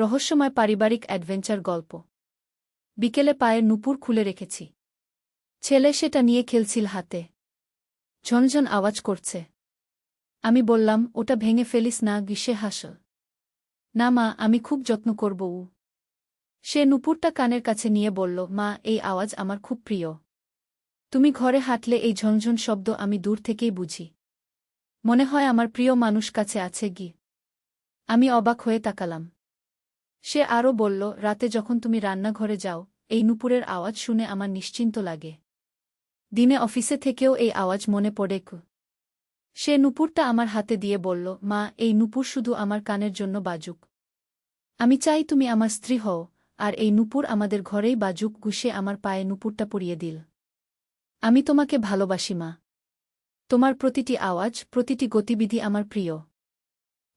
রহস্যময় পারিবারিক অ্যাডভেঞ্চার গল্প। বিকেলে পায়ের নুপুর খুলে রেখেছি। ছেলে সেটা নিয়ে খেলছিল হাতে। ঝনঝন আওয়াজ করছে। আমি বললাম, ওটা ভেঙে ফেলিস না, গ্রীষ্মে হাসল। না মা, আমি খুব যত্ন করব। সে নুপুরটা কানের কাছে নিয়ে বলল, মা, এই আওয়াজ আমার খুব প্রিয়। তুমি ঘরে হাঁটলে এই ঝনঝন শব্দ আমি দূর থেকেই বুঝি। মনে হয় আমার প্রিয় মানুষ কাছে আছে গি। আমি অবাক হয়ে তাকালাম। সে আরও বলল, রাতে যখন তুমি রান্নাঘরে যাও, এই নুপুরের আওয়াজ শুনে আমার নিশ্চিন্ত লাগে। দিনে অফিসে থেকেও এই আওয়াজ মনে পড়ে। সে নুপুরটা আমার হাতে দিয়ে বলল, মা, এই নুপুর শুধু আমার কানের জন্য বাজুক। আমি চাই তুমি আমার স্ত্রী হও, আর এই নুপুর আমাদের ঘরেই বাজুক। গুষে আমার পায়ে নুপুরটা পরিয়ে দিল। আমি তোমাকে ভালোবাসি মা। তোমার প্রতিটি আওয়াজ, প্রতিটি গতিবিধি আমার প্রিয়।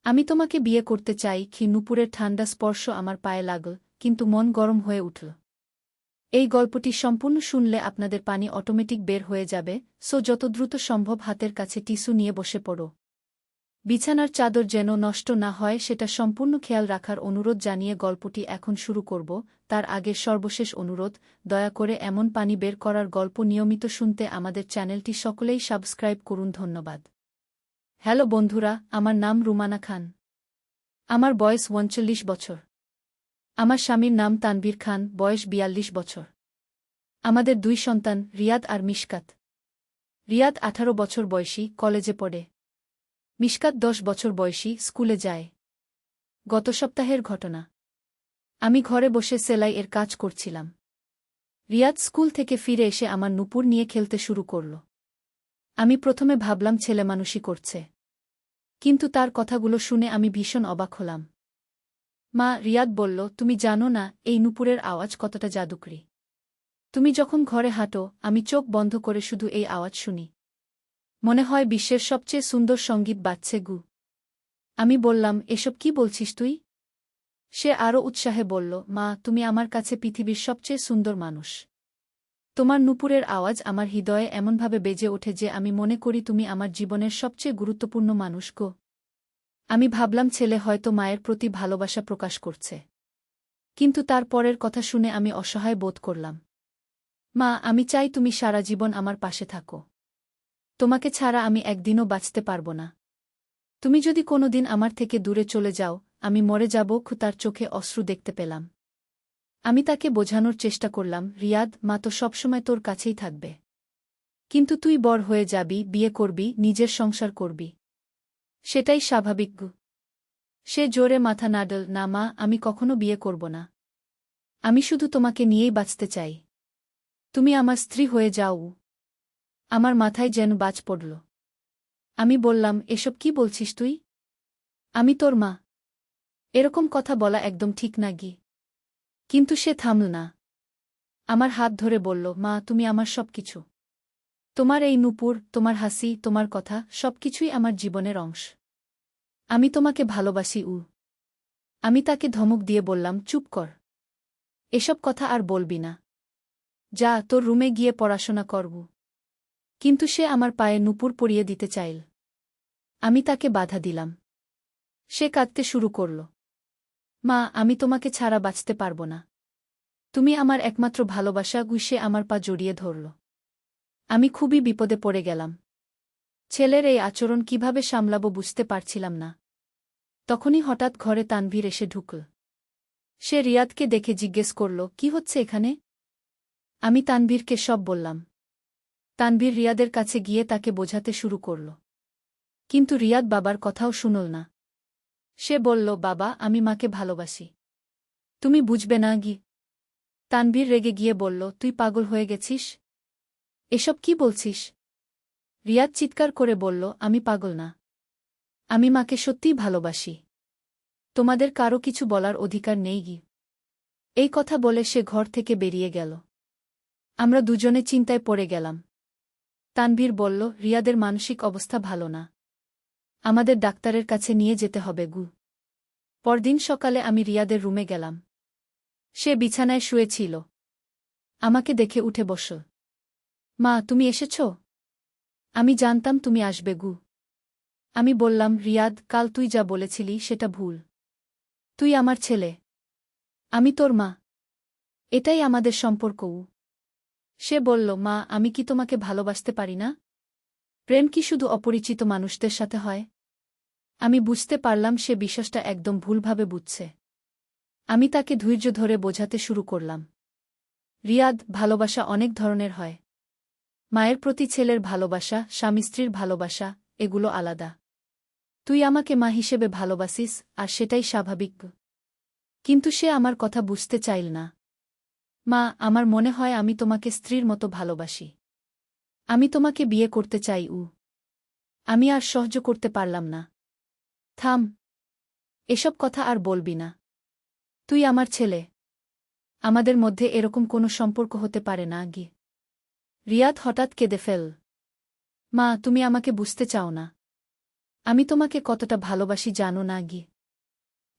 আমি তোমাকে বিয়ে করতে চাই। নুপুরের ঠান্ডা স্পর্শ আমার পায়ে লাগল, কিন্তু মন গরম হয়ে উঠল। এই গল্পটি সম্পূর্ণ শুনলে আপনাদের পানি অটোমেটিক বের হয়ে যাবে, যত দ্রুত সম্ভব হাতের কাছে টিস্যু নিয়ে বসে পড়ো। বিছানার চাদর যেন নষ্ট না হয় সেটা সম্পূর্ণ খেয়াল রাখার অনুরোধ জানিয়ে গল্পটি এখন শুরু করব। তার আগের সর্বশেষ অনুরোধ, দয়া করে এমন পানি বের করার গল্প নিয়মিত শুনতে আমাদের চ্যানেলটি সকলেই সাবস্ক্রাইব করুন। ধন্যবাদ। হ্যালো বন্ধুরা, আমার নাম রুমানা খান। আমার বয়স 39 বছর। আমার স্বামীর নাম তানভীর খান, বয়স 42 বছর। আমাদের 2 সন্তান, রিয়াদ আর মিশকাত। রিয়াদ 18 বছর বয়সী, কলেজে পড়ে। মিশকাত 10 বছর বয়সী, স্কুলে যায়। গত সপ্তাহের ঘটনা। আমি ঘরে বসে সেলাই এর কাজ করছিলাম। রিয়াদ স্কুল থেকে ফিরে এসে আমার নুপুর নিয়ে খেলতে শুরু করল। আমি প্রথমে ভাবলাম ছেলেমানুষি করছে। কিন্তু তার কথাগুলো শুনে আমি ভীষণ অবাক হলাম। মা, রিয়াদ বলল, তুমি জানো না এই নুপুরের আওয়াজ কতটা জাদুকরী। তুমি যখন ঘরে হাঁটো, আমি চোখ বন্ধ করে শুধু এই আওয়াজ শুনি। মনে হয় বিশ্বের সবচেয়ে সুন্দর সঙ্গীত বাজছে গু। আমি বললাম, এসব কি বলছিস তুই? সে আরও উৎসাহে বলল, মা, তুমি আমার কাছে পৃথিবীর সবচেয়ে সুন্দর মানুষ। তোমার নুপুরের আওয়াজ আমার হৃদয়ে এমনভাবে বেজে ওঠে যে আমি মনে করি তুমি আমার জীবনের সবচেয়ে গুরুত্বপূর্ণ মানুষ গো। আমি ভাবলাম ছেলে হয়তো মায়ের প্রতি ভালোবাসা প্রকাশ করছে। কিন্তু তার পরের কথা শুনে আমি অসহায় বোধ করলাম। মা, আমি চাই তুমি সারা জীবন আমার পাশে থাকো। তোমাকে ছাড়া আমি একদিনও বাঁচতে পারব না। তুমি যদি কোনোদিন আমার থেকে দূরে চলে যাও, আমি মরে যাব। তার চোখে অশ্রু দেখতে পেলাম। আমি তাকে বোঝানোর চেষ্টা করলাম, রিয়াদ, মা তো সবসময় তোর কাছেই থাকবে। কিন্তু তুই বড় হয়ে যাবি, বিয়ে করবি, নিজের সংসার করবি। সেটাই স্বাভাবিক গু। সে জোরে মাথা নাড়ল, না মা, আমি কখনো বিয়ে করব না। আমি শুধু তোমাকে নিয়েই বাঁচতে চাই। তুমি আমার স্ত্রী হয়ে যাও। আমার মাথায় যেন বাজ পড়ল। আমি বললাম, এসব কি বলছিস তুই? আমি তোর মা। এরকম কথা বলা একদম ঠিক না গি। কিন্তু সে থামল না। আমার হাত ধরে বলল, মা, তুমি আমার সবকিছু। তোমার এই নুপুর, তোমার হাসি, তোমার কথা, সবকিছুই আমার জীবনের অংশ। আমি তোমাকে ভালোবাসি। আমি তাকে ধমক দিয়ে বললাম, চুপ কর। এসব কথা আর বলবি না। যা, তোর রুমে গিয়ে পড়াশোনা করব। কিন্তু সে আমার পায়ে নুপুর পরিয়ে দিতে চাইল। আমি তাকে বাধা দিলাম। সে কাঁদতে শুরু করল। মা, আমি তোমাকে ছাড়া বাঁচতে পারব না। তুমি আমার একমাত্র ভালোবাসা। সে আমার পা জড়িয়ে ধরল। আমি খুবই বিপদে পড়ে গেলাম। ছেলের এই আচরণ কিভাবে সামলাব বুঝতে পারছিলাম না। তখনই হঠাৎ ঘরে তানভীর এসে ঢুকল। সে রিয়াদকে দেখে জিজ্ঞেস করল, কি হচ্ছে এখানে? আমি তানভীরকে সব বললাম। তানভীর রিয়াদের কাছে গিয়ে তাকে বোঝাতে শুরু করল। কিন্তু রিয়াদ বাবার কথাও শুনল না। সে বলল, বাবা, আমি মাকে ভালোবাসি। তুমি বুঝবে না গি। তানভীর রেগে গিয়ে বলল, তুই পাগল হয়ে গেছিস? এসব কি বলছিস? রিয়াদ চিৎকার করে বলল, আমি পাগল না। আমি মাকে সত্যিই ভালোবাসি। তোমাদের কারো কিছু বলার অধিকার নেই গি। এই কথা বলে সে ঘর থেকে বেরিয়ে গেল। আমরা দুজনে চিন্তায় পড়ে গেলাম। তানভীর বলল, রিয়াদের মানসিক অবস্থা ভালো না। আমাদের ডাক্তারের কাছে নিয়ে যেতে হবে গু। পরদিন সকালে আমি রিয়াদের রুমে গেলাম। সে বিছানায় শুয়েছিল। আমাকে দেখে উঠে বসল। মা, তুমি এসেছ? আমি জানতাম তুমি আসবে গু। আমি বললাম, রিয়াদ, কাল তুই যা বলেছিলি সেটা ভুল। তুই আমার ছেলে। আমি তোর মা। এটাই আমাদের সম্পর্ক। সে বলল, মা, আমি কি তোমাকে ভালোবাসতে পারি না? প্রেম কি শুধু অপরিচিত মানুষদের সাথে হয়? আমি বুঝতে পারলাম সে বিশ্বাসটা একদম ভুলভাবে বুঝছে। আমি তাকে ধৈর্য ধরে বোঝাতে শুরু করলাম। রিয়াদ, ভালোবাসা অনেক ধরনের হয়। মায়ের প্রতি ছেলের ভালোবাসা, স্বামী স্ত্রীর ভালোবাসা, এগুলো আলাদা। তুই আমাকে মা হিসেবে ভালোবাসিস, আর সেটাই স্বাভাবিক। কিন্তু সে আমার কথা বুঝতে চাইল না। মা, আমার মনে হয় আমি তোমাকে স্ত্রীর মতো ভালোবাসি। আমি তোমাকে বিয়ে করতে চাই। আমি আর সহ্য করতে পারলাম না। থাম, এসব কথা আর বলবি না। তুই আমার ছেলে। আমাদের মধ্যে এরকম কোনো সম্পর্ক হতে পারে না। রিয়াদ হঠাৎ কেঁদে ফেল। মা, তুমি আমাকে বুঝতে চাও না। আমি তোমাকে কতটা ভালোবাসি জানো না।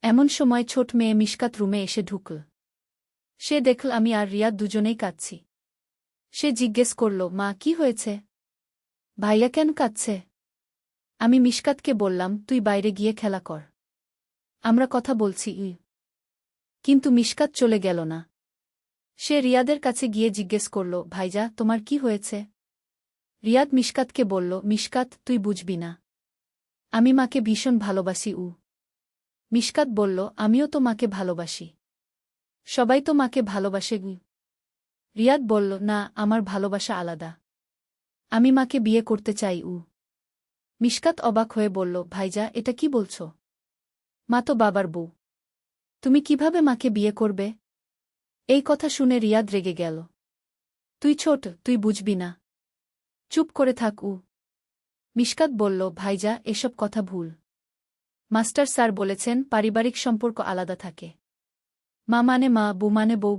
এমন সময় ছোট মেয়ে মিশকাত রুমে এসে ঢুকল। সে দেখল আমি আর রিয়াদ দুজনেই কাঁদছি। সে জিজ্ঞেস করল, মা, কি হয়েছে? ভাইয়া কেন কাঁদছে? আমি মিশকাতকে বললাম, তুই বাইরে গিয়ে খেলা কর, আমরা কথা বলছি। কিন্তু মিশকাত চলে গেল না। সে রিয়াদের কাছে গিয়ে জিজ্ঞেস করল, ভাইজা, তোমার কি হয়েছে? রিয়াদ মিশকাতকে বলল, মিশকাত, তুই বুঝবি না। আমি মাকে ভীষণ ভালোবাসি। মিশকাত বলল, আমিও তো মাকে ভালোবাসি। সবাই তো মাকে ভালোবাসে। রিয়াদ বলল, না, আমার ভালোবাসা আলাদা। আমি মাকে বিয়ে করতে চাই। মিশকাত অবাক হয়ে বলল, ভাইজা, এটা কি বলছ? মা তো বাবার বউ। তুমি কিভাবে মাকে বিয়ে করবে? এই কথা শুনে রিয়াদ রেগে গেল। তুই ছোট, তুই বুঝবি না। চুপ করে থাক। মিশকাত বলল, ভাইজা, এসব কথা ভুল। মাস্টার স্যার বলেছেন পারিবারিক সম্পর্ক আলাদা থাকে। মা মানে মা, বউ মানে বউ।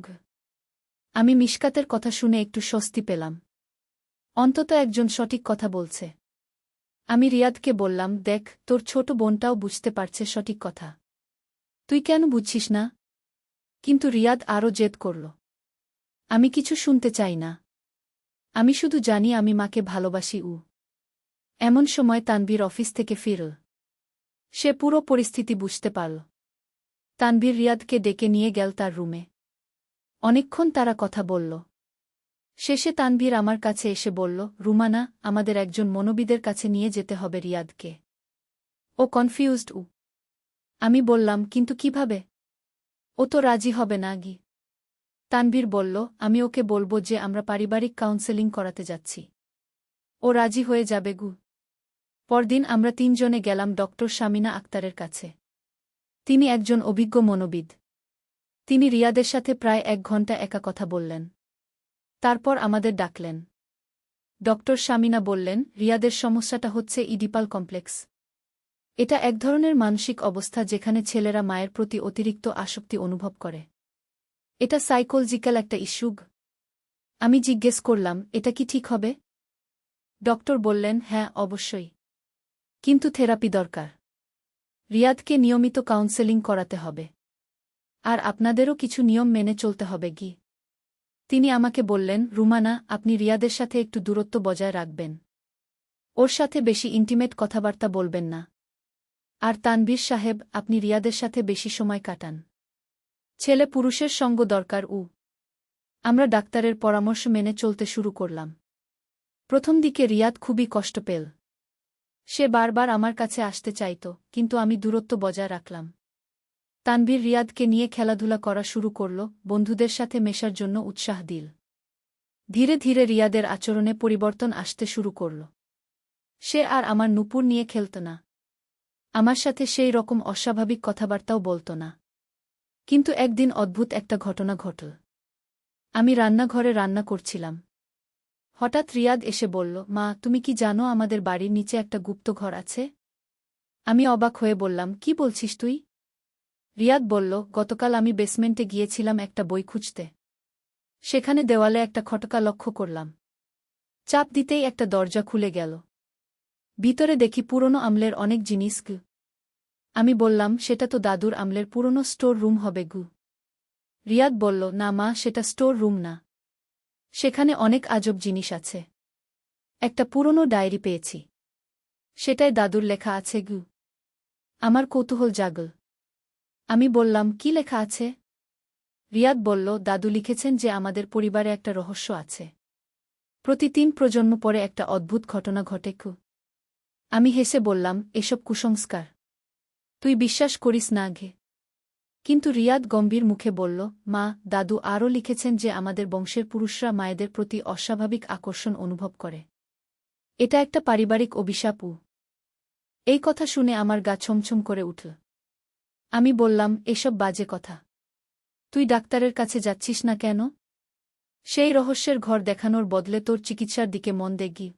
আমি মিশকাতের কথা শুনে একটু স্বস্তি পেলাম। অন্তত একজন সঠিক কথা বলছে। আমি রিয়াদকে বললাম, দেখ, তোর ছোট বোনটাও বুঝতে পারছে সঠিক কথা। তুই কেন বুঝছিস না? কিন্তু রিয়াদ আরও জেদ করল। আমি কিছু শুনতে চাই না। আমি শুধু জানি আমি মাকে ভালোবাসি। এমন সময় তানভীর অফিস থেকে ফিরল। সে পুরো পরিস্থিতি বুঝতে পারল। তানভীর রিয়াদকে ডেকে নিয়ে গেল তার রুমে। অনেকক্ষণ তারা কথা বলল। শেষে তানভীর আমার কাছে এসে বলল, রুমানা, আমাদের একজন মনোবিদের কাছে নিয়ে যেতে হবে রিয়াদকে। ও কনফিউজড। আমি বললাম, কিন্তু কিভাবে? ও তো রাজি হবে না। তানভীর বলল, আমি ওকে বলবো যে আমরা পারিবারিক কাউন্সেলিং করাতে যাচ্ছি। ও রাজি হয়ে যাবে। পরদিন আমরা তিনজনে গেলাম ডক্টর শামিনা আক্তারের কাছে। তিনি একজন অভিজ্ঞ মনোবিদ। তিনি রিয়াদের সাথে প্রায় 1 ঘণ্টা একা কথা বললেন। তারপর আমাদের ডাকলেন। ডক্টর শামিনা বললেন, রিয়াদের সমস্যাটা হচ্ছে ইডিপাল কমপ্লেক্স। এটা এক ধরনের মানসিক অবস্থা যেখানে ছেলেরা মায়ের প্রতি অতিরিক্ত আসক্তি অনুভব করে। এটা সাইকোলজিক্যাল একটা ইস্যু। আমি জিজ্ঞেস করলাম, এটা কি ঠিক হবে? ডক্টর বললেন, হ্যাঁ, অবশ্যই। কিন্তু থেরাপি দরকার। রিয়াদকে নিয়মিত কাউন্সেলিং করাতে হবে। আর আপনাদেরও কিছু নিয়ম মেনে চলতে হবে। তিনি আমাকে বললেন, রুমানা, আপনি রিয়াদের সাথে একটু দূরত্ব বজায় রাখবেন। ওর সাথে বেশি ইন্টিমেট কথাবার্তা বলবেন না। আর তানভীর সাহেব, আপনি রিয়াদের সাথে বেশি সময় কাটান। ছেলে পুরুষের সঙ্গ দরকার। আমরা ডাক্তারের পরামর্শ মেনে চলতে শুরু করলাম। প্রথম দিকে রিয়াদ খুবই কষ্ট পেল। সে বারবার আমার কাছে আসতে চাইত, কিন্তু আমি দূরত্ব বজায় রাখলাম। তানভীর রিয়াদকে নিয়ে খেলাধুলা করা শুরু করল, বন্ধুদের সাথে মেশার জন্য উৎসাহ দিল। ধীরে ধীরে রিয়াদের আচরণে পরিবর্তন আসতে শুরু করল। সে আর আমার নুপুর নিয়ে খেলত না। আমার সাথে সেই রকম অস্বাভাবিক কথাবার্তাও বলত না। কিন্তু একদিন অদ্ভুত একটা ঘটনা ঘটল। আমি রান্নাঘরে রান্না করছিলাম। হঠাৎ রিয়াদ এসে বলল, মা, তুমি কি জানো আমাদের বাড়ির নিচে একটা গুপ্ত ঘর আছে? আমি অবাক হয়ে বললাম, কি বলছিস তুই? রিয়াদ বলল, গতকাল আমি বেসমেন্টে গিয়েছিলাম একটা বই খুঁজতে। সেখানে দেওয়ালে একটা খটকা লক্ষ্য করলাম। চাপ দিতেই একটা দরজা খুলে গেল। ভিতরে দেখি পুরনো আমলের অনেক জিনিস। আমি বললাম, সেটা তো দাদুর আমলের পুরনো স্টোর রুম হবে। রিয়াদ বলল, না মা, সেটা স্টোর রুম না। সেখানে অনেক আজব জিনিস আছে। একটা পুরনো ডায়েরি পেয়েছি। সেটাই দাদুর লেখা আছে। আমার কৌতূহল জাগল। আমি বললাম, কি লেখা আছে? রিয়াদ বলল, দাদু লিখেছেন যে আমাদের পরিবারে একটা রহস্য আছে। প্রতি ৩ প্রজন্ম পরে একটা অদ্ভুত ঘটনা ঘটে। আমি হেসে বললাম, এসব কুসংস্কার। তুই বিশ্বাস করিস না ঘে। কিন্তু রিয়াদ গম্ভীর মুখে বলল, মা, দাদু আরও লিখেছেন যে আমাদের বংশের পুরুষরা মায়েদের প্রতি অস্বাভাবিক আকর্ষণ অনুভব করে। এটা একটা পারিবারিক অভিশাপ। এই কথা শুনে আমার গা ছমছম করে উঠল। আমি বললাম, এসব বাজে কথা। তুই ডাক্তারের কাছে যাচ্ছিস না কেন? সেই রহস্যের ঘর দেখানোর বদলে তোর চিকিৎসার দিকে মন দে গি।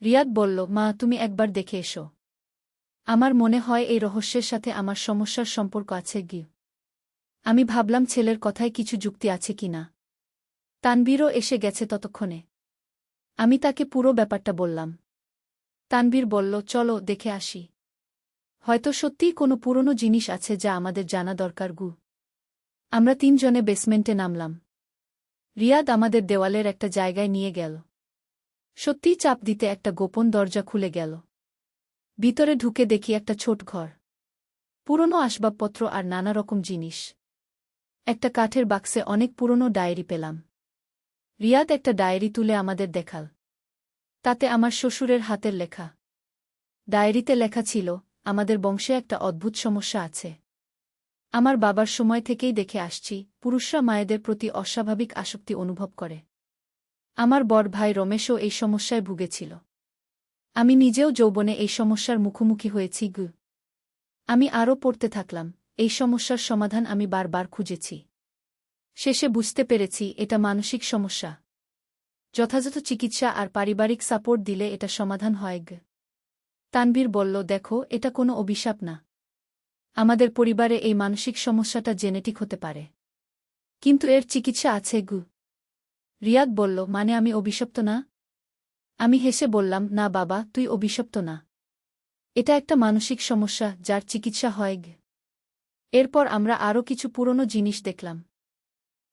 রিয়াদ বলল, মা, তুমি একবার দেখে এসো। আমার মনে হয় এই রহস্যের সাথে আমার সমস্যার সম্পর্ক আছে গি। আমি ভাবলাম ছেলের কথায় কিছু যুক্তি আছে কিনা। তানবীরও এসে গেছে ততক্ষণে। আমি তাকে পুরো ব্যাপারটা বললাম। তানবীর বলল, চলো দেখে আসি। হয়তো সত্যিই কোনো পুরনো জিনিস আছে যা আমাদের জানা দরকার গু। আমরা ৩ জনে বেসমেন্টে নামলাম। রিয়াদ আমাদের দেওয়ালের একটা জায়গায় নিয়ে গেল। সত্যিই চাপ দিতে একটা গোপন দরজা খুলে গেল। ভিতরে ঢুকে দেখি একটা ছোট ঘর। পুরনো আসবাবপত্র আর নানা রকম জিনিস। একটা কাঠের বাক্সে অনেক পুরনো ডায়েরি পেলাম। রিয়াদ একটা ডায়েরি তুলে আমাদের দেখাল। তাতে আমার শ্বশুরের হাতের লেখা। ডায়েরিতে লেখা ছিল, আমাদের বংশে একটা অদ্ভুত সমস্যা আছে। আমার বাবার সময় থেকেই দেখে আসছি, পুরুষরা মায়েদের প্রতি অস্বাভাবিক আসক্তি অনুভব করে। আমার বড় ভাই রমেশও এই সমস্যায় ভুগেছিল। আমি নিজেও যৌবনে এই সমস্যার মুখোমুখি হয়েছি গু। আমি আরও পড়তে থাকলাম। এই সমস্যার সমাধান আমি বারবার খুঁজেছি। শেষে বুঝতে পেরেছি এটা মানসিক সমস্যা। যথাযথ চিকিৎসা আর পারিবারিক সাপোর্ট দিলে এটা সমাধান হয় গ। তানভীর বলল, দেখো, এটা কোনো অভিশাপ না। আমাদের পরিবারে এই মানসিক সমস্যাটা জেনেটিক হতে পারে। কিন্তু এর চিকিৎসা আছে গু। রিয়াদ বলল, মানে আমি অভিশপ্ত না? আমি হেসে বললাম, না বাবা, তুই অভিশপ্ত না। এটা একটা মানসিক সমস্যা যার চিকিৎসা হয় গ। এরপর আমরা আরও কিছু পুরনো জিনিস দেখলাম।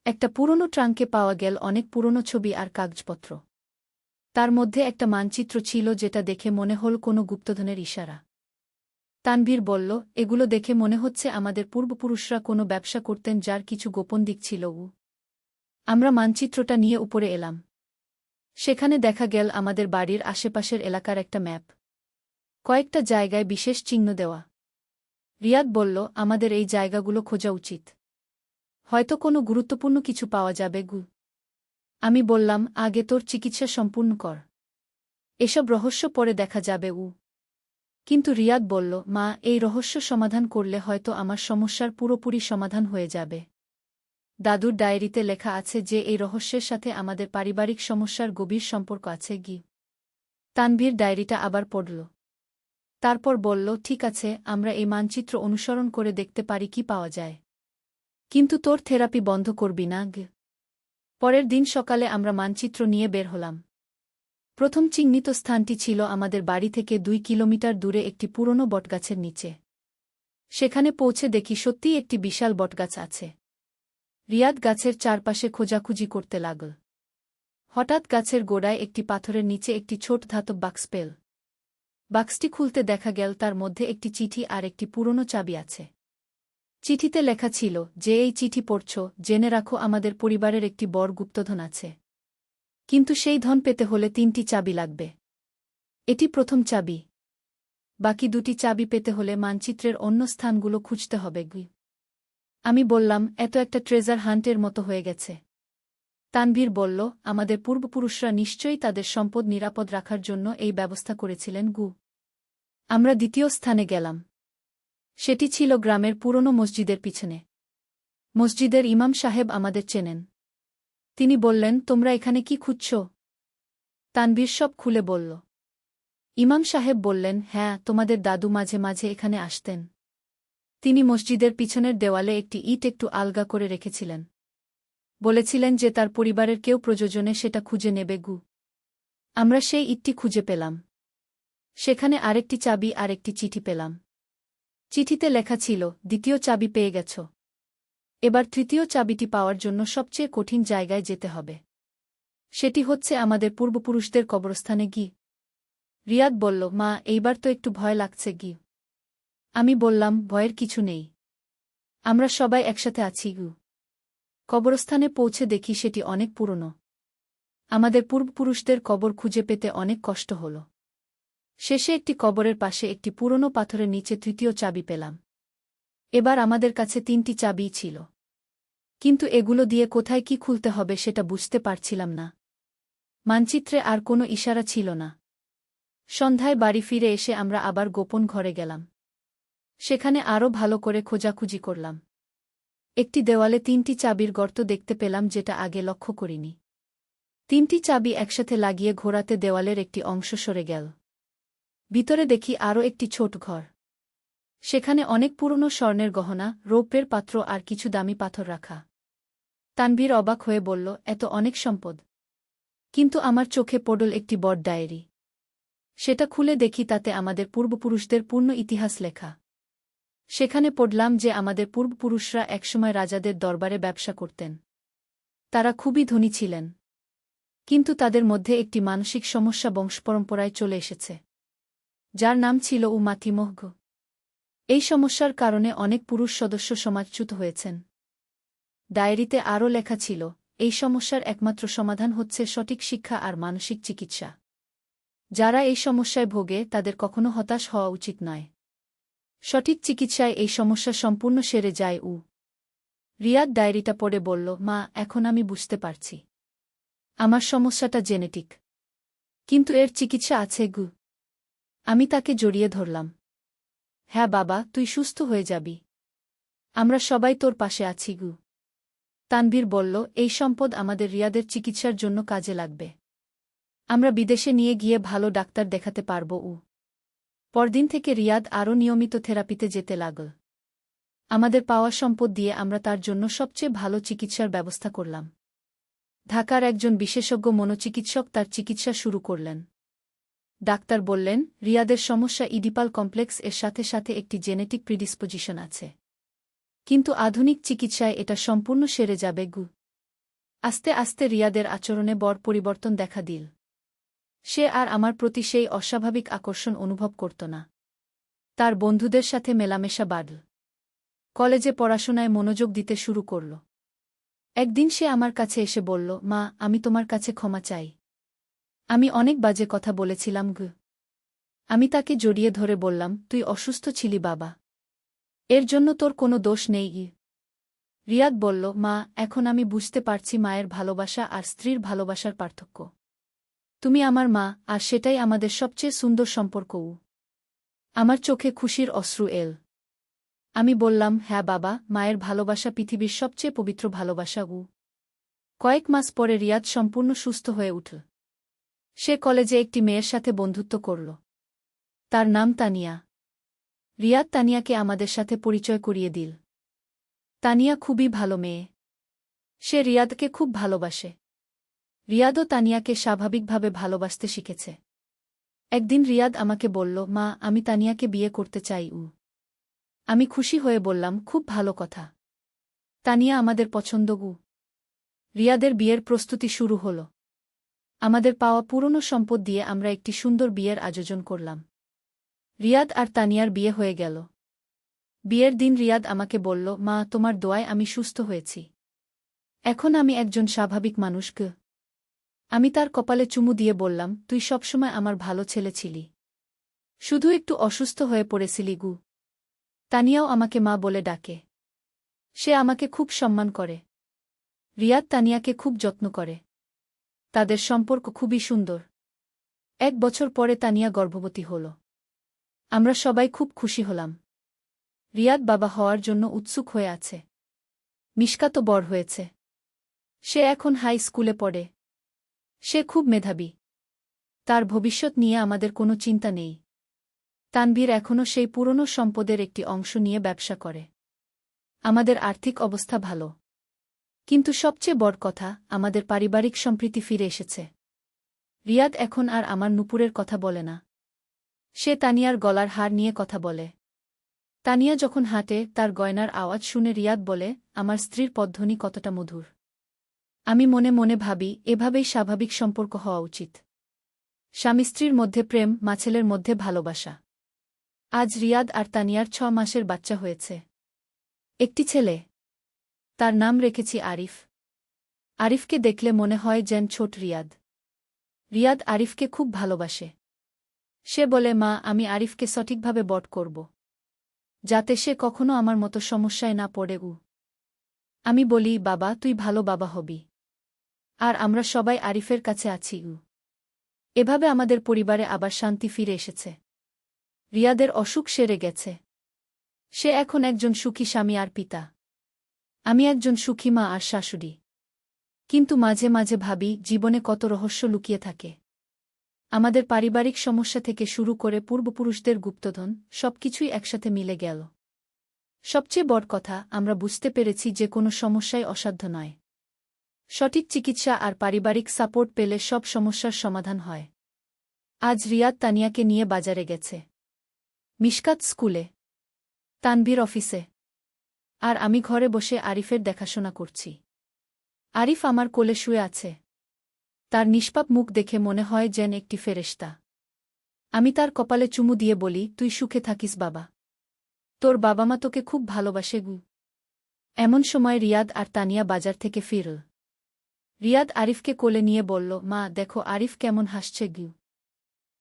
একটা পুরনো ট্রাঙ্কে পাওয়া গেল অনেক পুরনো ছবি আর কাগজপত্র। তার মধ্যে একটা মানচিত্র ছিল যেটা দেখে মনে হল কোনো গুপ্তধনের ইশারা। তানভীর বলল, এগুলো দেখে মনে হচ্ছে আমাদের পূর্বপুরুষরা কোনো ব্যবসা করতেন যার কিছু গোপন দিক ছিল। আমরা মানচিত্রটা নিয়ে উপরে এলাম। সেখানে দেখা গেল আমাদের বাড়ির আশেপাশের এলাকার একটা ম্যাপ। কয়েকটা জায়গায় বিশেষ চিহ্ন দেওয়া। রিয়াদ বলল, আমাদের এই জায়গাগুলো খোঁজা উচিত। হয়তো কোনো গুরুত্বপূর্ণ কিছু পাওয়া যাবে গু। আমি বললাম, আগে তোর চিকিৎসা সম্পূর্ণ কর। এসব রহস্য পরে দেখা যাবে। কিন্তু রিয়াদ বলল, মা, এই রহস্য সমাধান করলে হয়তো আমার সমস্যার পুরোপুরি সমাধান হয়ে যাবে। দাদুর ডায়েরিতে লেখা আছে যে এই রহস্যের সাথে আমাদের পারিবারিক সমস্যার গভীর সম্পর্ক আছে গি। তানভীর ডায়েরিটা আবার পড়ল। তারপর বলল, ঠিক আছে, আমরা এই মানচিত্র অনুসরণ করে দেখতে পারি কি পাওয়া যায়। কিন্তু তোর থেরাপি বন্ধ করবি না গ। পরের দিন সকালে আমরা মানচিত্র নিয়ে বের হলাম। প্রথম চিহ্নিত স্থানটি ছিল আমাদের বাড়ি থেকে ২ কিলোমিটার দূরে একটি পুরনো বটগাছের নিচে। সেখানে পৌঁছে দেখি সত্যিই একটি বিশাল বটগাছ আছে। রিয়াদ গাছের চারপাশে খোঁজাখুঁজি করতে লাগল। হঠাৎ গাছের গোড়ায় একটি পাথরের নিচে একটি ছোট ধাতব বাক্স পেল। বাক্সটি খুলতে দেখা গেল তার মধ্যে একটি চিঠি আর একটি পুরনো চাবি আছে। চিঠিতে লেখা ছিল, যে এই চিঠি পড়ছ, জেনে রাখো আমাদের পরিবারের একটি বড় গুপ্তধন আছে। কিন্তু সেই ধন পেতে হলে ৩টি চাবি লাগবে। এটি প্রথম চাবি। বাকি ২টি চাবি পেতে হলে মানচিত্রের অন্য স্থানগুলো খুঁজতে হবে গি। আমি বললাম, এত একটা ট্রেজার হান্টের মতো হয়ে গেছে। তানভীর বলল, আমাদের পূর্বপুরুষরা নিশ্চয়ই তাদের সম্পদ নিরাপদ রাখার জন্য এই ব্যবস্থা করেছিলেন গু। আমরা দ্বিতীয় স্থানে গেলাম। সেটি ছিল গ্রামের পুরনো মসজিদের পিছনে। মসজিদের ইমাম সাহেব আমাদের চেনেন। তিনি বললেন, তোমরা এখানে কি খুঁজছ? তানভীর সব খুলে বলল। ইমাম সাহেব বললেন, হ্যাঁ, তোমাদের দাদু মাঝে মাঝে এখানে আসতেন। তিনি মসজিদের পিছনের দেওয়ালে একটি ইট একটু আলগা করে রেখেছিলেন। বলেছিলেন যে তার পরিবারের কেউ প্রয়োজনে সেটা খুঁজে নেবে গু। আমরা সেই ইটটি খুঁজে পেলাম। সেখানে আরেকটি চাবি আর একটি চিঠি পেলাম। চিঠিতে লেখা ছিল, দ্বিতীয় চাবি পেয়ে গেছ। এবার তৃতীয় চাবিটি পাওয়ার জন্য সবচেয়ে কঠিন জায়গায় যেতে হবে। সেটি হচ্ছে আমাদের পূর্বপুরুষদের কবরস্থানে গি। রিয়াদ বলল, মা, এইবার তো একটু ভয় লাগছে গি। আমি বললাম, ভয়ের কিছু নেই। আমরা সবাই একসাথে আছি গু। কবরস্থানে পৌঁছে দেখি সেটি অনেক পুরনো। আমাদের পূর্বপুরুষদের কবর খুঁজে পেতে অনেক কষ্ট হল। শেষে একটি কবরের পাশে একটি পুরনো পাথরের নিচে তৃতীয় চাবি পেলাম। এবার আমাদের কাছে 3টি চাবিই ছিল, কিন্তু এগুলো দিয়ে কোথায় কি খুলতে হবে সেটা বুঝতে পারছিলাম না। মানচিত্রে আর কোনো ইশারা ছিল না। সন্ধ্যায় বাড়ি ফিরে এসে আমরা আবার গোপন ঘরে গেলাম। সেখানে আরও ভালো করে খোঁজাখুঁজি করলাম। একটি দেওয়ালে 3টি চাবির গর্ত দেখতে পেলাম, যেটা আগে লক্ষ্য করিনি। 3টি চাবি একসাথে লাগিয়ে ঘোরাতে দেওয়ালের একটি অংশ সরে গেল। ভিতরে দেখি আরও একটি ছোট ঘর। সেখানে অনেক পুরনো স্বর্ণের গহনা, রৌপ্যের পাত্র আর কিছু দামি পাথর রাখা। তানভীর অবাক হয়ে বলল, এত অনেক সম্পদ! কিন্তু আমার চোখে পড়ল একটি বড় ডায়েরি। সেটা খুলে দেখি তাতে আমাদের পূর্বপুরুষদের পূর্ণ ইতিহাস লেখা। সেখানে পড়লাম যে আমাদের পূর্বপুরুষরা একসময় রাজাদের দরবারে ব্যবসা করতেন। তারা খুবই ধনী ছিলেন, কিন্তু তাদের মধ্যে একটি মানসিক সমস্যা বংশপরম্পরায় চলে এসেছে, যার নাম ছিল মাতিমোহগ। এই সমস্যার কারণে অনেক পুরুষ সদস্য সমাজচ্যুত হয়েছেন। ডায়েরিতে আরও লেখা ছিল, এই সমস্যার একমাত্র সমাধান হচ্ছে সঠিক শিক্ষা আর মানসিক চিকিৎসা। যারা এই সমস্যায় ভোগে তাদের কখনো হতাশ হওয়া উচিত নয়। সঠিক চিকিৎসায় এই সমস্যা সম্পূর্ণ সেরে যায়। রিয়াদ ডায়েরিটা পড়ে বলল, মা, এখন আমি বুঝতে পারছি। আমার সমস্যাটা জেনেটিক, কিন্তু এর চিকিৎসা আছে। আমি তাকে জড়িয়ে ধরলাম। হ্যাঁ বাবা, তুই সুস্থ হয়ে যাবি। আমরা সবাই তোর পাশে আছি। তানভীর বলল, এই সম্পদ আমাদের রিয়াদের চিকিৎসার জন্য কাজে লাগবে। আমরা বিদেশে নিয়ে গিয়ে ভালো ডাক্তার দেখাতে পারব। পরদিন থেকে রিয়াদ আরও নিয়মিত থেরাপিতে যেতে লাগল। আমাদের পাওয়া সম্পদ দিয়ে আমরা তার জন্য সবচেয়ে ভালো চিকিৎসার ব্যবস্থা করলাম। ঢাকার একজন বিশেষজ্ঞ মনোচিকিৎসক তার চিকিৎসা শুরু করলেন। ডাক্তার বললেন, রিয়াদের সমস্যা ইডিপাল কমপ্লেক্স, এর সাথে সাথে একটি জেনেটিক প্রিডিসপোজিশন আছে, কিন্তু আধুনিক চিকিৎসায় এটা সম্পূর্ণ সেরে যাবে। আস্তে আস্তে রিয়াদের আচরণে বড় পরিবর্তন দেখা দিল। সে আর আমার প্রতি সেই অস্বাভাবিক আকর্ষণ অনুভব করত না। তার বন্ধুদের সাথে মেলামেশা বাড়ল। কলেজে পড়াশোনায় মনোযোগ দিতে শুরু করল। একদিন সে আমার কাছে এসে বলল, মা, আমি তোমার কাছে ক্ষমা চাই। আমি অনেক বাজে কথা বলেছিলাম। আমি তাকে জড়িয়ে ধরে বললাম, তুই অসুস্থ ছিলি বাবা, এর জন্য তোর কোনো দোষ নেই। রিয়াদ বলল, মা, এখন আমি বুঝতে পারছি মায়ের ভালোবাসা আর স্ত্রীর ভালোবাসার পার্থক্য। তুমি আমার মা, আর সেটাই আমাদের সবচেয়ে সুন্দর সম্পর্ক। আমার চোখে খুশির অশ্রু এল। আমি বললাম, হ্যাঁ বাবা, মায়ের ভালোবাসা পৃথিবীর সবচেয়ে পবিত্র ভালোবাসা। কয়েক মাস পরে রিয়াদ সম্পূর্ণ সুস্থ হয়ে উঠল। সে কলেজে একটি মেয়ের সাথে বন্ধুত্ব করল। তার নাম তানিয়া। রিয়াদ তানিয়াকে আমাদের সাথে পরিচয় করিয়ে দিল। তানিয়া খুবই ভালো মেয়ে। সে রিয়াদকে খুব ভালোবাসে। রিয়াদও তানিয়াকে স্বাভাবিকভাবে ভালোবাসতে শিখেছে। একদিন রিয়াদ আমাকে বলল, মা, আমি তানিয়াকে বিয়ে করতে চাই। আমি খুশি হয়ে বললাম, খুব ভালো কথা। তানিয়া আমাদের পছন্দ। রিয়াদের বিয়ের প্রস্তুতি শুরু হল। আমাদের পাওয়া পুরনো সম্পদ দিয়ে আমরা একটি সুন্দর বিয়ের আয়োজন করলাম। রিয়াদ আর তানিয়ার বিয়ে হয়ে গেল। বিয়ের দিন রিয়াদ আমাকে বলল, মা, তোমার দোয়ায় আমি সুস্থ হয়েছি। এখন আমি একজন স্বাভাবিক মানুষ। আমি তার কপালে চুমু দিয়ে বললাম, তুই সবসময় আমার ভালো ছেলে ছিলি, শুধু একটু অসুস্থ হয়ে পড়েছিলি। তানিয়াও আমাকে মা বলে ডাকে। সে আমাকে খুব সম্মান করে। রিয়াদ তানিয়াকে খুব যত্ন করে। তাদের সম্পর্ক খুবই সুন্দর। 1 বছর পরে তানিয়া গর্ভবতী হল। আমরা সবাই খুব খুশি হলাম। রিয়াদ বাবা হওয়ার জন্য উৎসুক হয়ে আছে। মিশকা তো বড় হয়েছে। সে এখন হাই স্কুলে পড়ে। সে খুব মেধাবী। তার ভবিষ্যৎ নিয়ে আমাদের কোনো চিন্তা নেই। তানভীর এখনও সেই পুরনো সম্পদের একটি অংশ নিয়ে ব্যবসা করে। আমাদের আর্থিক অবস্থা ভালো, কিন্তু সবচেয়ে বড় কথা, আমাদের পারিবারিক সম্প্রীতি ফিরে এসেছে। রিয়াদ এখন আর আমার নুপুরের কথা বলে না। সে তানিয়ার গলার হার নিয়ে কথা বলে। তানিয়া যখন হাঁটে, তার গয়নার আওয়াজ শুনে রিয়াদ বলে, আমার স্ত্রীর পদধ্বনি কতটা মধুর। আমি মনে মনে ভাবি, এভাবেই স্বাভাবিক সম্পর্ক হওয়া উচিত। স্বামী স্ত্রীর মধ্যে প্রেম, মাছেলের মধ্যে ভালোবাসা। আজ রিয়াদ আর তানিয়ার 6 মাসের বাচ্চা হয়েছে। একটি ছেলে। তার নাম রেখেছি আরিফ। আরিফকে দেখলে মনে হয় যেন ছোট রিয়াদ। রিয়াদ আরিফকে খুব ভালোবাসে। সে বলে, মা, আমি আরিফকে সঠিকভাবে বড় করব, যাতে সে কখনো আমার মতো সমস্যায় না পড়ে। আমি বলি, বাবা, তুই ভালো বাবা হবি। আর আমরা সবাই আরিফের কাছে আছি। এভাবে আমাদের পরিবারে আবার শান্তি ফিরে এসেছে। রিয়াদের অসুখ সেরে গেছে। সে এখন একজন সুখী স্বামী আর পিতা। আমি একজন সুখী মা আর শাশুড়ি। কিন্তু মাঝে মাঝে ভাবি, জীবনে কত রহস্য লুকিয়ে থাকে। আমাদের পারিবারিক সমস্যা থেকে শুরু করে পূর্বপুরুষদের গুপ্তধন, সবকিছুই একসাথে মিলে গেল। সবচেয়ে বড় কথা, আমরা বুঝতে পেরেছি যে কোনো সমস্যাই অসাধ্য নয়। সঠিক চিকিৎসা আর পারিবারিক সাপোর্ট পেলে সব সমস্যার সমাধান হয়। আজ রিয়াদ তানিয়াকে নিয়ে বাজারে গেছে। মিশকাত স্কুলে, তানভীর অফিসে, আর আমি ঘরে বসে আরিফের দেখাশোনা করছি। আরিফ আমার কোলে শুয়ে আছে। তার নিষ্পাপ মুখ দেখে মনে হয় যেন একটি ফেরেশতা। আমি তার কপালে চুমু দিয়ে বলি, তুই সুখে থাকিস বাবা। তোর বাবা মা তোকে খুব ভালোবাসে গু। এমন সময় রিয়াদ আর তানিয়া বাজার থেকে ফিরল। রিয়াদ আরিফকে কোলে নিয়ে বলল, মা, দেখো আরিফ কেমন হাসছে গিউ।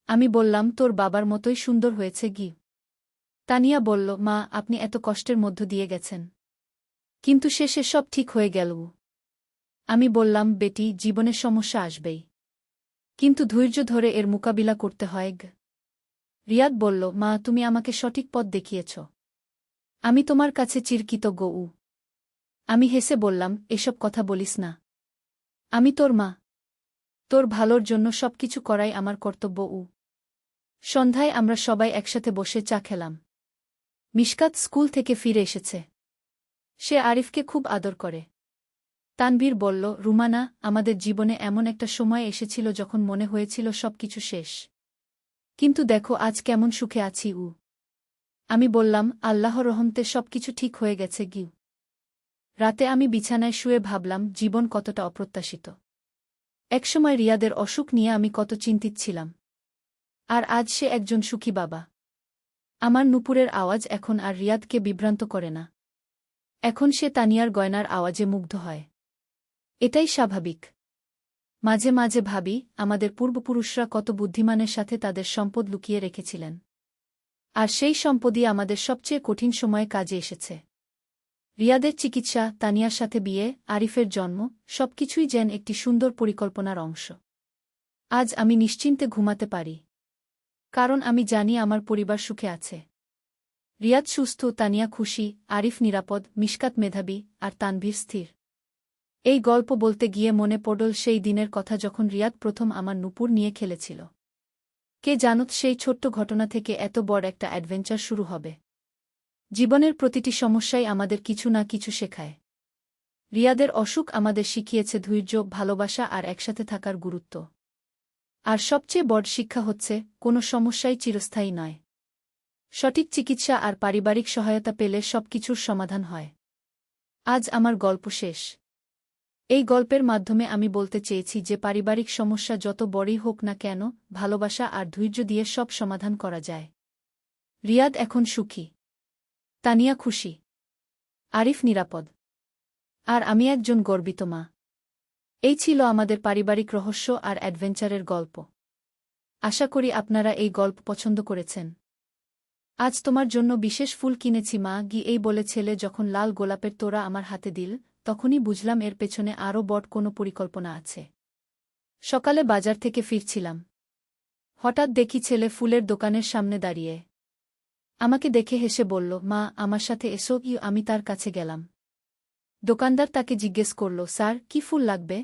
আমি বললাম, তোর বাবার মতোই সুন্দর হয়েছে গিউ। তানিয়া বলল, মা, আপনি এত কষ্টের মধ্য দিয়ে গেছেন, কিন্তু শেষে সব ঠিক হয়ে গেল। আমি বললাম, বেটি, জীবনে সমস্যা আসবেই, কিন্তু ধৈর্য ধরে এর মোকাবিলা করতে হয়। রিয়াদ বলল, মা, তুমি আমাকে সঠিক পথ দেখিয়েছ। আমি তোমার কাছে চিরকৃতজ্ঞ। আমি হেসে বললাম, এসব কথা বলিস না। আমি তোর মা। তোর ভালোর জন্য সবকিছু করাই আমার কর্তব্য। সন্ধ্যায় আমরা সবাই একসাথে বসে চা খেলাম। মিশকাত স্কুল থেকে ফিরে এসেছে। সে আরিফকে খুব আদর করে। তানভীর বলল, রুমানা, আমাদের জীবনে এমন একটা সময় এসেছিল যখন মনে হয়েছিল সবকিছু শেষ। কিন্তু দেখো আজ কেমন সুখে আছি। আমি বললাম, আল্লাহর রহমতে সবকিছু ঠিক হয়ে গেছে গিউ। রাতে আমি বিছানায় শুয়ে ভাবলাম, জীবন কতটা অপ্রত্যাশিত। একসময় রিয়াদের অসুখ নিয়ে আমি কত চিন্তিত ছিলাম। আর আজ সে একজন সুখী বাবা। আমার নুপুরের আওয়াজ এখন আর রিয়াদকে বিভ্রান্ত করে না। এখন সে তানিয়ার গয়নার আওয়াজে মুগ্ধ হয়। এটাই স্বাভাবিক। মাঝে মাঝে ভাবি, আমাদের পূর্বপুরুষরা কত বুদ্ধিমানের সাথে তাদের সম্পদ লুকিয়ে রেখেছিলেন। আর সেই সম্পদই আমাদের সবচেয়ে কঠিন সময়ে কাজে এসেছে। রিয়াদের চিকিৎসা, তানিয়ার সাথে বিয়ে, আরিফের জন্ম, সবকিছুই যেন একটি সুন্দর পরিকল্পনার অংশ। আজ আমি নিশ্চিন্তে ঘুমাতে পারি, কারণ আমি জানি আমার পরিবার সুখে আছে। রিয়াদ সুস্থ, তানিয়া খুশি, আরিফ নিরাপদ, মিশকাত মেধাবী, আর তানভীর স্থির। এই গল্প বলতে গিয়ে মনে পড়ল সেই দিনের কথা যখন রিয়াদ প্রথম আমার নুপুর নিয়ে খেলেছিল। কে জানত সেই ছোট্ট ঘটনা থেকে এত বড় একটা অ্যাডভেঞ্চার শুরু হবে। জীবনের প্রতিটি সমস্যাই আমাদের কিছু না কিছু শেখায়। রিয়াদের অসুখ আমাদের শিখিয়েছে ধৈর্য, ভালোবাসা আর একসাথে থাকার গুরুত্ব। আর সবচেয়ে বড় শিক্ষা হচ্ছে, কোনো সমস্যাই চিরস্থায়ী নয়। সঠিক চিকিৎসা আর পারিবারিক সহায়তা পেলে সবকিছুর সমাধান হয়। আজ আমার গল্প শেষ। এই গল্পের মাধ্যমে আমি বলতে চেয়েছি যে পারিবারিক সমস্যা যত বড়ই হোক না কেন, ভালোবাসা আর ধৈর্য দিয়ে সব সমাধান করা যায়। রিয়াদ এখন সুখী, তানিয়া খুশি, আরিফ নিরাপদ, আর আমি একজন গর্বিত মা। এই ছিল আমাদের পারিবারিক রহস্য আর অ্যাডভেঞ্চারের গল্প। আশা করি আপনারা এই গল্প পছন্দ করেছেন। আজ তোমার জন্য বিশেষ ফুল কিনেছি মা, এই বলে ছেলে যখন লাল গোলাপের তোড়া আমার হাতে দিল, তখনই বুঝলাম এর পেছনে আরও বড় কোনো পরিকল্পনা আছে। সকালে বাজার থেকে ফিরছিলাম। হঠাৎ দেখি ছেলে ফুলের দোকানের সামনে দাঁড়িয়ে। আমাকে দেখে হেসে বলল, মা, আমার সাথে এসো। আমি তার কাছে গেলাম। দোকানদার তাকে জিজ্ঞেস করল, স্যার, কি ফুল লাগবে?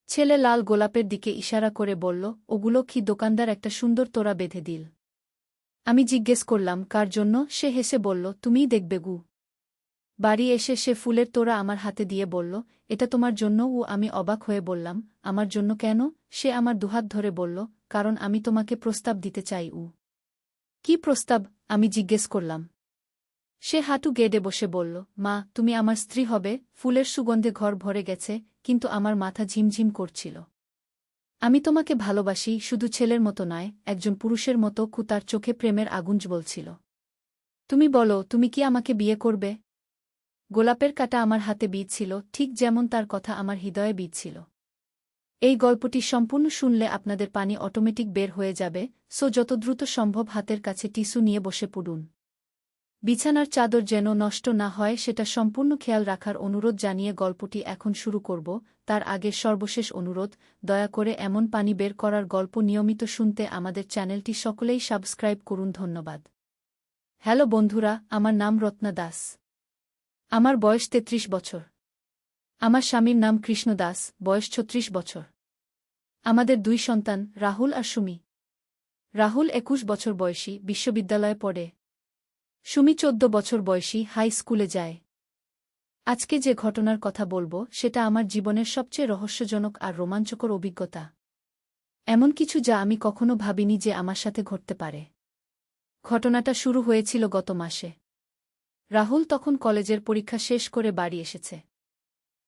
ছেলে লাল গোলাপের দিকে ইশারা করে বলল, ওগুলো কি? দোকানদার একটা সুন্দর তোড়া বেঁধে দিল। আমি জিজ্ঞেস করলাম, কার জন্য? সে হেসে বলল, তুমিই দেখবে গু। বাড়ি এসে সে ফুলের তোড়া আমার হাতে দিয়ে বলল, এটা তোমার জন্য। আমি অবাক হয়ে বললাম, আমার জন্য কেন? সে আমার দুহাত ধরে বলল, কারণ আমি তোমাকে প্রস্তাব দিতে চাই। কি প্রস্তাব? আমি জিজ্ঞেস করলাম। সে হাঁটু গেড়ে বসে বলল, মা, তুমি আমার স্ত্রী হবে। ফুলের সুগন্ধে ঘর ভরে গেছে, কিন্তু আমার মাথা ঝিমঝিম করছিল। আমি তোমাকে ভালোবাসি, শুধু ছেলের মতো নয়, একজন পুরুষের মতো। তার চোখে প্রেমের আগুন জ্বলছিল। তুমি বলো, তুমি কি আমাকে বিয়ে করবে? গোলাপের কাঁটা আমার হাতে বিঁধছিল, ঠিক যেমন তার কথা আমার হৃদয়ে বিঁধছিল। এই গল্পটি সম্পূর্ণ শুনলে আপনাদের পানি অটোমেটিক বের হয়ে যাবে, সো যত দ্রুত সম্ভব হাতের কাছে টিস্যু নিয়ে বসে পড়ুন। বিছানার চাদর যেন নষ্ট না হয় সেটা সম্পূর্ণ খেয়াল রাখার অনুরোধ জানিয়ে গল্পটি এখন শুরু করব। তার আগে সর্বশেষ অনুরোধ, দয়া করে এমন পানি বের করার গল্প নিয়মিত শুনতে আমাদের চ্যানেলটি সকলেই সাবস্ক্রাইব করুন। ধন্যবাদ। হ্যালো বন্ধুরা, আমার নাম রত্না দাস। আমার বয়স ৩৩ বছর। আমার স্বামীর নাম কৃষ্ণ দাস, বয়স ৩৬ বছর। আমাদের ২ সন্তান, রাহুল আর সুমি। রাহুল ২১ বছর বয়সী, বিশ্ববিদ্যালয়ে পড়ে। সুমি ১৪ বছর বয়সী, হাই স্কুলে যায়। আজকে যে ঘটনার কথা বলবো সেটা আমার জীবনের সবচেয়ে রহস্যজনক আর রোমাঞ্চকর অভিজ্ঞতা। এমন কিছু যা আমি কখনো ভাবিনি যে আমার সাথে ঘটতে পারে। ঘটনাটা শুরু হয়েছিল গত মাসে। রাহুল তখন কলেজের পরীক্ষা শেষ করে বাড়ি এসেছে।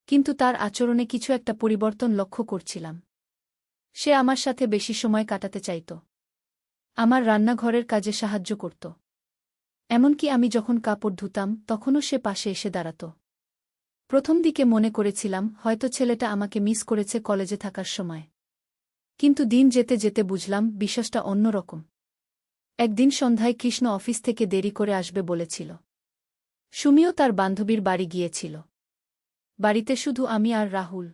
কিন্তু তার আচরণে কিছু একটা পরিবর্তন লক্ষ্য করছিলাম। সে আমার সাথে বেশি সময় কাটাতে চাইত। আমার রান্নাঘরের কাজে সাহায্য করত। এমনকি আমি যখন কাপড় ধুতাম তখনও সে পাশে এসে দাঁড়াত। প্রথম দিকে মনে করেছিলাম হয়তো ছেলেটা আমাকে মিস করেছে কলেজে থাকার সময়। কিন্তু দিন যেতে যেতে বুঝলাম বিশ্বাসটা অন্যরকম। একদিন সন্ধ্যায় কৃষ্ণ অফিস থেকে দেরি করে আসবে বলেছিল। সুমিও তার বান্ধবীর বাড়ি গিয়েছিল। বাড়িতে শুধু আমি আর রাহুল।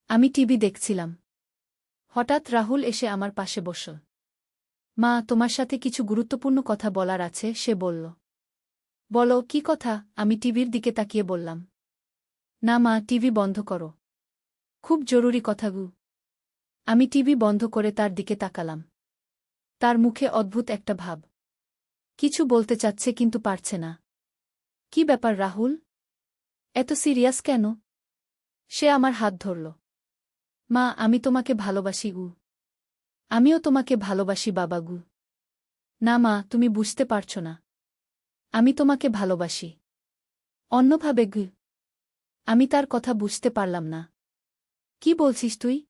আমি টিভি দেখছিলাম। হঠাৎ রাহুল এসে আমার পাশে বসল। মা, তোমার সাথে কিছু গুরুত্বপূর্ণ কথা বলার আছে, সে বলল। বলো, কি কথা? আমি টিভির দিকে তাকিয়ে বললাম। না মা, টিভি বন্ধ করো। খুব জরুরি কথা গু। আমি টিভি বন্ধ করে তার দিকে তাকালাম। তার মুখে অদ্ভুত একটা ভাব। কিছু বলতে চাচ্ছে কিন্তু পারছে না। কি ব্যাপার রাহুল? এত সিরিয়াস কেন? সে আমার হাত ধরল। মা, আমি তোমাকে ভালোবাসি গু। আমিও তোমাকে ভালোবাসি বাবা গু। না মা, তুমি বুঝতে পারছ না। আমি তোমাকে ভালোবাসি অন্যভাবে গু। আমি তার কথা বুঝতে পারলাম না। কি বলছিস তুই?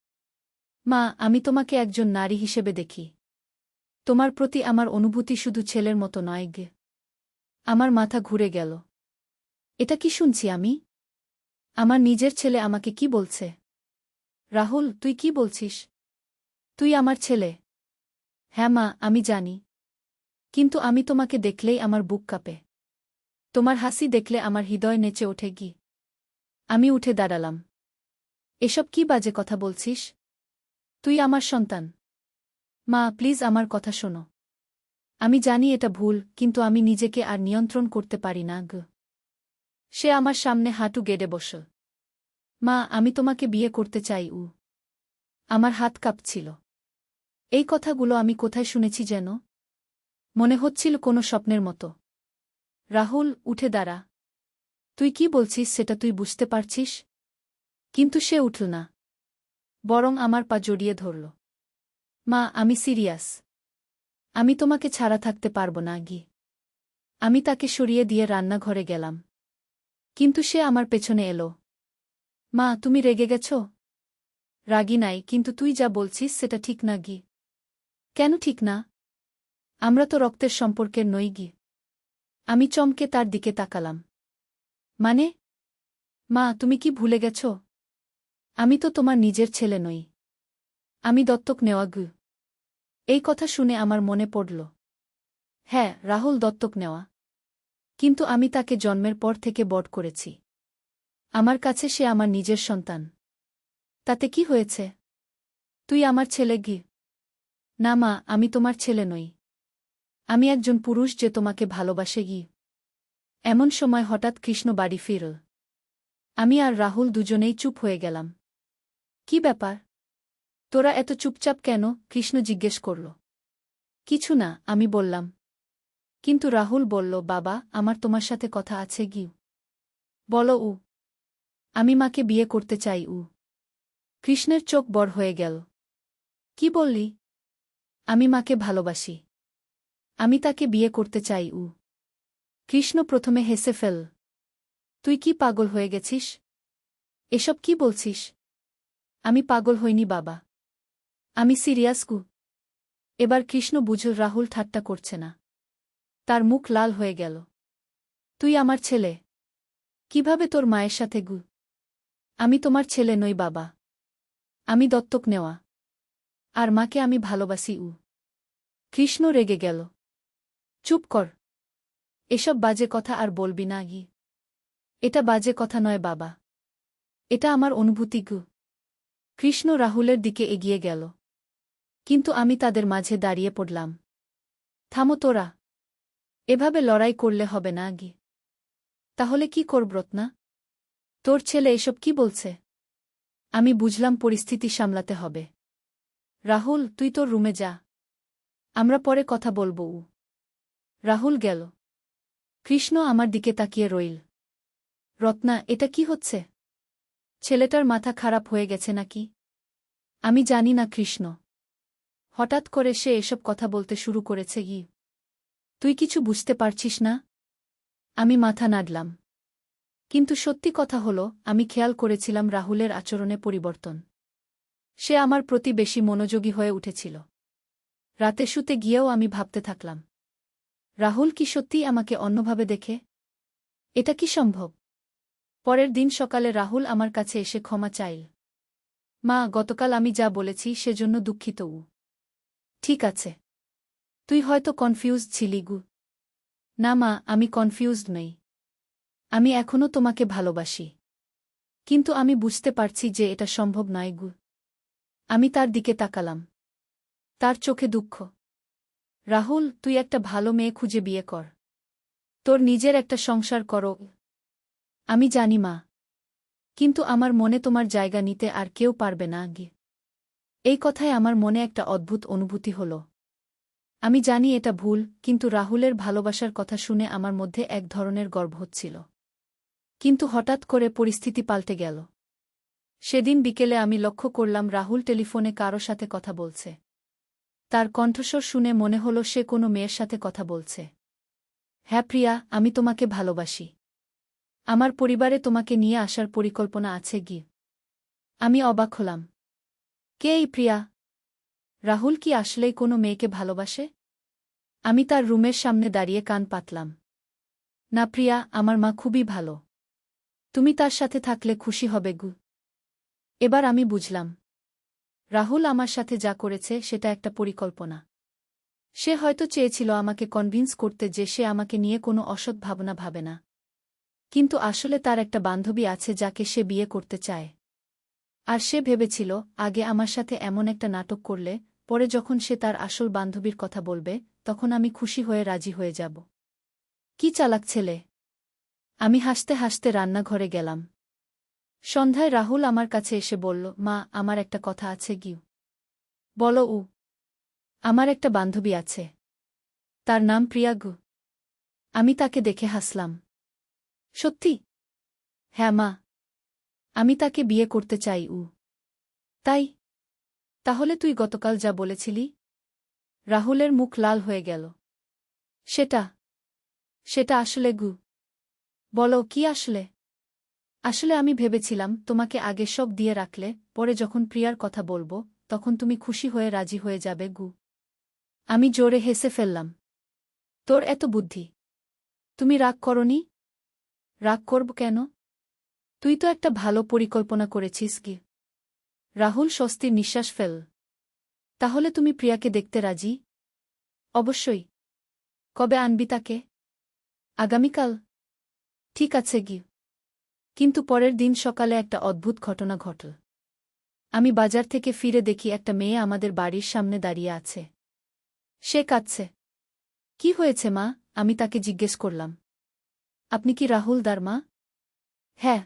মা, আমি তোমাকে একজন নারী হিসেবে দেখি। তোমার প্রতি আমার অনুভূতি শুধু ছেলের মতো নয় গে। আমার মাথা ঘুরে গেল। এটা কি শুনছি আমি? আমার নিজের ছেলে আমাকে কি বলছে? রাহুল, তুই কি বলছিস? তুই আমার ছেলে। হ্যাঁ মা, আমি জানি। কিন্তু আমি তোমাকে দেখলেই আমার বুক কাঁপে। তোমার হাসি দেখলে আমার হৃদয় নেচে ওঠে গি। আমি উঠে দাঁড়ালাম। এসব কি বাজে কথা বলছিস? তুই আমার সন্তান। মা, প্লিজ আমার কথা শোনো। আমি জানি এটা ভুল, কিন্তু আমি নিজেকে আর নিয়ন্ত্রণ করতে পারি না গ। সে আমার সামনে হাঁটু গেড়ে বসল। মা, আমি তোমাকে বিয়ে করতে চাই উ। আমার হাত কাঁপছিল। এই কথাগুলো আমি কোথায় শুনেছি যেন? মনে হচ্ছিল কোনো স্বপ্নের মতো। রাহুল, উঠে দাঁড়া। তুই কি বলছিস সেটা তুই বুঝতে পারছিস? কিন্তু সে উঠল না। বরং আমার পা জড়িয়ে ধরল। মা, আমি সিরিয়াস। আমি তোমাকে ছাড়া থাকতে পারব না গি। আমি তাকে সরিয়ে দিয়ে রান্নাঘরে গেলাম। কিন্তু সে আমার পেছনে এলো। মা, তুমি রেগে গেছ? রাগি নাই, কিন্তু তুই যা বলছিস সেটা ঠিক না গি। কেন ঠিক না? আমরা তো রক্তের সম্পর্কের নই গি। আমি চমকে তার দিকে তাকালাম। মানে? মা, তুমি কি ভুলে গেছ? আমি তো তোমার নিজের ছেলে নই। আমি দত্তক নেওয়া গু। এই কথা শুনে আমার মনে পড়ল। হ্যাঁ, রাহুল দত্তক নেওয়া। কিন্তু আমি তাকে জন্মের পর থেকে বড় করেছি। আমার কাছে সে আমার নিজের সন্তান। তাতে কি হয়েছে? তুই আমার ছেলে গি। না মা, আমি তোমার ছেলে নই। আমি একজন পুরুষ যে তোমাকে ভালোবাসে গি। এমন সময় হঠাৎ কৃষ্ণ বাড়ি ফিরল। আমি আর রাহুল দুজনেই চুপ হয়ে গেলাম। কি ব্যাপার? তোরা এত চুপচাপ কেন? কৃষ্ণ জিজ্ঞেস করল। কিছু না, আমি বললাম। কিন্তু রাহুল বলল, বাবা, আমার তোমার সাথে কথা আছে গি। বলো উ। আমি মাকে বিয়ে করতে চাই উ। কৃষ্ণের চোখ বড় হয়ে গেল। কি বললি? আমি মাকে ভালোবাসি। আমি তাকে বিয়ে করতে চাই উ। কৃষ্ণ প্রথমে হেসে ফেল। তুই কি পাগল হয়ে গেছিস? এসব কি বলছিস? আমি পাগল হইনি বাবা। আমি সিরিয়াস গু। এবার কৃষ্ণ বুঝল রাহুল ঠাট্টা করছে না। তার মুখ লাল হয়ে গেল। তুই আমার ছেলে। কিভাবে তোর মায়ের সাথে গু? আমি তোমার ছেলে নই বাবা। আমি দত্তক নেওয়া। আর মাকে আমি ভালোবাসি কৃষ্ণ রেগে গেল। চুপ কর। এসব বাজে কথা আর বলবি না গি। এটা বাজে কথা নয় বাবা। এটা আমার অনুভূতি গু। কৃষ্ণ রাহুলের দিকে এগিয়ে গেল। কিন্তু আমি তাদের মাঝে দাঁড়িয়ে পড়লাম। থামো তোরা। এভাবে লড়াই করলে হবে না গি। তাহলে কি করব রত্না? তোর ছেলে এসব কি বলছে? আমি বুঝলাম পরিস্থিতি সামলাতে হবে। রাহুল, তুই তোর রুমে যা। আমরা পরে কথা বলবো। রাহুল গেল। কৃষ্ণ আমার দিকে তাকিয়ে রইল। রত্না, এটা কি হচ্ছে? ছেলেটার মাথা খারাপ হয়ে গেছে নাকি? আমি জানি না কৃষ্ণ। হঠাৎ করে সে এসব কথা বলতে শুরু করেছে গি। তুই কিছু বুঝতে পারছিস না? আমি মাথা নাড়লাম। কিন্তু সত্যি কথা হলো, আমি খেয়াল করেছিলাম রাহুলের আচরণে পরিবর্তন। সে আমার প্রতি বেশি মনোযোগী হয়ে উঠেছিল। রাতে শুতে গিয়েও আমি ভাবতে থাকলাম, রাহুল কি সত্যিই আমাকে অন্যভাবে দেখে? এটা কি সম্ভব? পরের দিন সকালে রাহুল আমার কাছে এসে ক্ষমা চাইল। মা, গতকাল আমি যা বলেছি সেজন্য দুঃখিত। ঠিক আছে। তুই হয়তো কনফিউজড ছিলি গু। না মা, আমি কনফিউজড নই। আমি এখনও তোমাকে ভালোবাসি। কিন্তু আমি বুঝতে পারছি যে এটা সম্ভব নয় গু। আমি তার দিকে তাকালাম। তার চোখে দুঃখ। রাহুল, তুই একটা ভালো মেয়ে খুঁজে বিয়ে কর। তোর নিজের একটা সংসার করো। আমি জানি মা। কিন্তু আমার মনে তোমার জায়গা নিতে আর কেউ পারবে না গি। এই কথায় আমার মনে একটা অদ্ভুত অনুভূতি হল। আমি জানি এটা ভুল, কিন্তু রাহুলের ভালোবাসার কথা শুনে আমার মধ্যে এক ধরনের গর্ব হচ্ছিল। কিন্তু হঠাৎ করে পরিস্থিতি পাল্টে গেল। সেদিন বিকেলে আমি লক্ষ্য করলাম রাহুল টেলিফোনে কারো সাথে কথা বলছে। তার কণ্ঠস্বর শুনে মনে হলো সে কোনো মেয়ের সাথে কথা বলছে। হ্যাঁ প্রিয়া, আমি তোমাকে ভালোবাসি। আমার পরিবারে তোমাকে নিয়ে আসার পরিকল্পনা আছে গি। আমি অবাক হলাম। কে এই প্রিয়া? রাহুল কি আসলেই কোনো মেয়েকে ভালোবাসে? আমি তার রুমের সামনে দাঁড়িয়ে কান পাতলাম। না প্রিয়া, আমার মা খুবই ভালো। তুমি তার সাথে থাকলে খুশি হবে গু। এবার আমি বুঝলাম, রাহুল আমার সাথে যা করেছে সেটা একটা পরিকল্পনা। সে হয়তো চেয়েছিল আমাকে কনভিন্স করতে যে সে আমাকে নিয়ে কোনো অসৎ ভাবনা ভাবে না। কিন্তু আসলে তার একটা বান্ধবী আছে যাকে সে বিয়ে করতে চায়। আর সে ভেবেছিল, আগে আমার সাথে এমন একটা নাটক করলে, পরে যখন সে তার আসল বান্ধবীর কথা বলবে, তখন আমি খুশি হয়ে রাজি হয়ে যাব। কি চালাক ছেলে! আমি হাসতে হাসতে রান্নাঘরে গেলাম। সন্ধ্যায় রাহুল আমার কাছে এসে বলল, মা, আমার একটা কথা আছে গিউ। বলো। আমার একটা বান্ধবী আছে। তার নাম প্রিয়া গু। আমি তাকে দেখে হাসলাম। সত্যি? হ্যাঁ মা। আমি তাকে বিয়ে করতে চাই। তাই? তাহলে তুই গতকাল যা বলেছিলি? রাহুলের মুখ লাল হয়ে গেল। সেটা সেটা আসলে গু। বলো, কি আসলে? আসলে আমি ভেবেছিলাম তোমাকে আগে সব দিয়ে রাখলে, পরে যখন প্রিয়ার কথা বলবো, তখন তুমি খুশি হয়ে রাজি হয়ে যাবে গু। আমি জোরে হেসে ফেললাম। তোর এত বুদ্ধি! তুমি রাগ করনি? রাগ করব কেন? তুই তো একটা ভালো পরিকল্পনা করেছিস কি। রাহুল স্বস্তির নিঃশ্বাস ফেল। তাহলে তুমি প্রিয়াকে দেখতে রাজি? অবশ্যই। কবে আনবি তাকে? আগামীকাল। ঠিক আছে গি। কিন্তু পরের দিন সকালে একটা অদ্ভুত ঘটনা ঘটল। আমি বাজার থেকে ফিরে দেখি একটা মেয়ে আমাদের বাড়ির সামনে দাঁড়িয়ে আছে। সে কাঁদছে। কি হয়েছে মা? আমি তাকে জিজ্ঞেস করলাম। আপনি কি রাহুল দার মা? হ্যাঁ।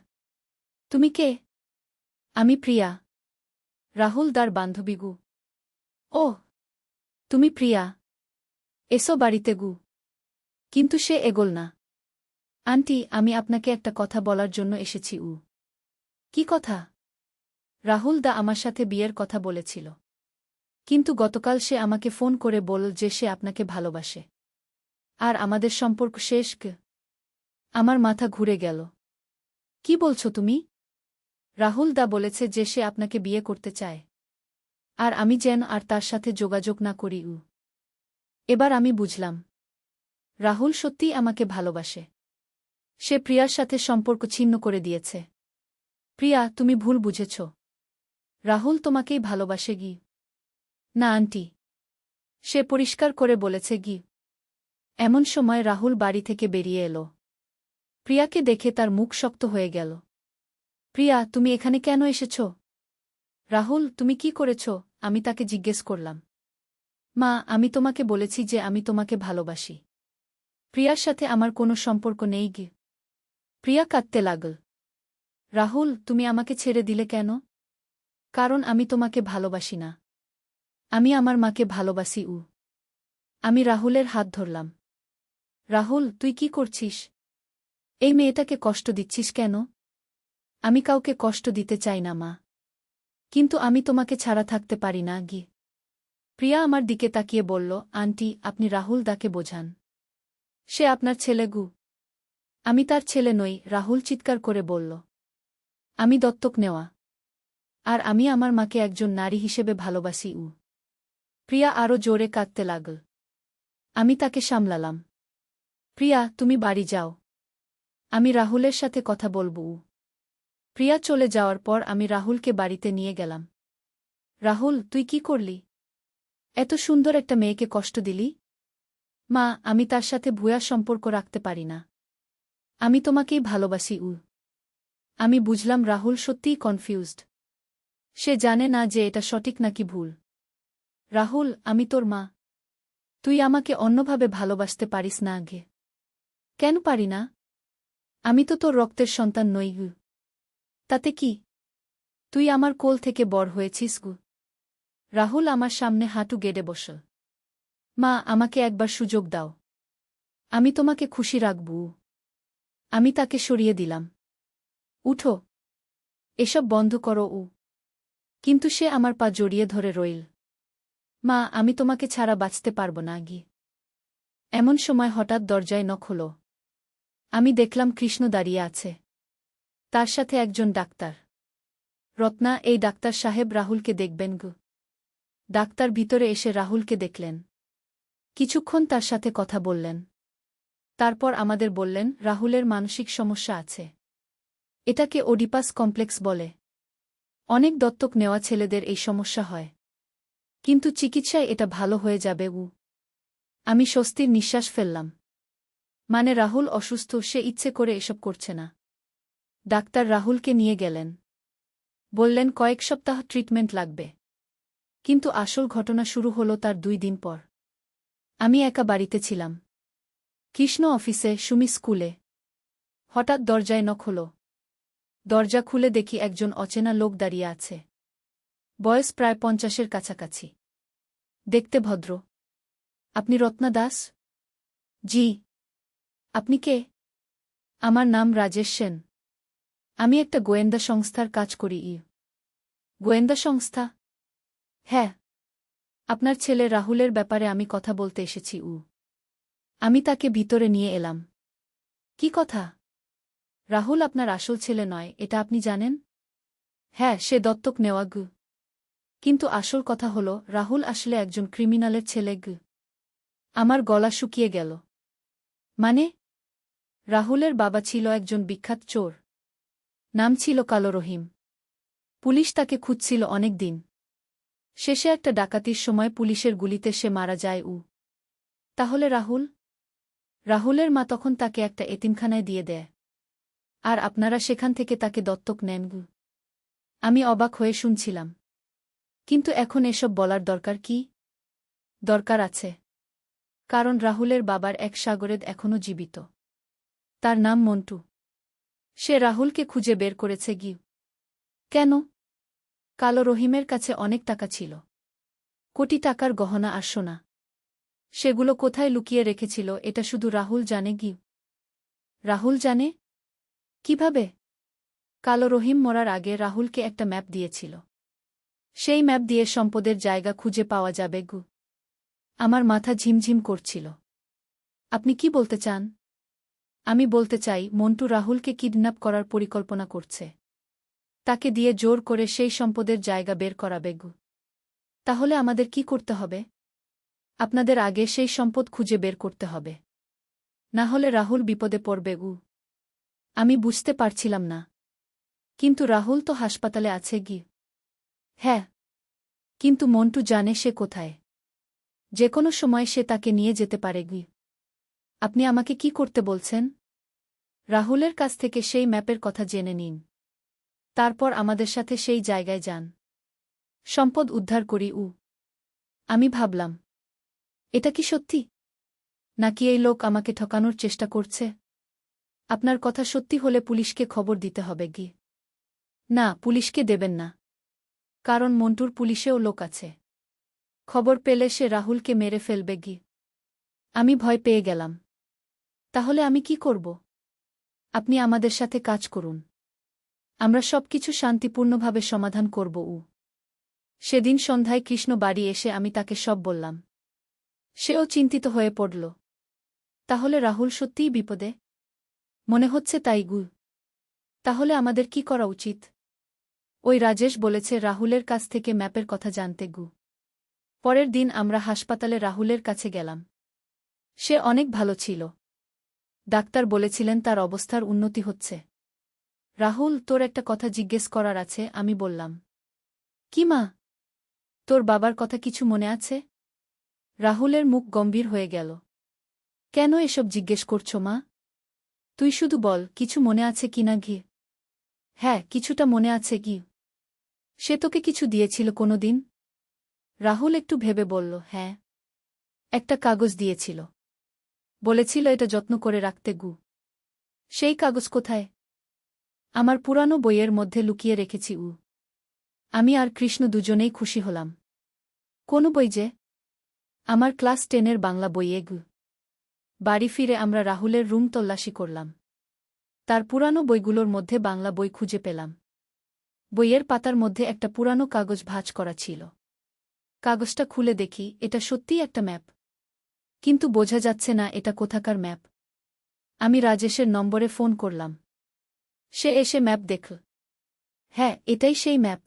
তুমি কে? আমি প্রিয়া, রাহুল দার বান্ধবী গু। ওহ, তুমি প্রিয়া। এসো বাড়িতে গু। কিন্তু সে এগোল না। আন্টি, আমি আপনাকে একটা কথা বলার জন্য এসেছি। কি কথা? রাহুল দা আমার সাথে বিয়ের কথা বলেছিল। কিন্তু গতকাল সে আমাকে ফোন করে বলল যে সে আপনাকে ভালোবাসে। আর আমাদের সম্পর্ক শেষ। আমার মাথা ঘুরে গেল। কি বলছো তুমি? রাহুল দা বলেছে যে সে আপনাকে বিয়ে করতে চায়। আর আমি যেন আর তার সাথে যোগাযোগ না করি। এবার আমি বুঝলাম, রাহুল সত্যিই আমাকে ভালোবাসে। সে প্রিয়ার সাথে সম্পর্ক ছিন্ন করে দিয়েছে। প্রিয়া, তুমি ভুল বুঝেছ। রাহুল তোমাকেই ভালোবাসে গি। না আন্টি। সে পরিষ্কার করে বলেছে গি। এমন সময় রাহুল বাড়ি থেকে বেরিয়ে এলো। প্রিয়াকে দেখে তার মুখ শক্ত হয়ে গেল। প্রিয়া, তুমি এখানে কেন এসেছ? রাহুল, তুমি কি করেছ? আমি তাকে জিজ্ঞেস করলাম। মা, আমি তোমাকে বলেছি যে আমি তোমাকে ভালোবাসি। প্রিয়ার সাথে আমার কোনো সম্পর্ক নেই গি। প্রিয়া কাঁদতে লাগল। রাহুল, তুমি আমাকে ছেড়ে দিলে কেন? কারণ আমি তোমাকে ভালোবাসি না। আমি আমার মাকে ভালোবাসি। আমি রাহুলের হাত ধরলাম। রাহুল, তুই কি করছিস? এই মেয়েটাকে কষ্ট দিচ্ছিস কেন? আমি কাউকে কষ্ট দিতে চাই না মা। কিন্তু আমি তোমাকে ছাড়া থাকতে পারি না গি। প্রিয়া আমার দিকে তাকিয়ে বলল, আন্টি, আপনি রাহুল দাকে বোঝান। সে আপনার ছেলে গু। আমি তার ছেলে নই, রাহুল চিৎকার করে বলল। আমি দত্তক নেওয়া। আর আমি আমার মাকে একজন নারী হিসেবে ভালোবাসি। প্রিয়া আরও জোরে কাঁদতে লাগল। আমি তাকে সামলালাম। প্রিয়া, তুমি বাড়ি যাও। আমি রাহুলের সাথে কথা বলবো। প্রিয়া চলে যাওয়ার পর আমি রাহুলকে বাড়িতে নিয়ে গেলাম। রাহুল, তুই কি করলি? এত সুন্দর একটা মেয়েকে কষ্ট দিলি? মা, আমি তার সাথে ভুয়া সম্পর্ক রাখতে পারি না। আমি তোমাকেই ভালোবাসি। আমি বুঝলাম রাহুল সত্যিই কনফিউজড। সে জানে না যে এটা সঠিক নাকি ভুল। রাহুল, আমি তোর মা। তুই আমাকে অন্যভাবে ভালোবাসতে পারিস না আগে। কেন পারি না? আমি তো তোর রক্তের সন্তান নই গু। তাতে কি? তুই আমার কোল থেকে বড় হয়েছিস গু। রাহুল আমার সামনে হাঁটু গেড়ে বসল। মা, আমাকে একবার সুযোগ দাও। আমি তোমাকে খুশি রাখব। আমি তাকে সরিয়ে দিলাম। উঠো। এসব বন্ধ করো। কিন্তু সে আমার পা জড়িয়ে ধরে রইল। মা, আমি তোমাকে ছাড়া বাঁচতে পারব না গি। এমন সময় হঠাৎ দরজায় নখ হলো। আমি দেখলাম কৃষ্ণ দাঁড়িয়ে আছে। তার সাথে একজন ডাক্তার। রত্না, এই ডাক্তার সাহেব রাহুলকে দেখবেন গু। ডাক্তার ভিতরে এসে রাহুলকে দেখলেন। কিছুক্ষণ তার সাথে কথা বললেন। তারপর আমাদের বললেন, রাহুলের মানসিক সমস্যা আছে। এটাকে ওডিপাস কমপ্লেক্স বলে। অনেক দত্তক নেওয়া ছেলেদের এই সমস্যা হয়। কিন্তু চিকিৎসায় এটা ভালো হয়ে যাবে। আমি স্বস্তির নিঃশ্বাস ফেললাম। মানে রাহুল অসুস্থ, সে ইচ্ছে করে এসব করছে না। ডাক্তার রাহুলকে নিয়ে গেলেন। বললেন কয়েক সপ্তাহ ট্রিটমেন্ট লাগবে। কিন্তু আসল ঘটনা শুরু হলো তার 2 দিন পর। আমি একা বাড়িতে ছিলাম। কৃষ্ণ অফিসে, সুমি স্কুলে। হঠাৎ দরজায় নখ হলো। দরজা খুলে দেখি একজন অচেনা লোক দাঁড়িয়ে আছে। বয়স প্রায় 50-এর কাছাকাছি। দেখতে ভদ্র। আপনি রত্না দাস? জি। আপনি কে? আমার নাম রাজেশ সেন। আমি একটা গোয়েন্দা সংস্থার কাজ করি। গোয়েন্দা সংস্থা? হ্যাঁ। আপনার ছেলে রাহুলের ব্যাপারে আমি কথা বলতে এসেছি। আমি তাকে ভিতরে নিয়ে এলাম। কি কথা? রাহুল আপনার আসল ছেলে নয়, এটা আপনি জানেন? হ্যাঁ, সে দত্তক নেওয়া গু। কিন্তু আসল কথা হলো, রাহুল আসলে একজন ক্রিমিনালের ছেলে গু। আমার গলা শুকিয়ে গেল। মানে? রাহুলের বাবা ছিল একজন বিখ্যাত চোর। নাম ছিল কালো রহিম। পুলিশ তাকে খুঁজছিল অনেক দিন। শেষে একটা ডাকাতির সময় পুলিশের গুলিতে সে মারা যায়। তাহলে রাহুল? রাহুলের মা তখন তাকে একটা এতিমখানায় দিয়ে দেয়। আর আপনারা সেখান থেকে তাকে দত্তক নেন গু। আমি অবাক হয়ে শুনছিলাম। কিন্তু এখন এসব বলার দরকার কি? দরকার আছে। কারণ রাহুলের বাবার এক সাগরেদ এখনও জীবিত। তার নাম মন্টু। সে রাহুলকে খুঁজে বের করেছে গি। কেন? কালো রহিমের কাছে অনেক টাকা ছিল। কোটি টাকার গহনা আর সোনা। সেগুলো কোথায় লুকিয়ে রেখেছিল এটা শুধু রাহুল জানে গি। রাহুল জানে? কিভাবে? কালো রহিম মরার আগে রাহুলকে একটা ম্যাপ দিয়েছিল। সেই ম্যাপ দিয়ে সম্পদের জায়গা খুঁজে পাওয়া যাবে গু। আমার মাথা ঝিমঝিম করছিল। আপনি কি বলতে চান? আমি বলতে চাই, মন্টু রাহুলকে কিডন্যাপ করার পরিকল্পনা করছে। তাকে দিয়ে জোর করে সেই সম্পদের জায়গা বের করাবে গু। তাহলে আমাদের কি করতে হবে? আপনাদের আগে সেই সম্পদ খুঁজে বের করতে হবে। না হলে রাহুল বিপদে পড়বে গু। আমি বুঝতে পারছিলাম না। কিন্তু রাহুল তো হাসপাতালে আছে গি। হ্যাঁ। কিন্তু মন্টু জানে সে কোথায়। যে কোনো সময় সে তাকে নিয়ে যেতে পারে গি। আপনি আমাকে কি করতে বলছেন? রাহুলের কাছ থেকে সেই ম্যাপের কথা জেনে নিন। তারপর আমাদের সাথে সেই জায়গায় যান। সম্পদ উদ্ধার করি। আমি ভাবলাম, এটা কি সত্যি? নাকি এই লোক আমাকে ঠকানোর চেষ্টা করছে? আপনার কথা সত্যি হলে পুলিশকে খবর দিতে হবে গি। না, পুলিশকে দেবেন না। কারণ মন্টুর পুলিশেও লোক আছে। খবর পেলে সে রাহুলকে মেরে ফেলবে গি। আমি ভয় পেয়ে গেলাম। তাহলে আমি কি করব? আপনি আমাদের সাথে কাজ করুন। আমরা সবকিছু শান্তিপূর্ণভাবে সমাধান করব। সেদিন সন্ধ্যায় কৃষ্ণ বাড়ি এসে আমি তাকে সব বললাম। সেও চিন্তিত হয়ে পড়ল। তাহলে রাহুল সত্যিই বিপদে? মনে হচ্ছে তাই গু। তাহলে আমাদের কি করা উচিত? ওই রাজেশ বলেছে রাহুলের কাছ থেকে ম্যাপের কথা জানতে গু। পরের দিন আমরা হাসপাতালে রাহুলের কাছে গেলাম। সে অনেক ভালো ছিল। ডাক্তার বলেছিলেন তার অবস্থার উন্নতি হচ্ছে। রাহুল, তোর একটা কথা জিজ্ঞেস করার আছে। আমি বললাম, কি মা? তোর বাবার কথা কিছু মনে আছে? রাহুলের মুখ গম্ভীর হয়ে গেল। কেন এসব জিজ্ঞেস করছো মা? তুই শুধু বল, কিছু মনে আছে কিনা ঘি। হ্যাঁ, কিছুটা মনে আছে গি। সে তোকে কিছু দিয়েছিল কোনোদিন? রাহুল একটু ভেবে বলল, হ্যাঁ। একটা কাগজ দিয়েছিল। বলেছিল এটা যত্ন করে রাখতে গু। সেই কাগজ কোথায়? আমার পুরানো বইয়ের মধ্যে লুকিয়ে রেখেছি। আমি আর কৃষ্ণ দুজনেই খুশি হলাম। কোন বই যে? আমার ক্লাস 10-এর বাংলা বইয়ে গু। বাড়ি ফিরে আমরা রাহুলের রুম তল্লাশি করলাম। তার পুরানো বইগুলোর মধ্যে বাংলা বই খুঁজে পেলাম। বইয়ের পাতার মধ্যে একটা পুরানো কাগজ ভাঁজ করা ছিল। কাগজটা খুলে দেখি, এটা সত্যিই একটা ম্যাপ। কিন্তু বোঝা যাচ্ছে না এটা কোথাকার ম্যাপ। আমি রাজেশের নম্বরে ফোন করলাম। সে এসে ম্যাপ দেখল। হ্যাঁ, এটাই সেই ম্যাপ।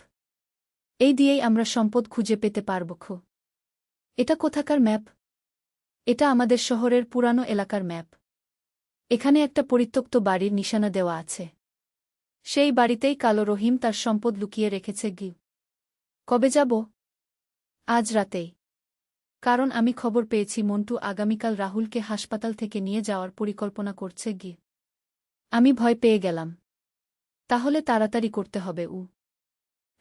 এই দিয়েই আমরা সম্পদ খুঁজে পেতে পারব। এটা কোথাকার ম্যাপ? এটা আমাদের শহরের পুরানো এলাকার ম্যাপ। এখানে একটা পরিত্যক্ত বাড়ির নিশানা দেওয়া আছে। সেই বাড়িতেই কালো রহিম তার সম্পদ লুকিয়ে রেখেছে গি। কবে যাব? আজ রাতেই। কারণ আমি খবর পেয়েছি মন্টু আগামীকাল রাহুলকে হাসপাতাল থেকে নিয়ে যাওয়ার পরিকল্পনা করছে গি। আমি ভয় পেয়ে গেলাম। তাহলে তাড়াতাড়ি করতে হবে।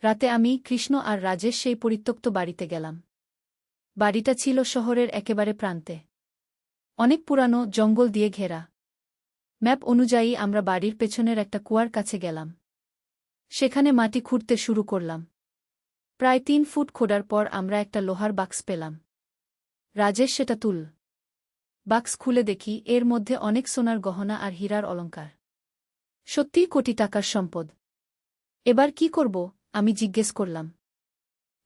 রাতে আমি, কৃষ্ণ আর রাজেশ সেই পরিত্যক্ত বাড়িতে গেলাম। বাড়িটা ছিল শহরের একেবারে প্রান্তে। অনেক পুরানো, জঙ্গল দিয়ে ঘেরা। ম্যাপ অনুযায়ী আমরা বাড়ির পেছনের একটা কুয়ার কাছে গেলাম। সেখানে মাটি খুঁড়তে শুরু করলাম। প্রায় 3 ফুট খোঁড়ার পর আমরা একটা লোহার বাক্স পেলাম। রাজেশ সেটা তুল। বাক্স খুলে দেখি এর মধ্যে অনেক সোনার গহনা আর হীরার অলংকার। সত্যিই কোটি টাকার সম্পদ। এবার কি করব? আমি জিজ্ঞেস করলাম।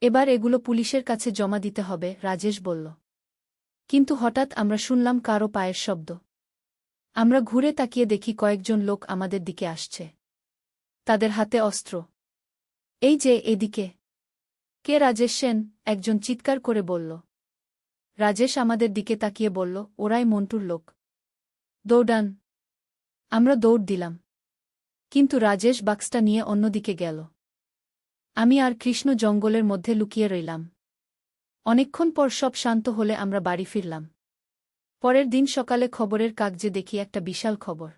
এবার এগুলো পুলিশের কাছে জমা দিতে হবে, রাজেশ বলল। কিন্তু হঠাৎ আমরা শুনলাম কারো পায়ের শব্দ। আমরা ঘুরে তাকিয়ে দেখি কয়েকজন লোক আমাদের দিকে আসছে। তাদের হাতে অস্ত্র। এই যে, এদিকে। কে? রাজেশ সেন, একজন চিৎকার করে বলল। রাজেশ আমাদের দিকে তাকিয়ে বলল, ওরাই মন্টুর লোক। দৌড়ান। আমরা দৌড় দিলাম। কিন্তু রাজেশ বাক্সটা নিয়ে অন্যদিকে গেল। আমি আর কৃষ্ণ জঙ্গলের মধ্যে লুকিয়ে রইলাম। অনেকক্ষণ পর সব শান্ত হলে আমরা বাড়ি ফিরলাম। পরের দিন সকালে খবরের কাগজে দেখি একটা বিশাল খবর।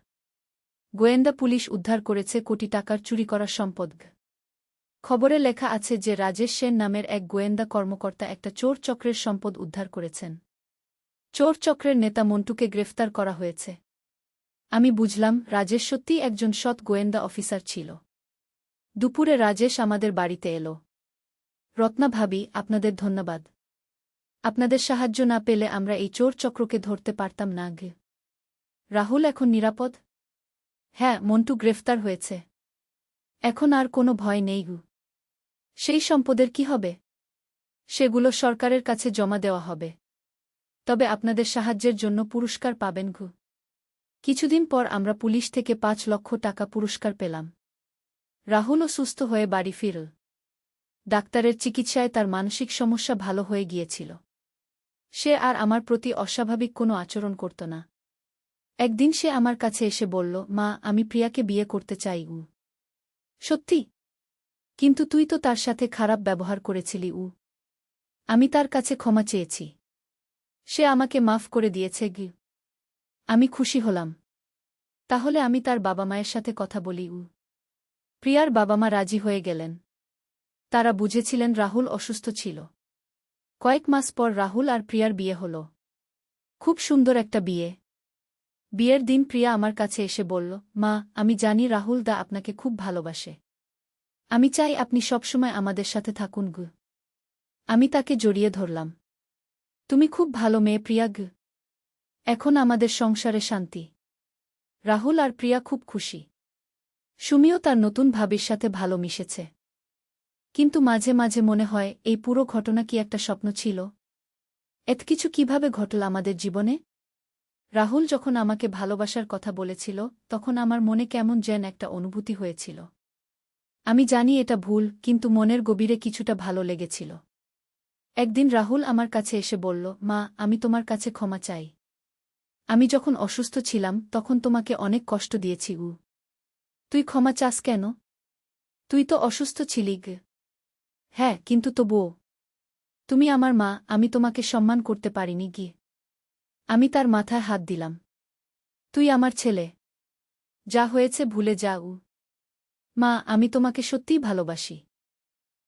গোয়েন্দা পুলিশ উদ্ধার করেছে কোটি টাকার চুরি করা সম্পদ। খবরে লেখা আছে যে রাজেশ সেন নামের এক গোয়েন্দা কর্মকর্তা একটা চোর চক্রের সম্পদ উদ্ধার করেছেন। চোর চক্রের নেতা মন্টুকে গ্রেফতার করা হয়েছে। আমি বুঝলাম রাজেশ সত্যিই একজন সৎ গোয়েন্দা অফিসার ছিল। দুপুরে রাজেশ আমাদের বাড়িতে এলো। রত্না ভাবি, আপনাদের ধন্যবাদ। আপনাদের সাহায্য না পেলে আমরা এই চোর চক্রকে ধরতে পারতাম না। রাহুল এখন নিরাপদ? হ্যাঁ, মন্টু গ্রেফতার হয়েছে। এখন আর কোনো ভয় নেই। সেই সম্পদের কি হবে? সেগুলো সরকারের কাছে জমা দেওয়া হবে। তবে আপনাদের সাহায্যের জন্য পুরস্কার পাবেন। কিছুদিন পর আমরা পুলিশ থেকে 5 লক্ষ টাকা পুরস্কার পেলাম। রাহুলও সুস্থ হয়ে বাড়ি ফিরল। ডাক্তারের চিকিৎসায় তার মানসিক সমস্যা ভালো হয়ে গিয়েছিল। সে আর আমার প্রতি অস্বাভাবিক কোনো আচরণ করত না। একদিন সে আমার কাছে এসে বলল, মা, আমি প্রিয়াকে বিয়ে করতে চাই। সত্যি? কিন্তু তুই তো তার সাথে খারাপ ব্যবহার করেছিলি। আমি তার কাছে ক্ষমা চেয়েছি। সে আমাকে মাফ করে দিয়েছে। আমি খুশি হলাম। তাহলে আমি তার বাবা মায়ের সাথে কথা বলি। প্রিয়ার বাবা মা রাজি হয়ে গেলেন। তারা বুঝেছিলেন রাহুল অসুস্থ ছিল। কয়েক মাস পর রাহুল আর প্রিয়ার বিয়ে হল। খুব সুন্দর একটা বিয়ে। বিয়ের দিন প্রিয়া আমার কাছে এসে বলল, মা, আমি জানি রাহুল দা আপনাকে খুব ভালোবাসে। আমি চাই আপনি সবসময় আমাদের সাথে থাকুন। আমি তাকে জড়িয়ে ধরলাম। তুমি খুব ভালো মেয়ে প্রিয়া। এখন আমাদের সংসারে শান্তি। রাহুল আর প্রিয়া খুব খুশি। সুমিও তার নতুন ভাবির সাথে ভালো মিশেছে। কিন্তু মাঝে মাঝে মনে হয় এই পুরো ঘটনা কি একটা স্বপ্ন ছিল? এত কিছু কিভাবে ঘটল আমাদের জীবনে? রাহুল যখন আমাকে ভালোবাসার কথা বলেছিল তখন আমার মনে কেমন যেন একটা অনুভূতি হয়েছিল। আমি জানি এটা ভুল, কিন্তু মনের গভীরে কিছুটা ভালো লেগেছিল। একদিন রাহুল আমার কাছে এসে বলল, মা, আমি তোমার কাছে ক্ষমা চাই। আমি যখন অসুস্থ ছিলাম তখন তোমাকে অনেক কষ্ট দিয়েছি। তুই ক্ষমা চাস কেন? তুই তো অসুস্থ ছিলি। হ্যাঁ, কিন্তু তবুও তুমি আমার মা, আমি তোমাকে সম্মান করতে পারিনি। আমি তার মাথায় হাত দিলাম। তুই আমার ছেলে। যা হয়েছে ভুলে যা। মা, আমি তোমাকে সত্যিই ভালোবাসি।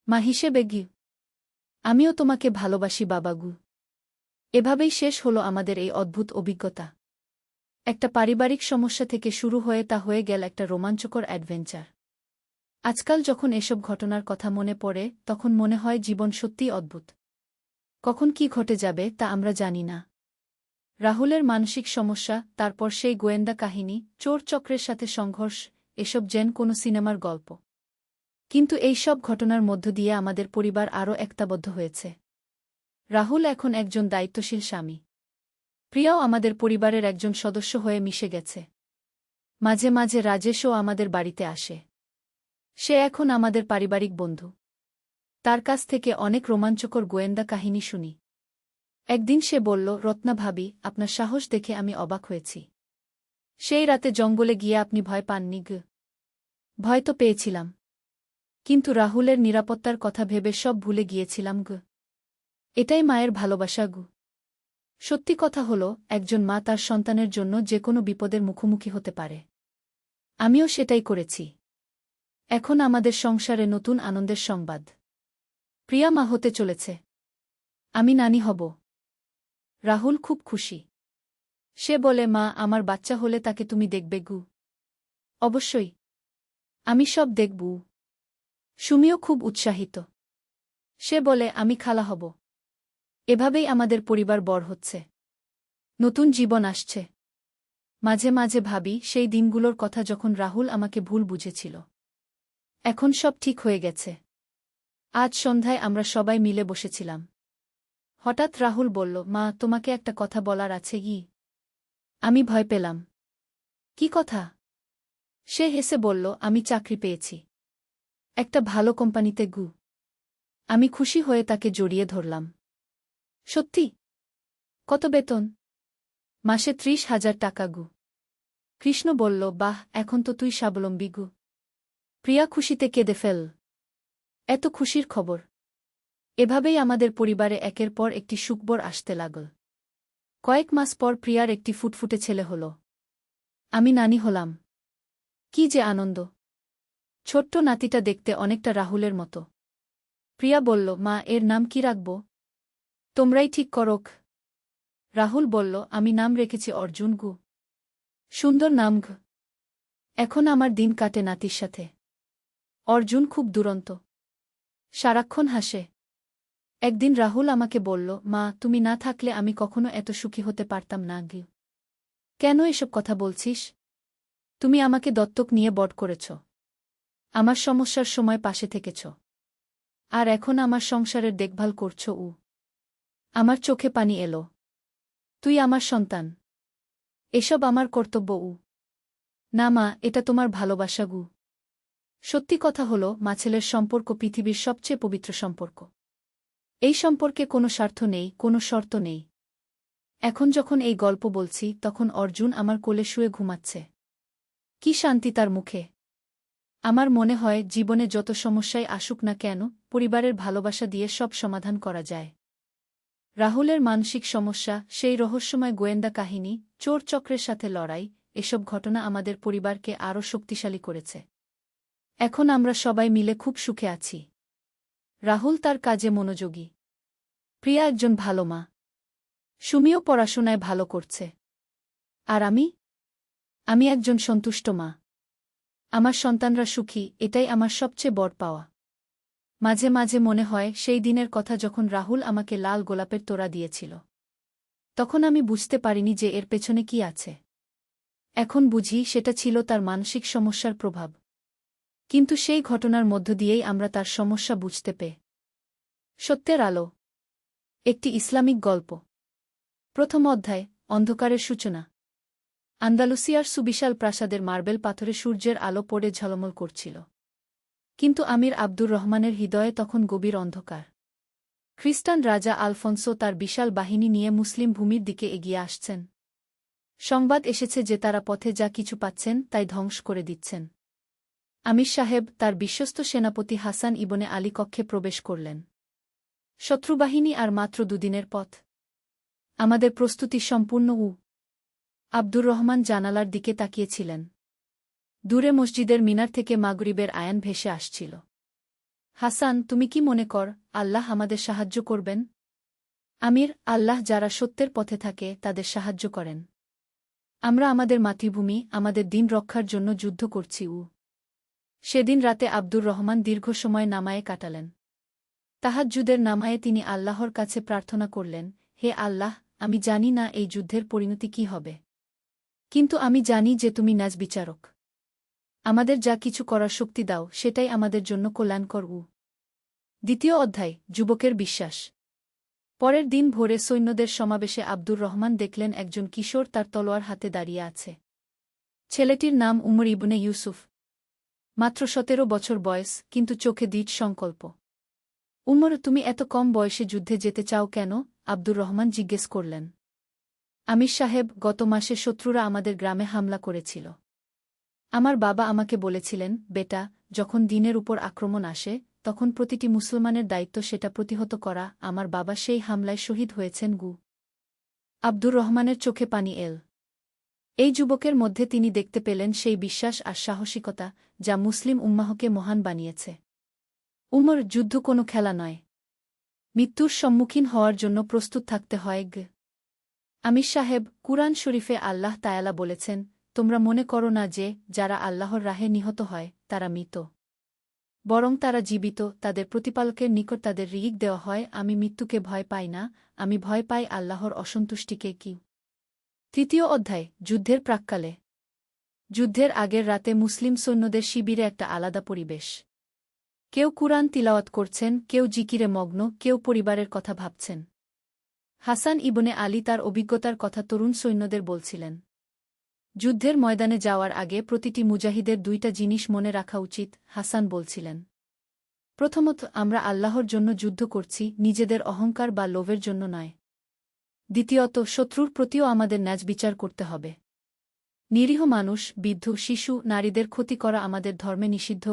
মা হিসেবে আমিও তোমাকে ভালোবাসি বাবাগু। এভাবেই শেষ হলো আমাদের এই অদ্ভুত অভিজ্ঞতা। একটা পারিবারিক সমস্যা থেকে শুরু হয়ে তা হয়ে গেল একটা রোমাঞ্চকর অ্যাডভেঞ্চার। আজকাল যখন এসব ঘটনার কথা মনে পড়ে তখন মনে হয় জীবন সত্যিই অদ্ভুত। কখন কি ঘটে যাবে তা আমরা জানি না। রাহুলের মানসিক সমস্যা, তারপর সেই গোয়েন্দা কাহিনী, চোর চক্রের সাথে সংঘর্ষ, এসব যেন কোনো সিনেমার গল্প। কিন্তু এই সব ঘটনার মধ্য দিয়ে আমাদের পরিবার আরও একতাবদ্ধ হয়েছে। রাহুল এখন একজন দায়িত্বশীল স্বামী। প্রিয়াও আমাদের পরিবারের একজন সদস্য হয়ে মিশে গেছে। মাঝে মাঝে রাজেশও আমাদের বাড়িতে আসে। সে এখন আমাদের পারিবারিক বন্ধু। তার কাছ থেকে অনেক রোমাঞ্চকর গোয়েন্দা কাহিনী শুনি। একদিন সে বলল, রত্না ভাবি, আপনার সাহস দেখে আমি অবাক হয়েছি। সেই রাতে জঙ্গলে গিয়ে আপনি ভয় পাননি? ভয় তো পেয়েছিলাম, কিন্তু রাহুলের নিরাপত্তার কথা ভেবে সব ভুলে গিয়েছিলাম। এটাই মায়ের ভালোবাসা। সত্যি কথা হলো, একজন মা তার সন্তানের জন্য যে কোনো বিপদের মুখোমুখি হতে পারে। আমিও সেটাই করেছি। এখন আমাদের সংসারে নতুন আনন্দের সংবাদ। প্রিয়া মা হতে চলেছে। আমি নানি হব। রাহুল খুব খুশি। সে বলে, মা, আমার বাচ্চা হলে তাকে তুমি দেখবে? অবশ্যই। আমি সব দেখব। সুমিও খুব উৎসাহিত। সে বলে, আমি খালা হব। এভাবেই আমাদের পরিবার বড় হচ্ছে। নতুন জীবন আসছে। মাঝে মাঝে ভাবি সেই দিনগুলোর কথা যখন রাহুল আমাকে ভুল বুঝেছিল। এখন সব ঠিক হয়ে গেছে। আজ সন্ধ্যায় আমরা সবাই মিলে বসেছিলাম। হঠাৎ রাহুল বলল, মা, তোমাকে একটা কথা বলার আছে। আমি ভয় পেলাম। কি কথা? সে হেসে বলল, আমি চাকরি পেয়েছি একটা ভালো কোম্পানিতে। আমি খুশি হয়ে তাকে জড়িয়ে ধরলাম। সত্যি? কত বেতন? মাসে 30,000 টাকা। কৃষ্ণ বলল, বাহ, এখন তো তুই স্বাবলম্বী। প্রিয়া খুশিতে কেঁদে ফেল। এত খুশির খবর। এভাবেই আমাদের পরিবারে একের পর একটি সুখবর আসতে লাগল। কয়েক মাস পর প্রিয়ার একটি ফুটফুটে ছেলে হল। আমি নানি হলাম। কি যে আনন্দ! ছোট্ট নাতিটা দেখতে অনেকটা রাহুলের মতো। প্রিয়া বলল, মা, এর নাম কি রাখব? তোমরাই ঠিক করোক। রাহুল বলল, আমি নাম রেখেছি অর্জুন। সুন্দর নাম। এখন আমার দিন কাটে নাতির সাথে। অর্জুন খুব দুরন্ত। সারাক্ষণ হাসে। একদিন রাহুল আমাকে বলল, মা, তুমি না থাকলে আমি কখনো এত সুখী হতে পারতাম না। কেন এসব কথা বলছিস? তুমি আমাকে দত্তক নিয়ে বড় করেছ। আমার সমস্যার সময় পাশে থেকেছ। আর এখন আমার সংসারের দেখভাল করছ। আমার চোখে পানি এলো। তুই আমার সন্তান। এসব আমার কর্তব্য। না মা, এটা তোমার ভালোবাসা। সত্যি কথা হলো, মা ছেলের সম্পর্ক পৃথিবীর সবচেয়ে পবিত্র সম্পর্ক। এই সম্পর্কে কোনো স্বার্থ নেই, কোনো শর্ত নেই। এখন যখন এই গল্প বলছি তখন অর্জুন আমার কোলে শুয়ে ঘুমাচ্ছে। কি শান্তি তার মুখে। আমার মনে হয় জীবনে যত সমস্যাই আসুক না কেন, পরিবারের ভালোবাসা দিয়ে সব সমাধান করা যায়। রাহুলের মানসিক সমস্যা, সেই রহস্যময় গোয়েন্দা কাহিনী, চোর চক্রের সাথে লড়াই, এসব ঘটনা আমাদের পরিবারকে আরও শক্তিশালী করেছে। এখন আমরা সবাই মিলে খুব সুখে আছি। রাহুল তার কাজে মনোযোগী। প্রিয়া একজন ভালো মা। সুমিও পড়াশোনায় ভালো করছে। আর আমি একজন সন্তুষ্ট মা। আমার সন্তানরা সুখী, এটাই আমার সবচেয়ে বড় পাওয়া। মাঝে মাঝে মনে হয় সেই দিনের কথা যখন রাহুল আমাকে লাল গোলাপের তোড়া দিয়েছিল। তখন আমি বুঝতে পারিনি যে এর পেছনে কি আছে। এখন বুঝি সেটা ছিল তার মানসিক সমস্যার প্রভাব। কিন্তু সেই ঘটনার মধ্য দিয়েই আমরা তার সমস্যা বুঝতে পেয়ে। সত্যের আলো। একটি ইসলামিক গল্প। প্রথম অধ্যায়, অন্ধকারের সূচনা। আন্দালুসিয়ার সুবিশাল প্রাসাদের মার্বেল পাথরে সূর্যের আলো পড়ে ঝলমল করছিল। কিন্তু আমির আব্দুর রহমানের হৃদয়ে তখন গভীর অন্ধকার। খ্রিস্টান রাজা আলফোন্সো তার বিশাল বাহিনী নিয়ে মুসলিম ভূমির দিকে এগিয়ে আসছেন। সংবাদ এসেছে যে তারা পথে যা কিছু পাচ্ছেন তাই ধ্বংস করে দিচ্ছেন। আমির সাহেব তার বিশ্বস্ত সেনাপতি হাসান ইবনে আলী কক্ষে প্রবেশ করলেন। শত্রুবাহিনী আর মাত্র দুদিনের পথ। আমাদের প্রস্তুতি সম্পূর্ণ। আব্দুর রহমান জানালার দিকে তাকিয়েছিলেন। দূরে মসজিদের মিনার থেকে মাগরিবের আয়ান ভেসে আসছিল। হাসান, তুমি কি মনে কর আল্লাহ আমাদের সাহায্য করবেন? আমির, আল্লাহ যারা সত্যের পথে থাকে তাদের সাহায্য করেন। আমরা আমাদের মাতৃভূমি, আমাদের দিন রক্ষার জন্য যুদ্ধ করছি। সেদিন রাতে আব্দুর রহমান দীর্ঘ সময় নামায়ে কাটালেন। তাহাজ্জুদের নামায়ে তিনি আল্লাহর কাছে প্রার্থনা করলেন, হে আল্লাহ, আমি জানি না এই যুদ্ধের পরিণতি কি হবে। কিন্তু আমি জানি যে তুমি ন্যায় বিচারক। আমাদের যা কিছু করার শক্তি দাও, সেটাই আমাদের জন্য কল্যাণকর। দ্বিতীয় অধ্যায়, যুবকের বিশ্বাস। পরের দিন ভোরে সৈন্যদের সমাবেশে আব্দুর রহমান দেখলেন একজন কিশোর তার তলোয়ার হাতে দাঁড়িয়ে আছে। ছেলেটির নাম উমর ইবনে ইউসুফ। মাত্র 17 বছর বয়স, কিন্তু চোখে দৃঢ় সংকল্প। উমর, তুমি এত কম বয়সে যুদ্ধে যেতে চাও কেন? আব্দুর রহমান জিজ্ঞেস করলেন। আমির সাহেব, গত মাসে শত্রুরা আমাদের গ্রামে হামলা করেছিল। আমার বাবা আমাকে বলেছিলেন, বেটা, যখন দিনের উপর আক্রমণ আসে তখন প্রতিটি মুসলমানের দায়িত্ব সেটা প্রতিহত করা। আমার বাবা সেই হামলায় শহীদ হয়েছেন। আব্দুর রহমানের চোখে পানি এল। এই যুবকের মধ্যে তিনি দেখতে পেলেন সেই বিশ্বাস আর সাহসিকতা যা মুসলিম উম্মাহকে মহান বানিয়েছে। উমর, যুদ্ধ কোনো খেলা নয়। মৃত্যুর সম্মুখীন হওয়ার জন্য প্রস্তুত থাকতে হয়। আমির সাহেব, কুরআন শরীফে আল্লাহ তায়ালা বলেছেন, তোমরা মনে করো না যে যারা আল্লাহর রাহে নিহত হয় তারা মৃত, বরং তারা জীবিত, তাদের প্রতিপালকের নিকট তাদের রিজিক দেওয়া হয়। আমি মৃত্যুকে ভয় পাই না, আমি ভয় পাই আল্লাহর অসন্তুষ্টিকে। কি? তৃতীয় অধ্যায়, যুদ্ধের প্রাক্কালে। যুদ্ধের আগের রাতে মুসলিম সৈন্যদের শিবিরে একটা আলাদা পরিবেশ। কেউ কুরআন তিলাওয়াত করছেন, কেউ জিকিরে মগ্ন, কেউ পরিবারের কথা ভাবছেন। হাসান ইবনে আলী তার অভিজ্ঞতার কথা তরুণ সৈন্যদের বলছিলেন। যুদ্ধের ময়দানে যাওয়ার আগে প্রতিটি মুজাহিদের 2টা জিনিস মনে রাখা উচিত, হাসান বলছিলেন। প্রথমত, আমরা আল্লাহর জন্য যুদ্ধ করছি, নিজেদের অহংকার বা লোভের জন্য নয়। দ্বিতীয়ত, শত্রুর প্রতিও আমাদের ন্যায় বিচার করতে হবে। নিরীহ মানুষ, বৃদ্ধ, শিশু, নারীদের ক্ষতি করা আমাদের ধর্মে নিষিদ্ধ।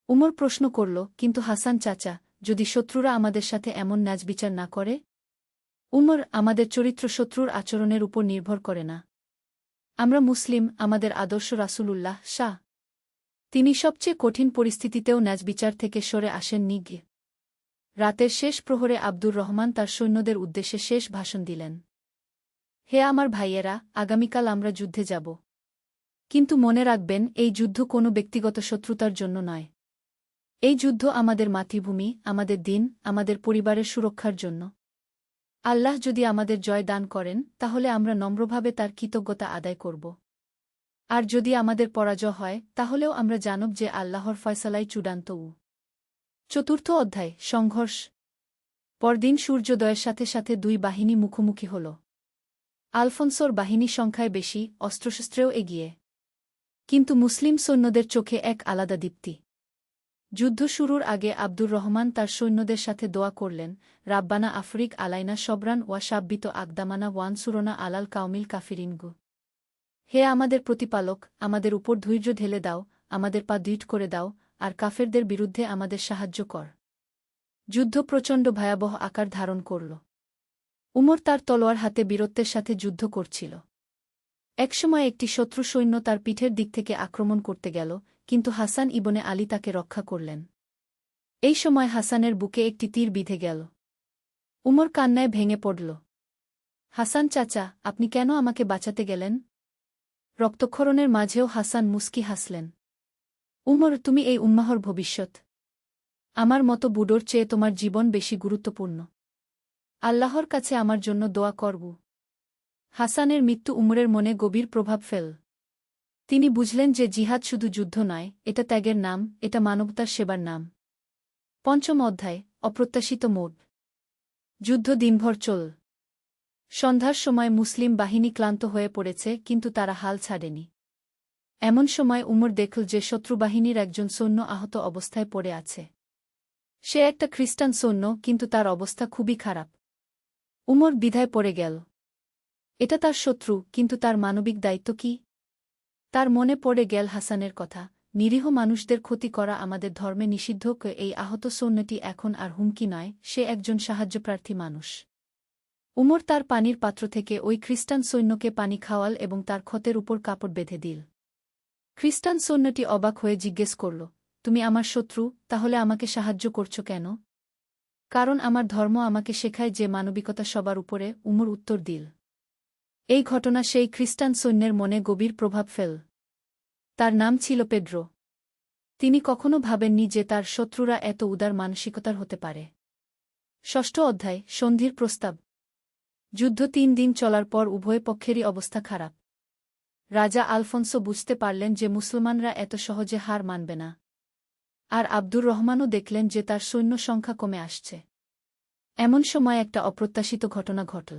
উমর প্রশ্ন করল, কিন্তু হাসান চাচা, যদি শত্রুরা আমাদের সাথে এমন ন্যায় বিচার না করে? উমর, আমাদের চরিত্র শত্রুর আচরণের উপর নির্ভর করে না। আমরা মুসলিম, আমাদের আদর্শ রাসূলুল্লাহ শাহ। তিনি সবচেয়ে কঠিন পরিস্থিতিতেও ন্যায় বিচার থেকে সরে আসেননি। রাতের শেষ প্রহরে আব্দুর রহমান তার সৈন্যদের উদ্দেশ্যে শেষ ভাষণ দিলেন। হে আমার ভাইয়েরা, আগামীকাল আমরা যুদ্ধে যাব। কিন্তু মনে রাখবেন, এই যুদ্ধ কোনো ব্যক্তিগত শত্রুতার জন্য নয়। এই যুদ্ধ আমাদের মাতৃভূমি, আমাদের দিন, আমাদের পরিবারের সুরক্ষার জন্য। আল্লাহ যদি আমাদের জয় দান করেন তাহলে আমরা নম্রভাবে তার কৃতজ্ঞতা আদায় করব। আর যদি আমাদের পরাজয় হয় তাহলেও আমরা জানব যে আল্লাহর ফয়সালাই চূড়ান্ত। চতুর্থ অধ্যায়, সংঘর্ষ। পরদিন সূর্যোদয়ের সাথে সাথে 2 বাহিনী মুখোমুখি হল। আলফোন্সোর বাহিনী সংখ্যায় বেশি, অস্ত্রশস্ত্রেও এগিয়ে। কিন্তু মুসলিম সৈন্যদের চোখে এক আলাদা দীপ্তি। যুদ্ধ শুরুর আগে আব্দুর রহমান তার সৈন্যদের সাথে দোয়া করলেন, রাব্বানা আফরিক আলাইনা সবরান ওয়া সাব্বিত আকদামানা ওয়ানসুরনা আলাল কাউমিল কাফিরিনগু। হে আমাদের প্রতিপালক, আমাদের উপর ধৈর্য ঢেলে দাও, আমাদের পা দৃঢ় করে দাও, আর কাফেরদের বিরুদ্ধে আমাদের সাহায্য কর। যুদ্ধ প্রচণ্ড ভয়াবহ আকার ধারণ করল। উমর তার তলোয়ার হাতে বীরত্বের সাথে যুদ্ধ করছিল। একসময় একটি শত্রু সৈন্য তার পিঠের দিক থেকে আক্রমণ করতে গেল, কিন্তু হাসান ইবনে আলী তাকে রক্ষা করলেন। এই সময় হাসানের বুকে একটি তীর বিঁধে গেল। উমর কান্নায় ভেঙে পড়ল। হাসান চাচা, আপনি কেন আমাকে বাঁচাতে গেলেন? রক্তক্ষরণের মাঝেও হাসান মুস্কি হাসলেন। উমর, তুমি এই উম্মাহর ভবিষ্যৎ। আমার মতো বুড়োর চেয়ে তোমার জীবন বেশি গুরুত্বপূর্ণ। আল্লাহর কাছে আমার জন্য দোয়া করব। হাসানের মৃত্যু উমরের মনে গভীর প্রভাব ফেল। তিনি বুঝলেন যে জিহাদ শুধু যুদ্ধ নয়, এটা ত্যাগের নাম, এটা মানবতার সেবার নাম। পঞ্চম অধ্যায়, অপ্রত্যাশিত মোড়। যুদ্ধ দিনভর চল। সন্ধ্যার সময় মুসলিম বাহিনী ক্লান্ত হয়ে পড়েছে, কিন্তু তারা হাল ছাড়েনি। এমন সময় উমর দেখল যে শত্রুবাহিনীর একজন সৈন্য আহত অবস্থায় পড়ে আছে। সে একটা খ্রিস্টান সৈন্য, কিন্তু তার অবস্থা খুবই খারাপ। উমর দ্বিধায় পড়ে গেল। এটা তার শত্রু, কিন্তু তার মানবিক দায়িত্ব কি? তার মনে পড়ে গেল হাসানের কথা, নিরীহ মানুষদের ক্ষতি করা আমাদের ধর্মে নিষিদ্ধ। এই আহত সৈন্যটি এখন আর হুমকি নয়, সে একজন সাহায্যপ্রার্থী মানুষ। উমর তার পানির পাত্র থেকে ওই খ্রিস্টান সৈন্যকে পানি খাওয়াল এবং তার ক্ষতের উপর কাপড় বেঁধে দিল। খ্রিস্টান সৈন্যটি অবাক হয়ে জিজ্ঞেস করল, তুমি আমার শত্রু, তাহলে আমাকে সাহায্য করছ কেন? কারণ আমার ধর্ম আমাকে শেখায় যে মানবিকতা সবার উপরে, উমর উত্তর দিল। এই ঘটনা সেই খ্রিস্টান সৈন্যের মনে গভীর প্রভাব ফেল। তার নাম ছিল পেড্রো। তিনি কখনো ভাবেননি যে তার শত্রুরা এত উদার মানসিকতার হতে পারে। ষষ্ঠ অধ্যায়, সন্ধির প্রস্তাব। যুদ্ধ ৩ দিন চলার পর উভয় পক্ষেরই অবস্থা খারাপ। রাজা আলফোন্সো বুঝতে পারলেন যে মুসলমানরা এত সহজে হার মানবে না। আর আব্দুর রহমানও দেখলেন যে তার সৈন্য সংখ্যা কমে আসছে। এমন সময় একটা অপ্রত্যাশিত ঘটনা ঘটল।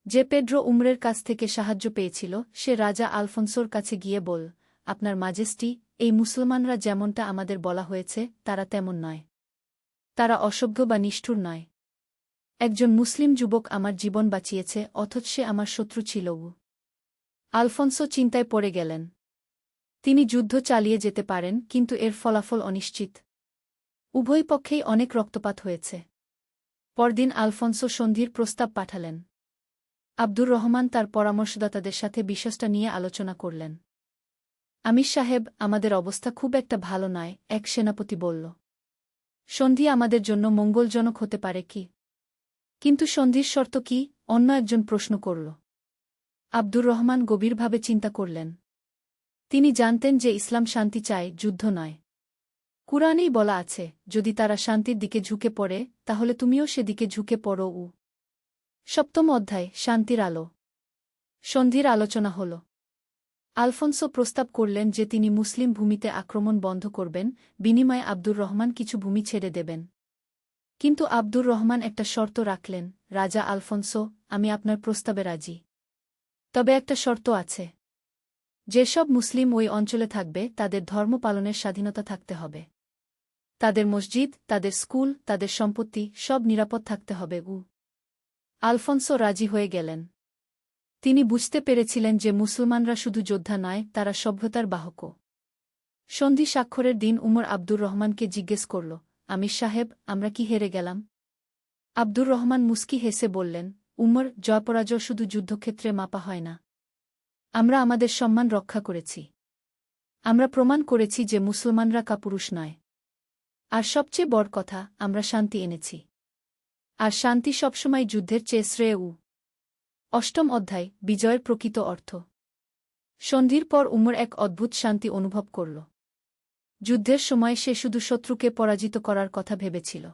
যে পেড্রো উমরের কাছ থেকে সাহায্য পেয়েছিল, সে রাজা আলফোন্সোর কাছে গিয়ে বল, আপনার মাজেস্টি, এই মুসলমানরা যেমনটা আমাদের বলা হয়েছে, তারা তেমন নয়। তারা অসভ্য বা নিষ্ঠুর নয়। একজন মুসলিম যুবক আমার জীবন বাঁচিয়েছে, অথচ সে আমার শত্রু ছিল। আলফোন্সো চিন্তায় পড়ে গেলেন। তিনি যুদ্ধ চালিয়ে যেতে পারেন, কিন্তু এর ফলাফল অনিশ্চিত। উভয় পক্ষেই অনেক রক্তপাত হয়েছে। পরদিন আলফোন্সো সন্ধির প্রস্তাব পাঠালেন। আব্দুর রহমান তার পরামর্শদাতাদের সাথে বিষয়টা নিয়ে আলোচনা করলেন। আমির সাহেব, আমাদের অবস্থা খুব একটা ভালো নয়, এক সেনাপতি বলল। সন্ধি আমাদের জন্য মঙ্গলজনক হতে পারে কি? কিন্তু সন্ধির শর্ত কি? অন্য একজন প্রশ্ন করল। আব্দুর রহমান গভীরভাবে চিন্তা করলেন। তিনি জানতেন যে ইসলাম শান্তি চায়, যুদ্ধ নয়। কুরআনেই বলা আছে, যদি তারা শান্তির দিকে ঝুঁকে পড়ে, তাহলে তুমিও সেদিকে ঝুঁকে পড়ো। সপ্তম অধ্যায়, শান্তির আলো। সন্ধির আলোচনা হল। আলফোন্সো প্রস্তাব করলেন যে তিনি মুসলিম ভূমিতে আক্রমণ বন্ধ করবেন, বিনিময়ে আব্দুর রহমান কিছু ভূমি ছেড়ে দেবেন। কিন্তু আব্দুর রহমান একটা শর্ত রাখলেন, রাজা আলফোন্সো, আমি আপনার প্রস্তাবে রাজি। তবে একটা শর্ত আছে। যেসব মুসলিম ওই অঞ্চলে থাকবে, তাদের ধর্ম পালনের স্বাধীনতা থাকতে হবে। তাদের মসজিদ, তাদের স্কুল, তাদের সম্পত্তি, সব নিরাপদ থাকতে হবে। আলফোন্সো রাজি হয়ে গেলেন। তিনি বুঝতে পেরেছিলেন যে মুসলমানরা শুধু যোদ্ধা নয়, তারা সভ্যতার বাহকও। সন্ধি স্বাক্ষরের দিন উমর আব্দুর রহমানকে জিজ্ঞেস করল, আমির সাহেব, আমরা কি হেরে গেলাম? আব্দুর রহমান মুস্কি হেসে বললেন, উমর, জয়পরাজয় শুধু যুদ্ধক্ষেত্রে মাপা হয় না। আমরা আমাদের সম্মান রক্ষা করেছি। আমরা প্রমাণ করেছি যে মুসলমানরা কাপুরুষ নয়। আর সবচেয়ে বড় কথা, আমরা শান্তি এনেছি। আর শান্তি সবসময় যুদ্ধের চেয়ে শ্রেয়। অষ্টম অধ্যায়, বিজয়ের প্রকৃত অর্থ। সন্ধির পর উমর এক অদ্ভুত শান্তি অনুভব করল। যুদ্ধের সময় সে শুধু শত্রুকে পরাজিত করার কথা ভেবেছিল।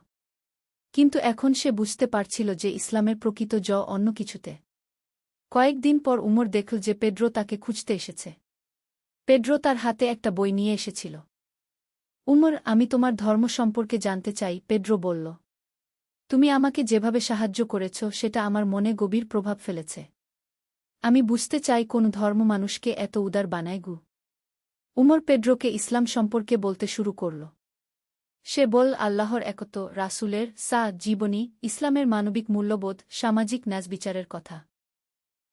কিন্তু এখন সে বুঝতে পারছিল যে ইসলামের প্রকৃত জয় অন্য কিছুতে। কয়েকদিন পর উমর দেখল যে পেড্রো তাকে খুঁজতে এসেছে। পেড্রো তার হাতে একটা বই নিয়ে এসেছিল। উমর, আমি তোমার ধর্ম সম্পর্কে জানতে চাই, পেড্রো বলল। তুমি আমাকে যেভাবে সাহায্য করেছ, সেটা আমার মনে গভীর প্রভাব ফেলেছে। আমি বুঝতে চাই কোন ধর্ম মানুষকে এত উদার বানায়। উমর পেড্রোকে ইসলাম সম্পর্কে বলতে শুরু করল। সে বল আল্লাহর একত্ব, রাসূলের জীবনী, ইসলামের মানবিক মূল্যবোধ, সামাজিক ন্যায়বিচারের কথা।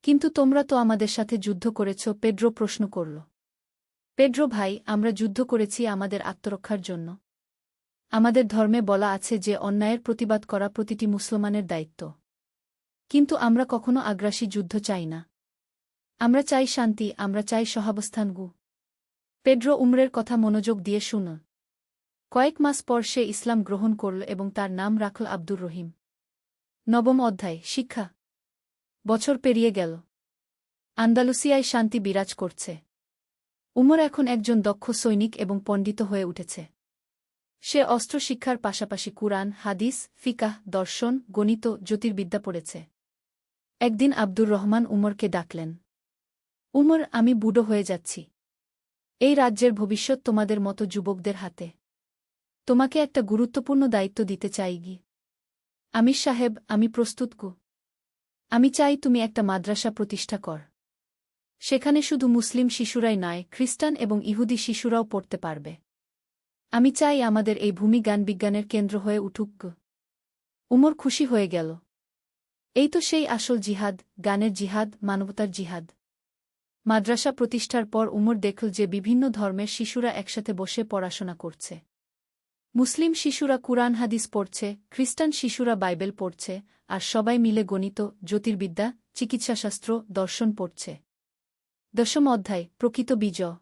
কিন্তু তোমরা তো আমাদের সাথে যুদ্ধ করেছ, পেড্রো প্রশ্ন করল। পেড্রো ভাই, আমরা যুদ্ধ করেছি আমাদের আত্মরক্ষার জন্য। আমাদের ধর্মে বলা আছে যে অন্যায়ের প্রতিবাদ করা প্রতিটি মুসলমানের দায়িত্ব। কিন্তু আমরা কখনো আগ্রাসী যুদ্ধ চাই না। আমরা চাই শান্তি, আমরা চাই সহাবস্থান। পেড্রো উমরের কথা মনোযোগ দিয়ে শুন। কয়েক মাস পর সে ইসলাম গ্রহণ করল এবং তার নাম রাখল আব্দুর রহিম। নবম অধ্যায়, শিক্ষা। বছর পেরিয়ে গেল। আন্দালুসিয়ায় শান্তি বিরাজ করছে। উমর এখন একজন দক্ষ সৈনিক এবং পণ্ডিত হয়ে উঠেছে। সে অস্ত্র শিক্ষার পাশাপাশি কুরআন, হাদিস, ফিকাহ, দর্শন, গণিত, জ্যোতির্বিদ্যা পড়েছে। একদিন আব্দুর রহমান উমরকে ডাকলেন। উমর, আমি বুড়ো হয়ে যাচ্ছি। এই রাজ্যের ভবিষ্যৎ তোমাদের মতো যুবকদের হাতে। তোমাকে একটা গুরুত্বপূর্ণ দায়িত্ব দিতে চাই। আমির সাহেব, আমি প্রস্তুত। আমি চাই তুমি একটা মাদ্রাসা প্রতিষ্ঠা কর। সেখানে শুধু মুসলিম শিশুরাই নয়, খ্রিস্টান এবং ইহুদি শিশুরাও পড়তে পারবে। আমি চাই আমাদের এই ভূমি জ্ঞান-বিজ্ঞানের কেন্দ্র হয়ে উঠুক। উমর খুশি হয়ে গেল। এই তো সেই আসল জিহাদ, জ্ঞানের জিহাদ, মানবতার জিহাদ। মাদ্রাসা প্রতিষ্ঠার পর উমর দেখল যে বিভিন্ন ধর্মের শিশুরা একসাথে বসে পড়াশোনা করছে। মুসলিম শিশুরা কুরআন হাদিস পড়ছে, খ্রিস্টান শিশুরা বাইবেল পড়ছে, আর সবাই মিলে গণিত, জ্যোতির্বিদ্যা, চিকিৎসাশাস্ত্র, দর্শন পড়ছে। দশম অধ্যায়, প্রকৃত বিজয়।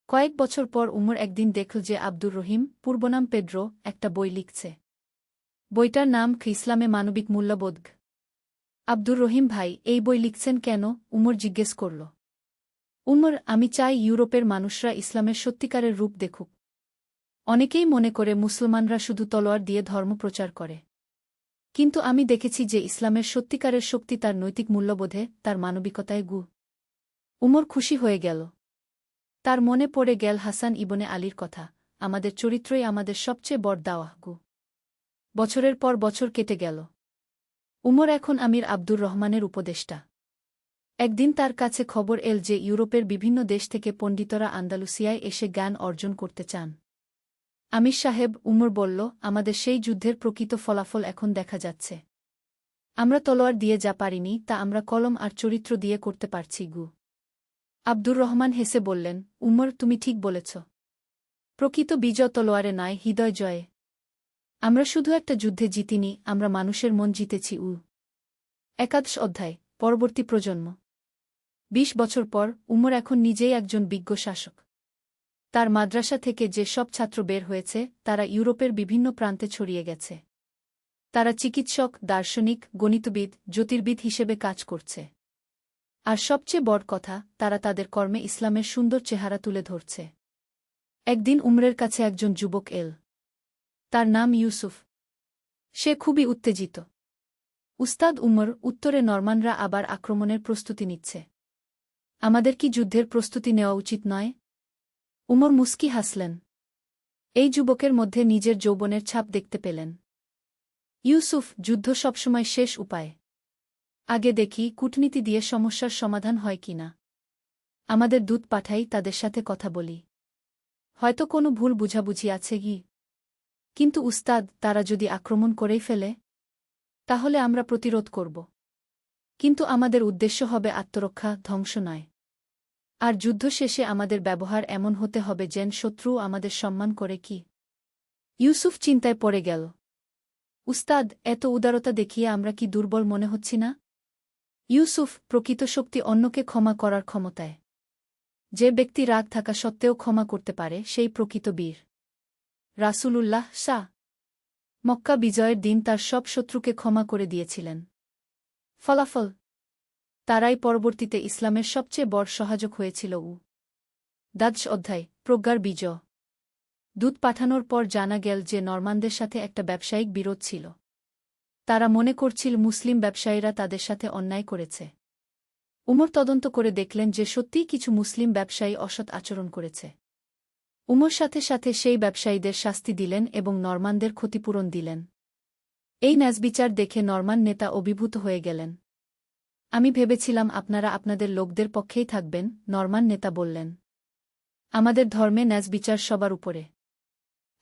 কয়েক বছর পর উমর একদিন দেখল যে আব্দুর রহিম, পূর্বনাম পেড্রো, একটা বই লিখছে। বইটার নাম ইসলামে মানবিক মূল্যবোধ। আব্দুর রহিম ভাই, এই বই লিখছেন কেন? উমর জিজ্ঞেস করল। উমর, আমি চাই ইউরোপের মানুষরা ইসলামের সত্যিকারের রূপ দেখুক। অনেকেই মনে করে মুসলমানরা শুধু তলোয়ার দিয়ে ধর্ম প্রচার করে। কিন্তু আমি দেখেছি যে ইসলামের সত্যিকারের শক্তি তার নৈতিক মূল্যবোধে, তার মানবিকতায়। উমর খুশি হয়ে গেল। তার মনে পড়ে গেল হাসান ইবনে আলীর কথা, আমাদের চরিত্রই আমাদের সবচেয়ে বড় দাওয়াহ। বছরের পর বছর কেটে গেল। উমর এখন আমির আব্দুর রহমানের উপদেষ্টা। একদিন তার কাছে খবর এল যে ইউরোপের বিভিন্ন দেশ থেকে পণ্ডিতরা আন্দালুসিয়ায় এসে জ্ঞান অর্জন করতে চান। আমির সাহেব, উমর বলল, আমাদের সেই যুদ্ধের প্রকৃত ফলাফল এখন দেখা যাচ্ছে। আমরা তলোয়ার দিয়ে যা পারিনি তা আমরা কলম আর চরিত্র দিয়ে করতে পারছি। আব্দুর রহমান হেসে বললেন, উমর, তুমি ঠিক বলেছ। প্রকৃত বিজয় তলোয়ারে নয়, হৃদয় জয়ে। আমরা শুধু একটা যুদ্ধে জিতিনি, আমরা মানুষের মন জিতেছি। একাদশ অধ্যায়, পরবর্তী প্রজন্ম। ২০ বছর পর উমর এখন নিজেই একজন বিজ্ঞ শাসক। তার মাদ্রাসা থেকে যে সব ছাত্র বের হয়েছে তারা ইউরোপের বিভিন্ন প্রান্তে ছড়িয়ে গেছে। তারা চিকিৎসক, দার্শনিক, গণিতবিদ, জ্যোতির্বিদ হিসেবে কাজ করছে। আর সবচেয়ে বড় কথা, তারা তাদের কর্মে ইসলামের সুন্দর চেহারা তুলে ধরছে। একদিন উমরের কাছে একজন যুবক এল। তার নাম ইউসুফ। সে খুবই উত্তেজিত। উস্তাদ উমর, উত্তরে নরমানরা আবার আক্রমণের প্রস্তুতি নিচ্ছে। আমাদের কি যুদ্ধের প্রস্তুতি নেওয়া উচিত নয়? উমর মুস্কি হাসলেন। এই যুবকের মধ্যে নিজের যৌবনের ছাপ দেখতে পেলেন। ইউসুফ, যুদ্ধ সবসময় শেষ উপায়। আগে দেখি কূটনীতি দিয়ে সমস্যার সমাধান হয় কিনা। আমাদের দূত পাঠাই, তাদের সাথে কথা বলি। হয়তো কোনো ভুল বুঝাবুঝি আছে। কিন্তু উস্তাদ, তারা যদি আক্রমণ করেই ফেলে? তাহলে আমরা প্রতিরোধ করব। কিন্তু আমাদের উদ্দেশ্য হবে আত্মরক্ষা, ধ্বংস নয়। আর যুদ্ধ শেষে আমাদের ব্যবহার এমন হতে হবে যেন শত্রু আমাদের সম্মান করে। ইউসুফ চিন্তায় পড়ে গেল। উস্তাদ, এত উদারতা দেখিয়ে আমরা কি দুর্বল মনে হচ্ছি না? ইউসুফ, প্রকৃত শক্তি অন্যকে ক্ষমা করার ক্ষমতায়। যে ব্যক্তি রাগ থাকা সত্ত্বেও ক্ষমা করতে পারে সেই প্রকৃত বীর। রাসূলুল্লাহ মক্কা বিজয়ের দিন তার সব শত্রুকে ক্ষমা করে দিয়েছিলেন। ফলাফল, তারাই পরবর্তীতে ইসলামের সবচেয়ে বড় সহায়ক হয়েছিল। দ্বাদশ অধ্যায়, প্রজ্ঞার বিজয়। দূত পাঠানোর পর জানা গেল যে নরমানদের সাথে একটা ব্যবসায়িক বিরোধ ছিল। তারা মনে করছিল মুসলিম ব্যবসায়ীরা তাদের সাথে অন্যায় করেছে। উমর তদন্ত করে দেখলেন যে সত্যিই কিছু মুসলিম ব্যবসায়ী অসৎ আচরণ করেছে। উমর সাথে সাথে সেই ব্যবসায়ীদের শাস্তি দিলেন এবং নরমানদের ক্ষতিপূরণ দিলেন। এই ন্যায়বিচার দেখে নরমান নেতা অভিভূত হয়ে গেলেন। আমি ভেবেছিলাম আপনারা আপনাদের লোকদের পক্ষেই থাকবেন, নরমান নেতা বললেন। আমাদের ধর্মে ন্যায়বিচার সবার উপরে।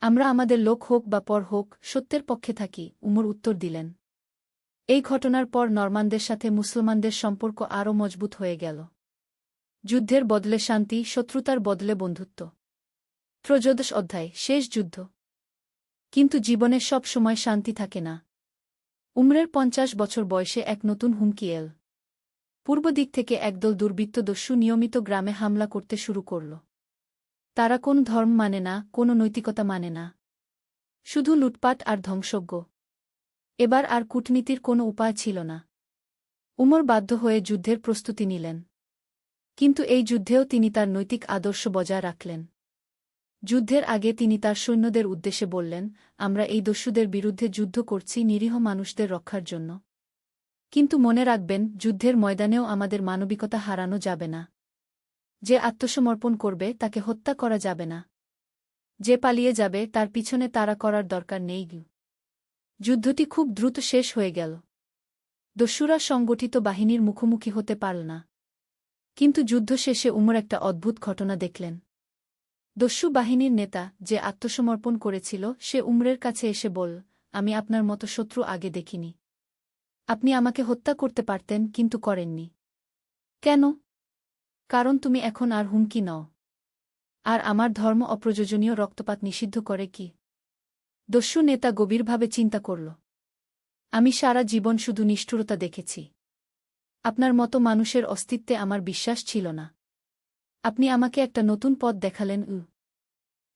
আমরা আমাদের লোক হোক বা পর হোক সত্যের পক্ষে থাকি, উমর উত্তর দিলেন। এই ঘটনার পর নরমানদের সাথে মুসলমানদের সম্পর্ক আরও মজবুত হয়ে গেল। যুদ্ধের বদলে শান্তি, শত্রুতার বদলে বন্ধুত্ব। ত্রয়োদশ অধ্যায়, শেষ যুদ্ধ। কিন্তু জীবনে সব সময় শান্তি থাকে না। উমরের ৫০ বছর বয়সে এক নতুন হুমকি এল। পূর্ব দিক থেকে একদল দুর্বৃত্ত দস্যু নিয়মিত গ্রামে হামলা করতে শুরু করল। তারা কোন ধর্ম মানে না, কোনো নৈতিকতা মানে না, শুধু লুটপাট আর ধ্বংসজ্ঞ। এবার আর কূটনীতির কোনো উপায় ছিল না। উমর বাধ্য হয়ে যুদ্ধের প্রস্তুতি নিলেন। কিন্তু এই যুদ্ধেও তিনি তার নৈতিক আদর্শ বজায় রাখলেন। যুদ্ধের আগে তিনি তার সৈন্যদের উদ্দেশ্যে বললেন, আমরা এই দস্যুদের বিরুদ্ধে যুদ্ধ করছি নিরীহ মানুষদের রক্ষার জন্য। কিন্তু মনে রাখবেন, যুদ্ধের ময়দানেও আমাদের মানবিকতা হারানো যাবে না। যে আত্মসমর্পণ করবে তাকে হত্যা করা যাবে না। যে পালিয়ে যাবে তার পিছনে তাড়া করার দরকার নেই। যুদ্ধটি খুব দ্রুত শেষ হয়ে গেল। দস্যুরা সংগঠিত বাহিনীর মুখোমুখি হতে পারল না। কিন্তু যুদ্ধ শেষে উমর একটা অদ্ভুত ঘটনা দেখলেন। দস্যু বাহিনীর নেতা, যে আত্মসমর্পণ করেছিল, সে উমরের কাছে এসে বলল, আমি আপনার মতো শত্রু আগে দেখিনি। আপনি আমাকে হত্যা করতে পারতেন, কিন্তু করেননি। কেন? কারণ তুমি এখন আর হুমকি নও। আর আমার ধর্ম অপ্রয়োজনীয় রক্তপাত নিষিদ্ধ করে কি? দস্যু নেতা গভীরভাবে চিন্তা করল। আমি সারা জীবন শুধু নিষ্ঠুরতা দেখেছি। আপনার মতো মানুষের অস্তিত্বে আমার বিশ্বাস ছিল না। আপনি আমাকে একটা নতুন পথ দেখালেন।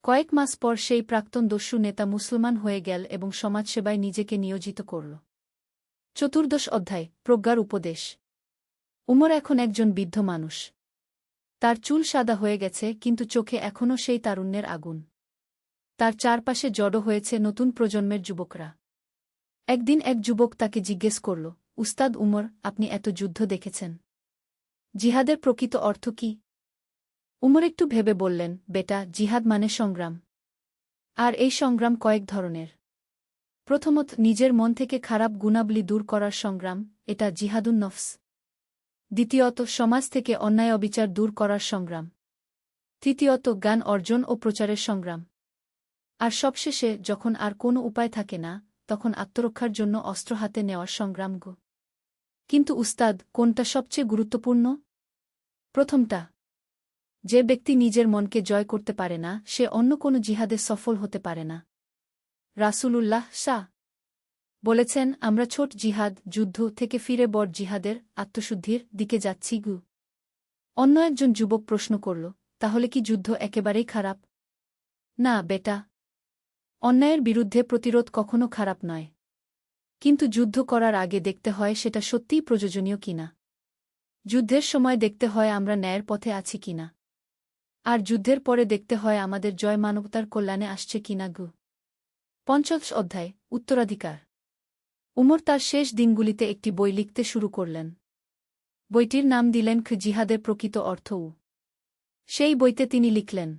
কয়েক মাস পর সেই প্রাক্তন দস্যু নেতা মুসলমান হয়ে গেল এবং সমাজসেবায় নিজেকে নিয়োজিত করল। চতুর্দশ অধ্যায়, প্রজ্ঞার উপদেশ। উমর এখন একজন বৃদ্ধ মানুষ। তার চুল সাদা হয়ে গেছে, কিন্তু চোখে এখনও সেই তারুণ্যের আগুন। তার চারপাশে জড়ো হয়েছে নতুন প্রজন্মের যুবকরা। একদিন এক যুবক তাকে জিজ্ঞেস করল, উস্তাদ উমর, আপনি এত যুদ্ধ দেখেছেন, জিহাদের প্রকৃত অর্থ কি? উমর একটু ভেবে বললেন, বেটা, জিহাদ মানে সংগ্রাম। আর এই সংগ্রাম কয়েক ধরনের। প্রথমত, নিজের মন থেকে খারাপ গুণাবলী দূর করার সংগ্রাম, এটা জিহাদুন নফস। দ্বিতীয়ত, সমাজ থেকে অন্যায় অবিচার দূর করার সংগ্রাম। তৃতীয়ত, জ্ঞান অর্জন ও প্রচারের সংগ্রাম। আর সবশেষে, যখন আর কোনো উপায় থাকে না, তখন আত্মরক্ষার জন্য অস্ত্র হাতে নেওয়ার সংগ্রাম। কিন্তু উস্তাদ, কোনটা সবচেয়ে গুরুত্বপূর্ণ? প্রথমটা। যে ব্যক্তি নিজের মনকে জয় করতে পারে না, সে অন্য কোনো জিহাদে সফল হতে পারে না। রাসূলুল্লাহ সা বলেছেন, আমরা ছোট জিহাদ, যুদ্ধ থেকে ফিরে বড় জিহাদের, আত্মশুদ্ধির দিকে যাচ্ছি। অন্য একজন যুবক প্রশ্ন করল, তাহলে কি যুদ্ধ একেবারেই খারাপ? না বেটা। অন্যায়ের বিরুদ্ধে প্রতিরোধ কখনো খারাপ নয়। কিন্তু যুদ্ধ করার আগে দেখতে হয় সেটা সত্যিই প্রয়োজনীয় কিনা। যুদ্ধের সময় দেখতে হয় আমরা ন্যায়ের পথে আছি কিনা। আর যুদ্ধের পরে দেখতে হয় আমাদের জয় মানবতার কল্যাণে আসছে কিনা। পঞ্চদশ অধ্যায়, উত্তরাধিকার। উমর তার শেষ দিনগুলিতে একটি বই লিখতে শুরু করলেন। বইটির নাম দিলেন জিহাদের প্রকৃত অর্থ। সেই বইতে তিনি লিখলেন,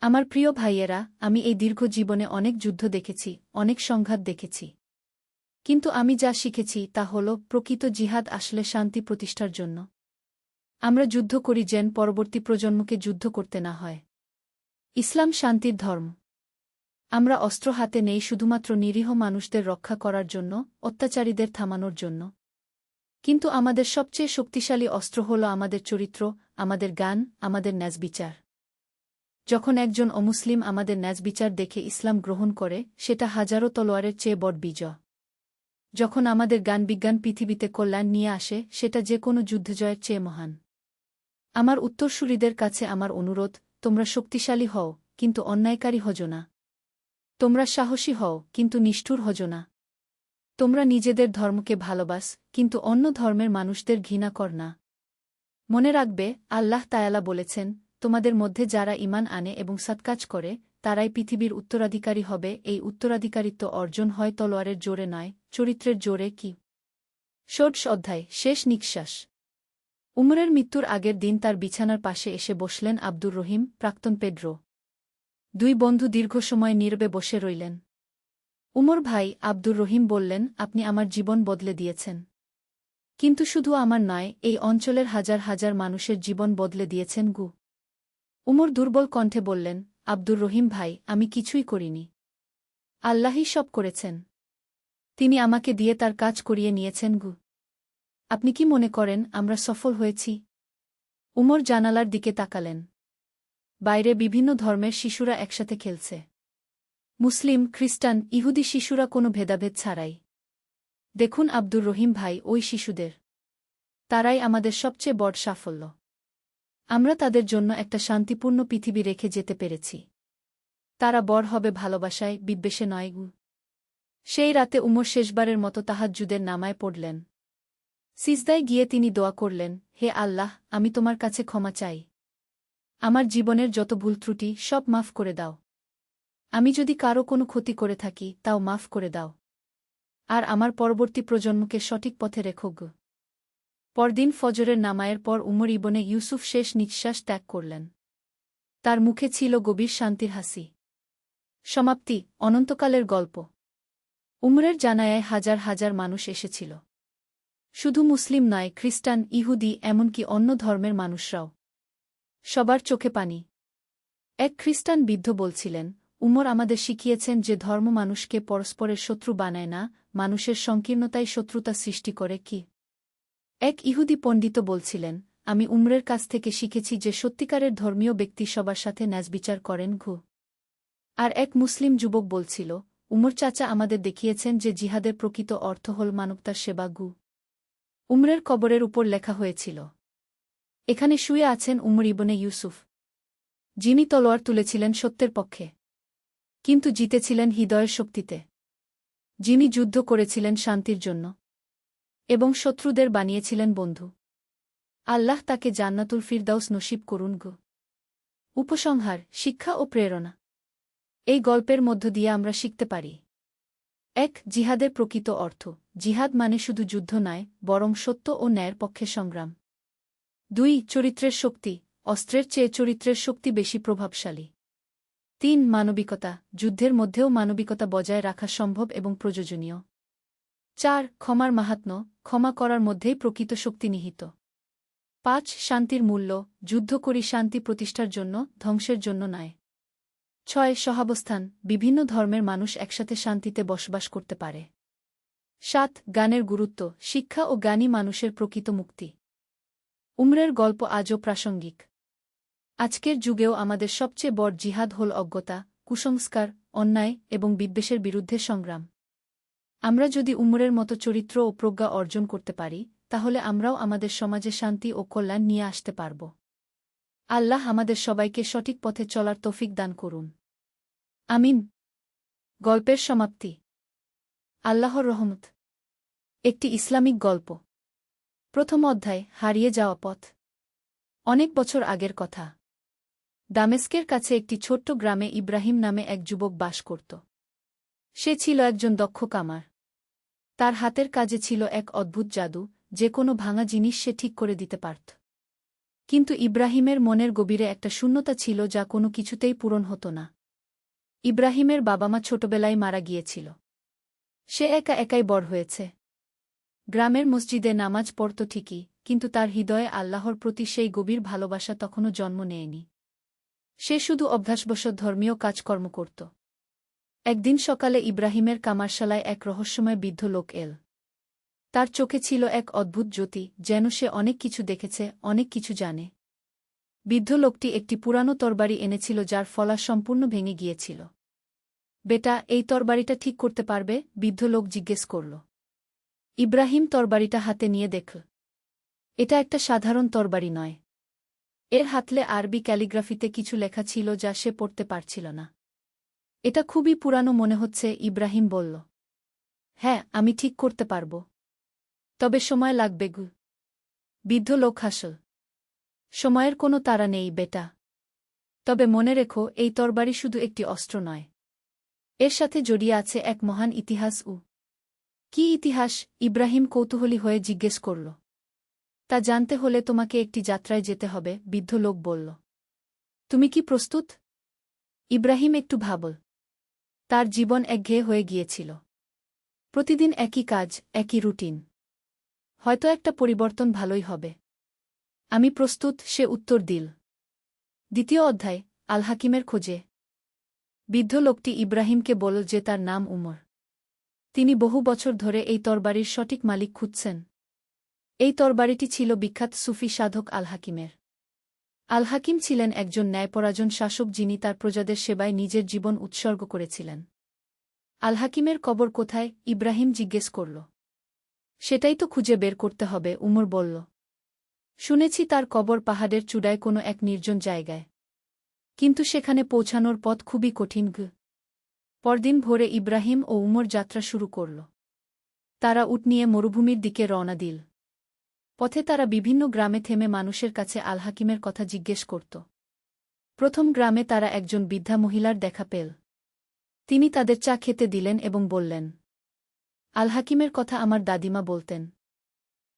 আমার প্রিয় ভাইয়েরা, আমি এই দীর্ঘ জীবনে অনেক যুদ্ধ দেখেছি, অনেক সংঘাত দেখেছি। কিন্তু আমি যা শিখেছি তা হল, প্রকৃত জিহাদ আসলে শান্তি প্রতিষ্ঠার জন্য। আমরা যুদ্ধ করি যেন পরবর্তী প্রজন্মকে যুদ্ধ করতে না হয়। ইসলাম শান্তির ধর্ম। আমরা অস্ত্র হাতে নেই শুধুমাত্র নিরীহ মানুষদের রক্ষা করার জন্য, অত্যাচারীদের থামানোর জন্য। কিন্তু আমাদের সবচেয়ে শক্তিশালী অস্ত্র হল আমাদের চরিত্র, আমাদের জ্ঞান, আমাদের ন্যায়বিচার। যখন একজন অমুসলিম আমাদের ন্যায়বিচার দেখে ইসলাম গ্রহণ করে, সেটা হাজারো তলোয়ারের চেয়ে বড় বিজয়। যখন আমাদের জ্ঞান-বিজ্ঞান পৃথিবীতে কল্যাণ নিয়ে আসে, সেটা যে কোনো যুদ্ধজয়ের চেয়ে মহান। আমার উত্তরসূরিদের কাছে আমার অনুরোধ, তোমরা শক্তিশালী হও, কিন্তু অন্যায়কারী হজো না। তোমরা সাহসী হও, কিন্তু নিষ্ঠুর হজো না। তোমরা নিজেদের ধর্মকে ভালোবাস, কিন্তু অন্য ধর্মের মানুষদের ঘৃণা কর না। মনে রাখবে, আল্লাহ তায়ালা বলেছেন, তোমাদের মধ্যে যারা ঈমান আনে এবং সৎকাজ করে, তারাই পৃথিবীর উত্তরাধিকারী হবে। এই উত্তরাধিকারিত্ব অর্জন হয় তলোয়ারের জোরে নয়, চরিত্রের জোরে। কি? ষোড়শ অধ্যায়, শেষ নিঃশ্বাস। উমরের মৃত্যুর আগের দিন তার বিছানার পাশে এসে বসলেন আব্দুর রহিম, প্রাক্তন পেড্রো। দুই বন্ধু দীর্ঘ সময় নীরবে বসে রইলেন। উমর ভাই, আব্দুর রহিম বললেন, আপনি আমার জীবন বদলে দিয়েছেন। কিন্তু শুধু আমার নয়, এই অঞ্চলের হাজার হাজার মানুষের জীবন বদলে দিয়েছেন। উমর দুর্বল কণ্ঠে বললেন, আব্দুর রহিম ভাই, আমি কিছুই করিনি। আল্লাহই সব করেছেন। তিনি আমাকে দিয়ে তার কাজ করিয়ে নিয়েছেন গু। আপনি কি মনে করেন আমরা সফল হয়েছি? উমর জানালার দিকে তাকালেন। বাইরে বিভিন্ন ধর্মের শিশুরা একসাথে খেলছে। মুসলিম, খ্রিস্টান, ইহুদি শিশুরা কোনো ভেদাভেদ ছাড়াই। দেখুন আব্দুর রহিম ভাই, ওই শিশুদের। তারাই আমাদের সবচেয়ে বড় সাফল্য। আমরা তাদের জন্য একটা শান্তিপূর্ণ পৃথিবী রেখে যেতে পেরেছি। তারা বড় হবে ভালোবাসায়, বিদ্বেষে নয় গু। সেই রাতে উমর শেষবারের মতো তাহাজ্জুদের নামায় পড়লেন। সিজদায় গিয়ে তিনি দোয়া করলেন, হে আল্লাহ, আমি তোমার কাছে ক্ষমা চাই। আমার জীবনের যত ভুল ত্রুটি সব মাফ করে দাও। আমি যদি কারো কোনো ক্ষতি করে থাকি তাও মাফ করে দাও। আর আমার পরবর্তী প্রজন্মকে সঠিক পথে রেখো গো। পরদিন ফজরের নামায়ের পর উমর ইবনে ইউসুফ শেষ নিঃশ্বাস ত্যাগ করলেন। তার মুখে ছিল গভীর শান্তির হাসি। সমাপ্তি। অনন্তকালের গল্প। উমরের জানায়ায় হাজার হাজার মানুষ এসেছিল। শুধু মুসলিম নয়, খ্রিস্টান, ইহুদি, এমনকি অন্য ধর্মের মানুষরাও। সবার চোখে পানি। এক খ্রিস্টান বৃদ্ধ বলছিলেন, উমর আমাদের শিখিয়েছেন যে ধর্ম মানুষকে পরস্পরের শত্রু বানায় না, মানুষের সংকীর্ণতাই শত্রুতা সৃষ্টি করে কি। এক ইহুদি পণ্ডিত বলছিলেন, আমি উমরের কাছ থেকে শিখেছি যে সত্যিকারের ধর্মীয় ব্যক্তি সবার সাথে ন্যায়বিচার করেন ঘু। আর এক মুসলিম যুবক বলছিল, উমর চাচা আমাদের দেখিয়েছেন যে জিহাদের প্রকৃত অর্থ হল মানবতার সেবা গু। উমরের কবরের উপর লেখা হয়েছিল, এখানে শুয়ে আছেন উমর ইবনে ইউসুফ, যিনি তলোয়ার তুলেছিলেন সত্যের পক্ষে, কিন্তু জিতেছিলেন হৃদয়ের শক্তিতে, যিনি যুদ্ধ করেছিলেন শান্তির জন্য এবং শত্রুদের বানিয়েছিলেন বন্ধু। আল্লাহ তাকে জান্নাতুল ফিরদাউস নসিব করুন গো। উপসংহার, শিক্ষা ও প্রেরণা। এই গল্পের মধ্য দিয়ে আমরা শিখতে পারি। ১. জিহাদের প্রকৃত অর্থ। জিহাদ মানে শুধু যুদ্ধ নয়, বরং সত্য ও ন্যায়ের পক্ষে সংগ্রাম। ২. চরিত্রের শক্তি। অস্ত্রের চেয়ে চরিত্রের শক্তি বেশি প্রভাবশালী। ৩. মানবিকতা। যুদ্ধের মধ্যেও মানবিকতা বজায় রাখা সম্ভব এবং প্রয়োজনীয়। ৪. ক্ষমার মাহাত্ম্য। ক্ষমা করার মধ্যেই প্রকৃত শক্তি নিহিত। ৫. শান্তির মূল্য। যুদ্ধ করি শান্তি প্রতিষ্ঠার জন্য, ধ্বংসের জন্য নয়। ৬. সহাবস্থান। বিভিন্ন ধর্মের মানুষ একসাথে শান্তিতে বসবাস করতে পারে। ৭. জ্ঞানের গুরুত্ব। শিক্ষা ও জ্ঞানী মানুষের প্রকৃত মুক্তি। উমরের গল্প আজও প্রাসঙ্গিক। আজকের যুগেও আমাদের সবচেয়ে বড় জিহাদ হল অজ্ঞতা, কুসংস্কার, অন্যায় এবং বিদ্বেষের বিরুদ্ধে সংগ্রাম। আমরা যদি উমরের মতো চরিত্র ও প্রজ্ঞা অর্জন করতে পারি, তাহলে আমরাও আমাদের সমাজে শান্তি ও কল্যাণ নিয়ে আসতে পারব। আল্লাহ আমাদের সবাইকে সঠিক পথে চলার তৌফিক দান করুন। আমিন। গল্পের সমাপ্তি। আল্লাহর রহমত। একটি ইসলামিক গল্প। প্রথম অধ্যায়, হারিয়ে যাওয়া পথ। অনেক বছর আগের কথা। দামেস্কের কাছে একটি ছোট্ট গ্রামে ইব্রাহিম নামে এক যুবক বাস করত। সে ছিল একজন দক্ষ কামার। তার হাতের কাজে ছিল এক অদ্ভুত জাদু, যে কোনো ভাঙা জিনিস সে ঠিক করে দিতে পারত। কিন্তু ইব্রাহিমের মনের গভীরে একটা শূন্যতা ছিল যা কোনো কিছুতেই পূরণ হতো না। ইব্রাহিমের বাবা-মা ছোটবেলায় মারা গিয়েছিল। সে একা একাই বড় হয়েছে। গ্রামের মসজিদে নামাজ পড়ত ঠিকই, কিন্তু তার হৃদয়ে আল্লাহর প্রতি সেই গভীর ভালোবাসা তখনও জন্ম নেয়নি। সে শুধু অভ্যাসবশত ধর্মীয় কাজকর্ম করত। একদিন সকালে ইব্রাহিমের কামারশালায় এক রহস্যময় বৃদ্ধ লোক এল। তার চোখে ছিল এক অদ্ভুত জ্যোতি, যেন সে অনেক কিছু দেখেছে, অনেক কিছু জানে। বৃদ্ধ লোকটি একটি পুরানো তরবারি এনেছিল যার ফলা সম্পূর্ণ ভেঙে গিয়েছিল। বেটা, এই তরবারিটা ঠিক করতে পারবে? বৃদ্ধ লোক জিজ্ঞেস করল। ইব্রাহিম তরবারিটা হাতে নিয়ে দেখল। এটা একটা সাধারণ তরবারি নয়। এর হাতলে আরবি ক্যালিগ্রাফিতে কিছু লেখা ছিল যা সে পড়তে পারছিল না। এটা খুবই পুরানো মনে হচ্ছে, ইব্রাহিম বলল। হ্যাঁ, আমি ঠিক করতে পারব। তবে সময় লাগবে গু। বৃদ্ধ লোক হাসল। সময়ের কোনো তাড়া নেই বেটা। তবে মনে রেখো, এই তরবারি শুধু একটি অস্ত্র নয়। এর সাথে জড়িয়ে আছে এক মহান ইতিহাস। কি ইতিহাস? ইব্রাহিম কৌতূহলী হয়ে জিজ্ঞেস করল। তা জানতে হলে তোমাকে একটি যাত্রায় যেতে হবে, বৃদ্ধ লোক বলল। তুমি কি প্রস্তুত? ইব্রাহিম একটু ভাবল। তার জীবন একঘেয়ে হয়ে গিয়েছিল। প্রতিদিন একই কাজ, একই রুটিন। হয়তো একটা পরিবর্তন ভালোই হবে। আমি প্রস্তুত, সে উত্তর দিল। দ্বিতীয় অধ্যায়, আল হাকিমের খোঁজে। বৃদ্ধ লোকটি ইব্রাহিমকে বলল যে তার নাম উমর। তিনি বহু বছর ধরে এই তরবারির সঠিক মালিক খুঁজছেন। এই তরবারিটি ছিল বিখ্যাত সুফি সাধক আল হাকিমের। আল হাকিম ছিলেন একজন ন্যায়পরায়ণ শাসক যিনি তার প্রজাদের সেবায় নিজের জীবন উৎসর্গ করেছিলেন। আল হাকিমের কবর কোথায়? ইব্রাহিম জিজ্ঞেস করল। সেটাই তো খুঁজে বের করতে হবে, উমর বলল। শুনেছি তার কবর পাহাড়ের চূড়ায় কোনো এক নির্জন জায়গায়। কিন্তু সেখানে পৌঁছানোর পথ খুবই কঠিন। পরদিন ভোরে ইব্রাহিম ও উমর যাত্রা শুরু করল। তারা উট নিয়ে মরুভূমির দিকে রওনা দিল। পথে তারা বিভিন্ন গ্রামে থেমে মানুষের কাছে আল হাকিমের কথা জিজ্ঞেস করত। প্রথম গ্রামে তারা একজন বৃদ্ধা মহিলার দেখা পেল। তিনি তাদের চা খেতে দিলেন এবং বললেন, আল হাকিমের কথা আমার দাদিমা বলতেন।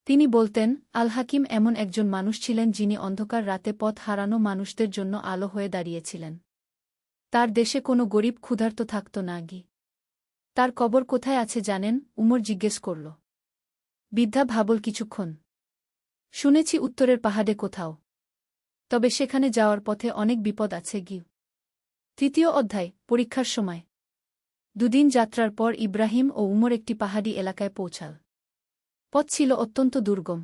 তিনি বলতেন, আল হাকিম এমন একজন মানুষ ছিলেন যিনি অন্ধকার রাতে পথ হারানো মানুষদের জন্য আলো হয়ে দাঁড়িয়েছিলেন। তার দেশে কোনো গরিব ক্ষুধার্ত থাকত না। তার কবর কোথায় আছে জানেন? উমর জিজ্ঞেস করল। বৃদ্ধা ভাবল কিছুক্ষণ। শুনেছি উত্তরের পাহাড়ে কোথাও। তবে সেখানে যাওয়ার পথে অনেক বিপদ আছে। তৃতীয় অধ্যায়, পরীক্ষার সময়। দুদিন যাত্রার পর ইব্রাহিম ও উমর একটি পাহাড়ি এলাকায় পৌঁছাল। পথ ছিল অত্যন্ত দুর্গম।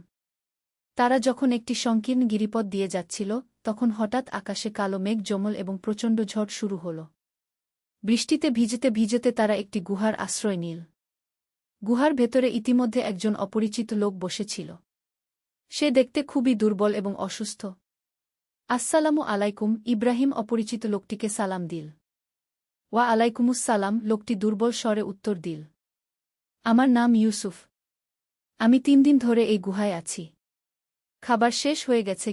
তারা যখন একটি সংকীর্ণ গিরিপথ দিয়ে যাচ্ছিল, তখন হঠাৎ আকাশে কালো মেঘ জমল এবং প্রচণ্ড ঝড় শুরু হল। বৃষ্টিতে ভিজতে ভিজতে তারা একটি গুহার আশ্রয় নিল। গুহার ভেতরে ইতিমধ্যে একজন অপরিচিত লোক বসেছিল। সে দেখতে খুবই দুর্বল এবং অসুস্থ। আসসালামু আলাইকুম, ইব্রাহিম অপরিচিত লোকটিকে সালাম দিল। ওয়া আলাইকুমুসসালাম, লোকটি দুর্বল স্বরে উত্তর দিল। আমার নাম ইউসুফ। আমি 3 দিন ধরে এই গুহায় আছি। খাবার শেষ হয়ে গেছে।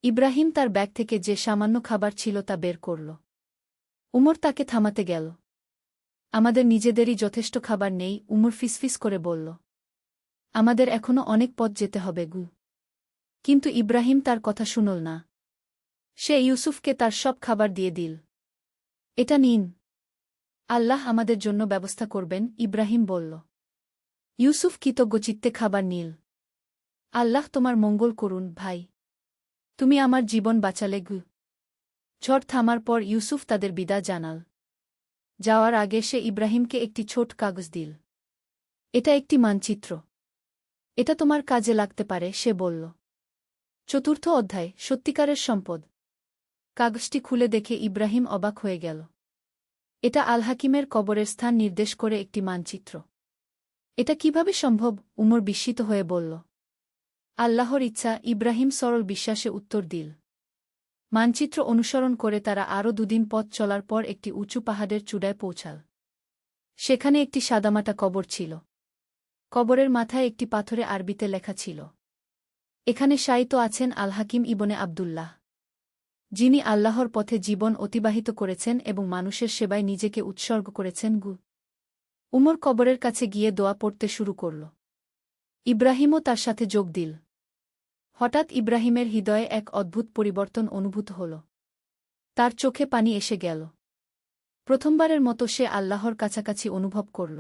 ইব্রাহিম তার ব্যাগ থেকে যে সামান্য খাবার ছিল তা বের করল। উমর তাকে থামাতে গেল। আমাদের নিজেদেরই যথেষ্ট খাবার নেই, উমর ফিসফিস করে বলল। আমাদের এখনো অনেক পথ যেতে হবে। কিন্তু ইব্রাহিম তার কথা শুনল না। সে ইউসুফকে তার সব খাবার দিয়ে দিল। এটা নিন। আল্লাহ আমাদের জন্য ব্যবস্থা করবেন, ইব্রাহিম বলল। ইউসুফ কৃতজ্ঞচিত্তে খাবার নিল। আল্লাহ তোমার মঙ্গল করুন, ভাই। তুমি আমার জীবন বাঁচালে। ঝড় থামার পর ইউসুফ তাদের বিদায় জানাল। যাওয়ার আগে সে ইব্রাহিমকে একটি ছোট কাগজ দিল। এটা একটি মানচিত্র। এটা তোমার কাজে লাগতে পারে, সে বলল। চতুর্থ অধ্যায়, সত্যিকারের সম্পদ। কাগজটি খুলে দেখে ইব্রাহিম অবাক হয়ে গেল। এটা আল হাকিমের কবরের স্থান নির্দেশ করে একটি মানচিত্র। এটা কিভাবে সম্ভব? উমর বিস্মিত হয়ে বলল। আল্লাহর ইচ্ছা, ইব্রাহিম সরল বিশ্বাসে উত্তর দিল। মানচিত্র অনুসরণ করে তারা আরও 2 দিন পথ চলার পর একটি উঁচু পাহাড়ের চূড়ায় পৌঁছাল। সেখানে একটি সাদামাটা কবর ছিল। কবরের মাথায় একটি পাথরে আরবিতে লেখা ছিল, এখানে শায়িত আছেন আল হাকিম ইবনে আবদুল্লাহ, যিনি আল্লাহর পথে জীবন অতিবাহিত করেছেন এবং মানুষের সেবায় নিজেকে উৎসর্গ করেছেন। উমর কবরের কাছে গিয়ে দোয়া পড়তে শুরু করল। ইব্রাহিমও তার সাথে যোগ দিল। হঠাৎ ইব্রাহিমের হৃদয়ে এক অদ্ভুত পরিবর্তন অনুভূত হল। তার চোখে পানি এসে গেল। প্রথমবারের মতো সে আল্লাহর কাছাকাছি অনুভব করল।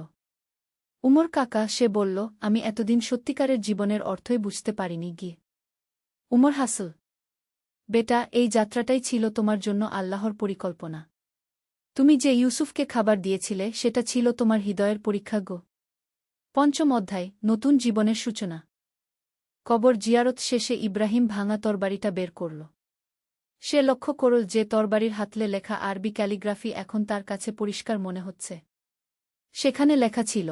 উমর কাকা, সে বলল, আমি এতদিন সত্যিকারের জীবনের অর্থই বুঝতে পারিনি। উমর হাসল। বেটা, এই যাত্রাটাই ছিল তোমার জন্য আল্লাহর পরিকল্পনা। তুমি যে ইউসুফকে খাবার দিয়েছিলে সেটা ছিল তোমার হৃদয়ের পরীক্ষা। পঞ্চম অধ্যায়, নতুন জীবনের সূচনা। কবর জিয়ারত শেষে ইব্রাহিম ভাঙা তরবারিটা বের করল। সে লক্ষ্য করল যে তরবারির হাতলে লেখা আরবি ক্যালিগ্রাফি এখন তার কাছে পরিষ্কার মনে হচ্ছে। সেখানে লেখা ছিল,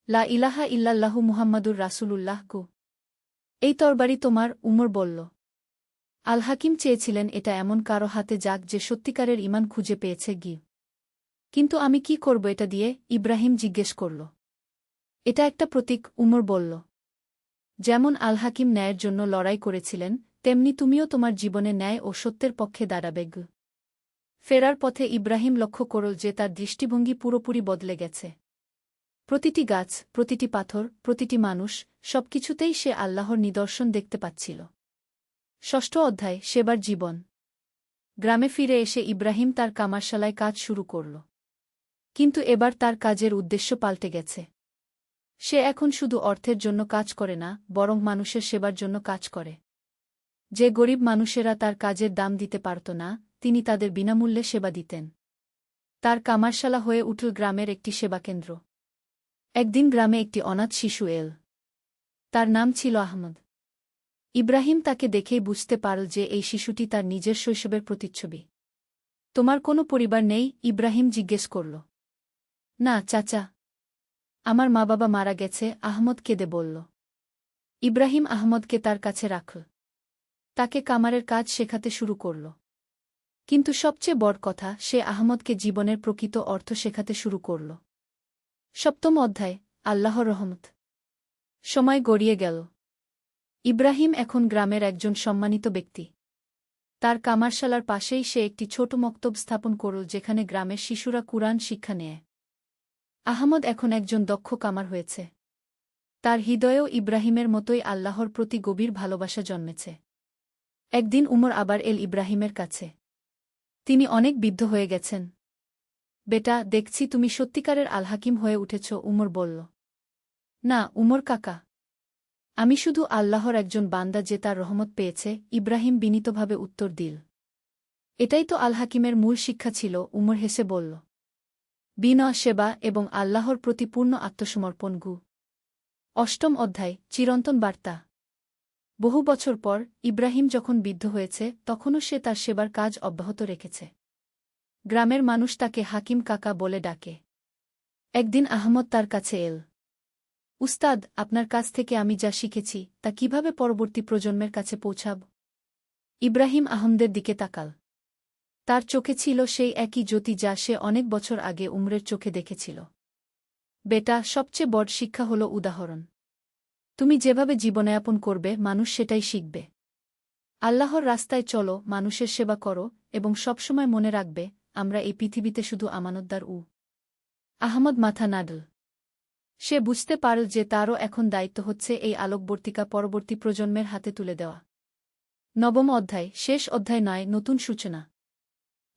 লা ইলাহা ইল্লাল্লাহু মুহাম্মাদুর রাসূলুল্লাহ। এই তরবারি তোমার, উমর বলল। আল হাকিম চেয়েছিলেন এটা এমন কারো হাতে যাক যে সত্যিকারের ঈমান খুঁজে পেয়েছে। কিন্তু আমি কি করব এটা দিয়ে? ইব্রাহিম জিজ্ঞেস করল। এটা একটা প্রতীক, উমর বলল। যেমন আল হাকিম ন্যায়ের জন্য লড়াই করেছিলেন, তেমনি তুমিও তোমার জীবনে ন্যায় ও সত্যের পক্ষে দাঁড়াবে। ফেরার পথে ইব্রাহিম লক্ষ্য করল যে তার দৃষ্টিভঙ্গি পুরোপুরি বদলে গেছে। প্রতিটি গাছ, প্রতিটি পাথর, প্রতিটি মানুষ, সবকিছুতেই সে আল্লাহর নিদর্শন দেখতে পাচ্ছিল। ষষ্ঠ অধ্যায়, সেবার জীবন। গ্রামে ফিরে এসে ইব্রাহিম তার কামারশালায় কাজ শুরু করল। কিন্তু এবার তার কাজের উদ্দেশ্য পাল্টে গেছে। সে এখন শুধু অর্থের জন্য কাজ করে না, বরং মানুষের সেবার জন্য কাজ করে। যে গরিব মানুষেরা তার কাজের দাম দিতে পারত না, তিনি তাদের বিনামূল্যে সেবা দিতেন। তার কামারশালা হয়ে উঠল গ্রামের একটি সেবাকেন্দ্র। একদিন গ্রামে একটি অনাথ শিশু এল। তার নাম ছিল আহমদ। ইব্রাহিম তাকে দেখেই বুঝতে পারল যে এই শিশুটি তার নিজের শৈশবের প্রতিচ্ছবি। তোমার কোনো পরিবার নেই? ইব্রাহিম জিজ্ঞেস করল। না চাচা, আমার মা বাবা মারা গেছে, আহমদ কেঁদে বলল। ইব্রাহিম আহমদকে তার কাছে রাখল। তাকে কামারের কাজ শেখাতে শুরু করল। কিন্তু সবচেয়ে বড় কথা, সে আহমদকে জীবনের প্রকৃত অর্থ শেখাতে শুরু করল। 7ম অধ্যায়, আল্লাহর রহমত। সময় গড়িয়ে গেল। ইব্রাহিম এখন গ্রামের একজন সম্মানিত ব্যক্তি। তার কামারশালার পাশেই সে একটি ছোট মক্তব স্থাপন করল যেখানে গ্রামের শিশুরা কুরআন শিক্ষা নেয়। আহমদ এখন একজন দক্ষ কামার হয়েছে। তার হৃদয়েও ইব্রাহিমের মতোই আল্লাহর প্রতি গভীর ভালোবাসা জন্মেছে। একদিন উমর আবার এল ইব্রাহিমের কাছে। তিনি অনেক বৃদ্ধ হয়ে গেছেন। বেটা, দেখছি তুমি সত্যিকারের আল হাকিম হয়ে উঠেছ, উমর বলল। না উমর কাকা, আমি শুধু আল্লাহর একজন বান্দা যে তার রহমত পেয়েছে, ইব্রাহিম বিনীতভাবে উত্তর দিল। এটাই তো আল হাকিমের মূল শিক্ষা ছিল, উমর হেসে বলল। বিনয়, সেবা এবং আল্লাহর প্রতি পূর্ণ আত্মসমর্পণ। 8ম অধ্যায়, চিরন্তন বার্তা। বহু বছর পর ইব্রাহিম যখন বৃদ্ধ হয়েছে তখনও সে তার সেবার কাজ অব্যাহত রেখেছে। গ্রামের মানুষ তাকে হাকিম কাকা বলে ডাকে। একদিন আহমদ তার কাছে এল। উস্তাদ, আপনার কাছ থেকে আমি যা শিখেছি তা কিভাবে পরবর্তী প্রজন্মের কাছে পৌঁছাব? ইব্রাহিম আহমদের দিকে তাকাল। তার চোখে ছিল সেই একই জ্যোতি যা সে অনেক বছর আগে উমরের চোখে দেখেছিল। বেটা, সবচেয়ে বড় শিক্ষা হল উদাহরণ। তুমি যেভাবে জীবনযাপন করবে মানুষ সেটাই শিখবে। আল্লাহর রাস্তায় চলো, মানুষের সেবা করো এবং সবসময় মনে রাখবে আমরা এই পৃথিবীতে শুধু আমানতদার। আহমদ মাথা নাড়ল। সে বুঝতে পারল যে তারও এখন দায়িত্ব হচ্ছে এই আলোকবর্তিকা পরবর্তী প্রজন্মের হাতে তুলে দেওয়া। 9ম অধ্যায়, শেষ অধ্যায় নয়, নতুন সূচনা।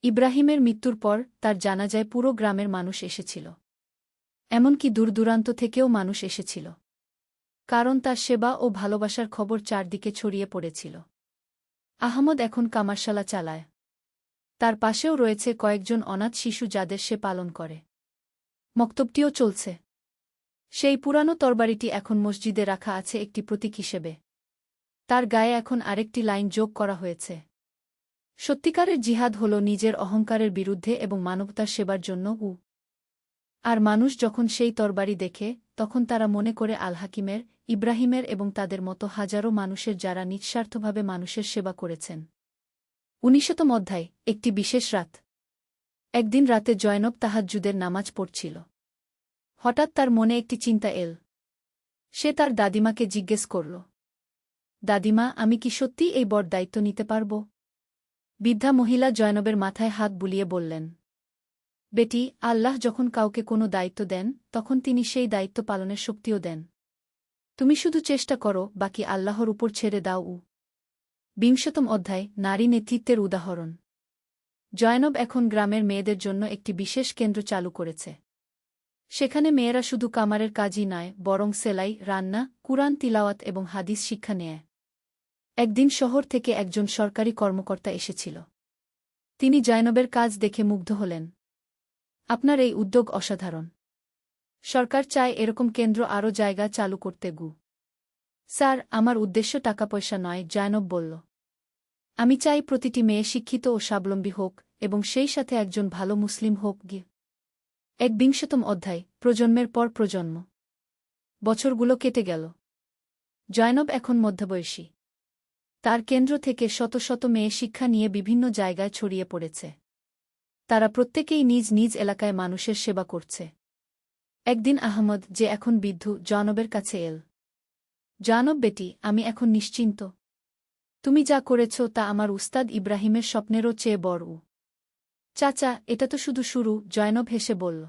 ইব্রাহিমের মৃত্যুর পর তার জানাজায় পুরো গ্রামের মানুষ এসেছিল। এমনকি দূরদূরান্ত থেকেও মানুষ এসেছিল। কারণ তার সেবা ও ভালোবাসার খবর চারদিকে ছড়িয়ে পড়েছিল। আহমদ এখন কামারশালা চালায়। তার পাশেও রয়েছে কয়েকজন অনাথ শিশু যাদের সে পালন করে। মক্তবটিও চলছে। সেই পুরানো তরবারিটি এখন মসজিদে রাখা আছে একটি প্রতীক হিসেবে। তার গায়ে এখন আরেকটি লাইন যোগ করা হয়েছে। সত্যিকারের জিহাদ হল নিজের অহংকারের বিরুদ্ধে এবং মানবতার সেবার জন্য। আর মানুষ যখন সেই তরবারি দেখে তখন তারা মনে করে আল হাকিমের, ইব্রাহিমের এবং তাদের মতো হাজারো মানুষের যারা নিঃস্বার্থভাবে মানুষের সেবা করেছেন। 19ম অধ্যায়, একটি বিশেষ রাত। একদিন রাতে জয়নব তাহাজ্জুদের নামাজ পড়ছিল। হঠাৎ তার মনে একটি চিন্তা এল। সে তার দাদিমাকে জিজ্ঞেস করল, দাদিমা, আমি কি সত্যি এই বড় দায়িত্ব নিতে পারব? বৃদ্ধা মহিলা জয়নবের মাথায় হাত বুলিয়ে বললেন, বেটি, আল্লাহ যখন কাউকে কোনো দায়িত্ব দেন তখন তিনি সেই দায়িত্ব পালনের শক্তিও দেন। তুমি শুধু চেষ্টা করো, বাকি আল্লাহর উপর ছেড়ে দাও। 20ম অধ্যায়, নারী নেতৃত্বের উদাহরণ। জয়নব এখন গ্রামের মেয়েদের জন্য একটি বিশেষ কেন্দ্র চালু করেছে। সেখানে মেয়েরা শুধু কামারের কাজই নয়, বরং সেলাই, রান্না, কুরআন তিলাওয়াত এবং হাদিস শিক্ষা নেয়। একদিন শহর থেকে একজন সরকারি কর্মকর্তা এসেছিল। তিনি জয়নবের কাজ দেখে মুগ্ধ হলেন। আপনার এই উদ্যোগ অসাধারণ। সরকার চায় এরকম কেন্দ্র আরও জায়গা চালু করতে। স্যার, আমার উদ্দেশ্য টাকা পয়সা নয়, জয়নব বলল। আমি চাই প্রতিটি মেয়ে শিক্ষিত ও স্বাবলম্বী হোক এবং সেই সাথে একজন ভালো মুসলিম হোক। 21ম অধ্যায়, প্রজন্মের পর প্রজন্ম। বছরগুলো কেটে গেল। জয়নব এখন মধ্যবয়সী। তার কেন্দ্র থেকে শত শত মেয়ে শিক্ষা নিয়ে বিভিন্ন জায়গায় ছড়িয়ে পড়েছে। তারা প্রত্যেকেই নিজ নিজ এলাকায় মানুষের সেবা করছে। একদিন আহমদ, যে এখন বৃদ্ধ, জয়নবের কাছে এল। জয়নব, বেটি, আমি এখন নিশ্চিন্ত। তুমি যা করেছ তা আমার উস্তাদ ইব্রাহিমের স্বপ্নেরও চেয়ে বড়। চাচা, এটা তো শুধু শুরু, জয়নব হেসে বলল।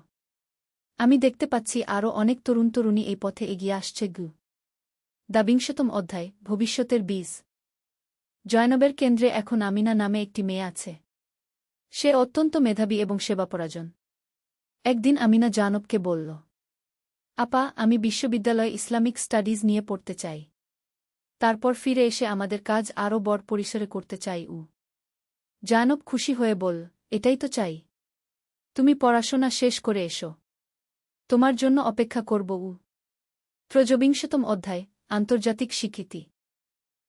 আমি দেখতে পাচ্ছি আরও অনেক তরুণ তরুণী এই পথে এগিয়ে আসছে। 22ম অধ্যায়, ভবিষ্যতের বীজ। জয়নবের কেন্দ্রে এখন আমিনা নামে একটি মেয়ে আছে। সে অত্যন্ত মেধাবী এবং সেবাপরায়ণ। একদিন আমিনা জয়নবকে বলল, আপা, আমি বিশ্ববিদ্যালয়ে ইসলামিক স্টাডিজ নিয়ে পড়তে চাই। তারপর ফিরে এসে আমাদের কাজ আরও বড় পরিসরে করতে চাই। জানব খুশি হয়ে বল, এটাই তো চাই। তুমি পড়াশোনা শেষ করে এসো। তোমার জন্য অপেক্ষা করব। ত্রয়োবিংশতম অধ্যায়, আন্তর্জাতিক স্বীকৃতি।